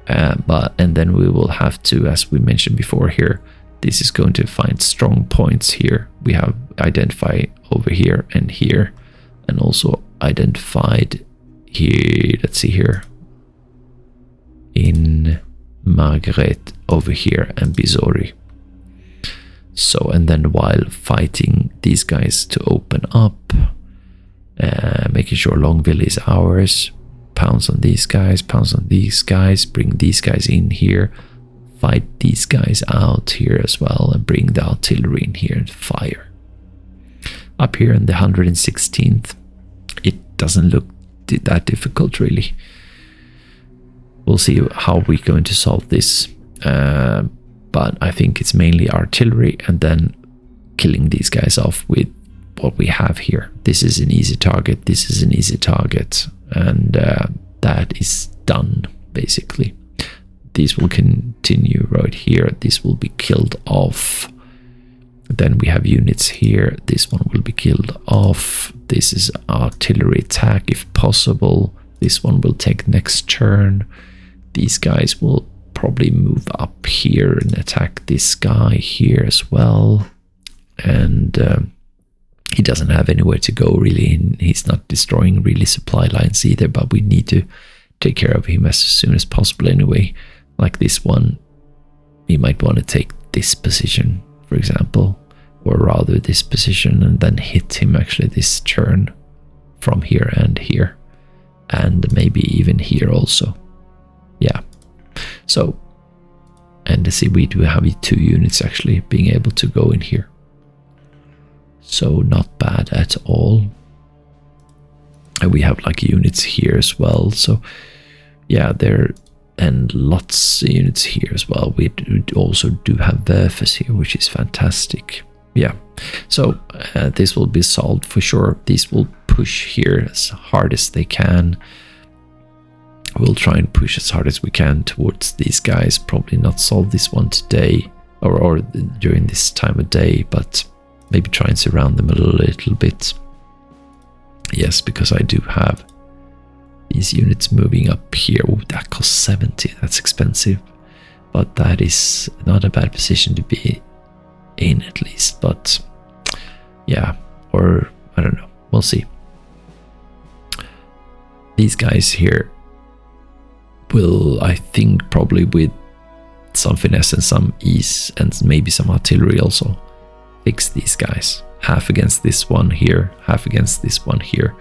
and then we will have to, as we mentioned before here, this is going to find strong points here. We have identified over here, and also identified here, let's see here, in Margaret over here and Bizori. So, and then while fighting these guys to open up, making sure Longville is ours, pounce on these guys, bring these guys in here, fight these guys out here as well, and bring the artillery in here and fire. Up here in the 116th, it doesn't look that difficult really. We'll see how we're going to solve this, but I think it's mainly artillery and then killing these guys off with what we have here. This is an easy target, this is an easy target, and that is done basically. These will continue right here, this will be killed off. Then we have units here, this one will be killed off. This is artillery attack if possible. This one will take next turn. These guys will probably move up here and attack this guy here as well. And he doesn't have anywhere to go really, and he's not destroying really supply lines either, but we need to take care of him as soon as possible anyway. Like this one, we might want to take this position, for example, or rather this position, and then hit him actually this turn from here, and maybe even here also. Yeah. So, and see, we do have 2 units actually being able to go in here. So not bad at all. And we have like units here as well. So yeah, and lots of units here as well. We also do have Werfers here, which is fantastic. Yeah, so this will be solved for sure. These will push here as hard as they can. We'll try and push as hard as we can towards these guys. Probably not solve this one today or during this time of day, but maybe try and surround them a little bit. Yes, because I do have these units moving up here. Oh, that costs 70. That's expensive, but that is not a bad position to be in at least. But yeah, or I don't know, we'll see. These guys here will, I think, probably with some finesse and some ease and maybe some artillery also, fix these guys. Half against this one here, half against this one here,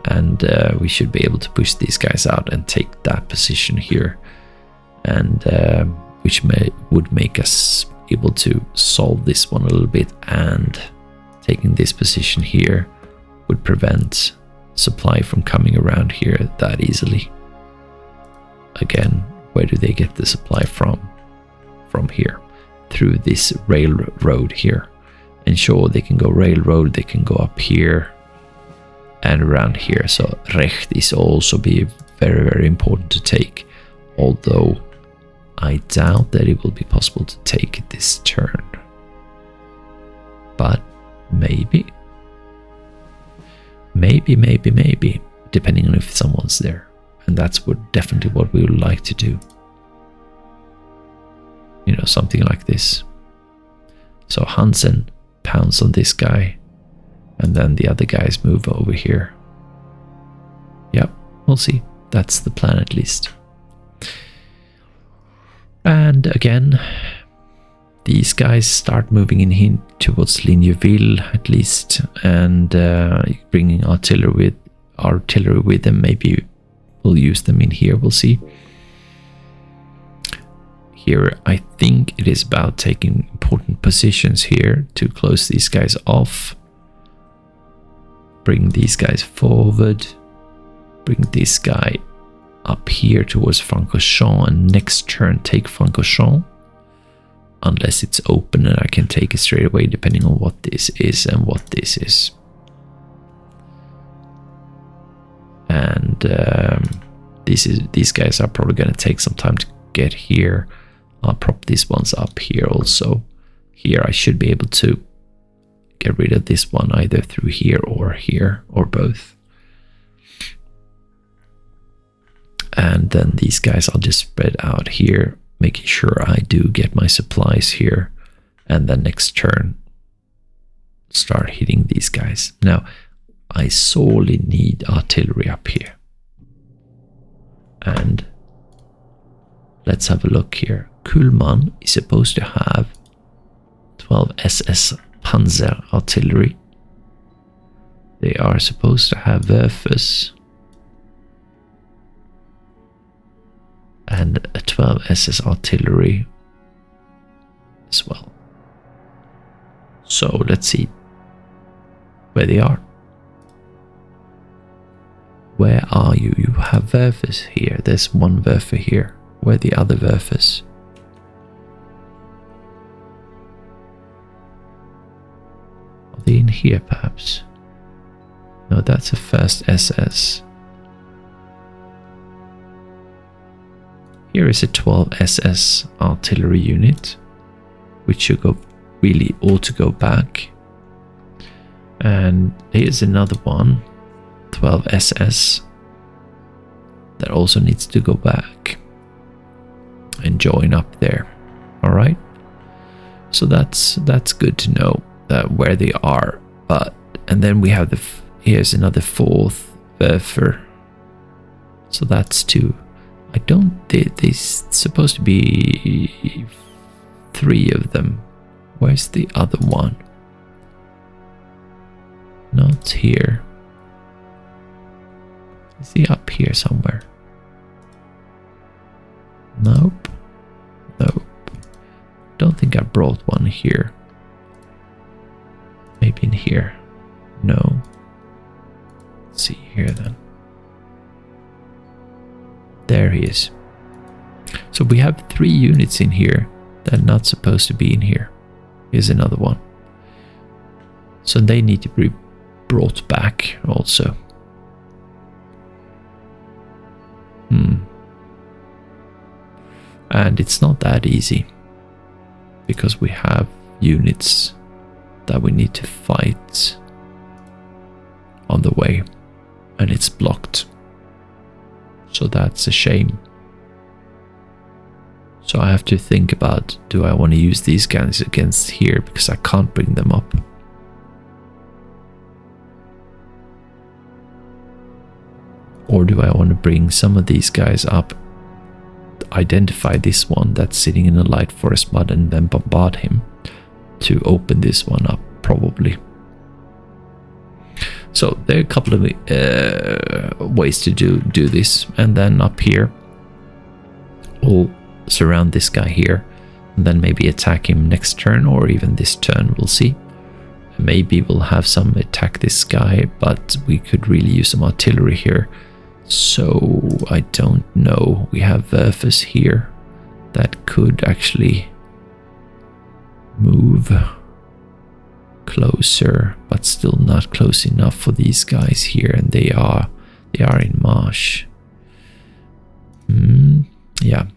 and we should be able to push these guys out and take that position here, and which would make us able to solve this one a little bit, and taking this position here would prevent supply from coming around here that easily. Again, where do they get the supply from? From here, through this railroad here. And sure, they can go railroad, they can go up here and around here. So Recht is also be very, very important to take, although I doubt that it will be possible to take it this turn. But maybe. depending on if someone's there. And that's definitely what we would like to do. You know, something like this. So Hansen pounds on this guy, and then the other guys move over here. Yep, we'll see. That's the plan at least. And again, these guys start moving in towards Ligneville at least, and bringing artillery with them. Maybe we'll use them in here, we'll see. Here, I think it is about taking important positions here to close these guys off. Bring these guys forward. Bring this guy up here towards Francorchamps, and next turn take Francorchamps. Unless it's open and I can take it straight away, depending on what this is and what this is. And these guys are probably going to take some time to get here. I'll prop these ones up here also. Here I should be able to get rid of this one either through here, or both. And then these guys I'll just spread out here, making sure I do get my supplies here. And then next turn, start hitting these guys. Now, I sorely need artillery up here. And let's have a look here. Kuhlmann is supposed to have 12 SS Panzer artillery. They are supposed to have Werfers and a 12 SS artillery as well. So let's see where they are. Where are you? You have Werfers here. There's one Werfer here. Where are the other Werfers? Are they in here perhaps? No, that's a first SS. Here is a 12 SS artillery unit, which should really ought to go back. And here's another one, 12 SS, that also needs to go back and join up there. All right, so that's good to know that where they are. But and then we have here's another fourth Werfer, so that's two. I don't. There's supposed to be 3 of them. Where's the other one? Not here. Is he up here somewhere? Nope. Nope. Don't think I brought one here. Maybe in here. No. Let's see here then. There he is. So we have 3 units in here that are not supposed to be in here. Here's another one. So they need to be brought back also. And it's not that easy, because we have units that we need to fight on the way, and it's blocked. So that's a shame. So I have to think about, do I want to use these guys against here, because I can't bring them up. Or do I want to bring some of these guys up, identify this one that's sitting in a light forest mud, and then bombard him to open this one up, probably. So there are a couple of ways to do this. And then up here, we'll surround this guy here, and then maybe attack him next turn, or even this turn, we'll see. Maybe we'll have some attack this guy, but we could really use some artillery here. So I don't know. We have Werfers here that could actually move closer, but still not close enough for these guys here, and they are in marsh. Yeah,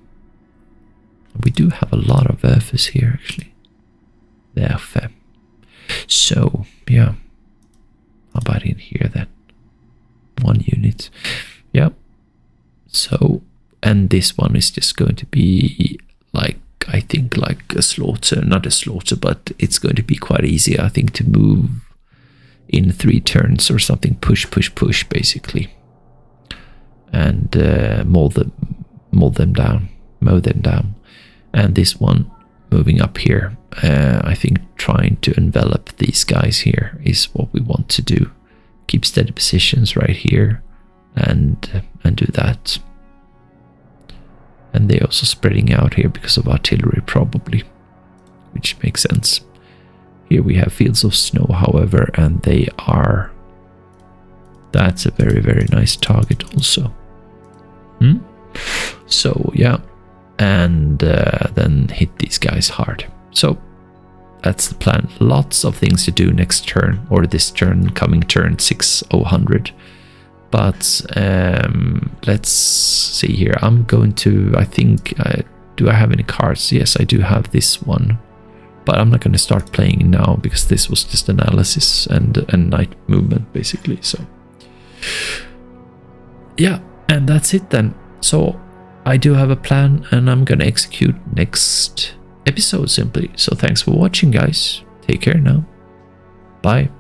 we do have a lot of Werfers here actually. Werfer. So yeah, how about in here then? 1 unit. and this one is just going to be like, I think, like a slaughter, not a slaughter, but it's going to be quite easy, I think, to move in 3 turns or something. Push, basically, and mow them down. And this one moving up here, I think trying to envelop these guys here is what we want to do. Keep steady positions right here, and do that. And they're also spreading out here because of artillery, probably, which makes sense. Here we have fields of snow, however, and that's a very, very nice target also. So yeah, and then hit these guys hard. So that's the plan. Lots of things to do next turn, or this turn, coming turn 6000. But let's see here. I'm going to, I think, do I have any cards? Yes, I do have this one. But I'm not going to start playing now because this was just analysis and night movement, basically. So yeah, and that's it then. So I do have a plan, and I'm going to execute next episode simply. So thanks for watching, guys. Take care now. Bye.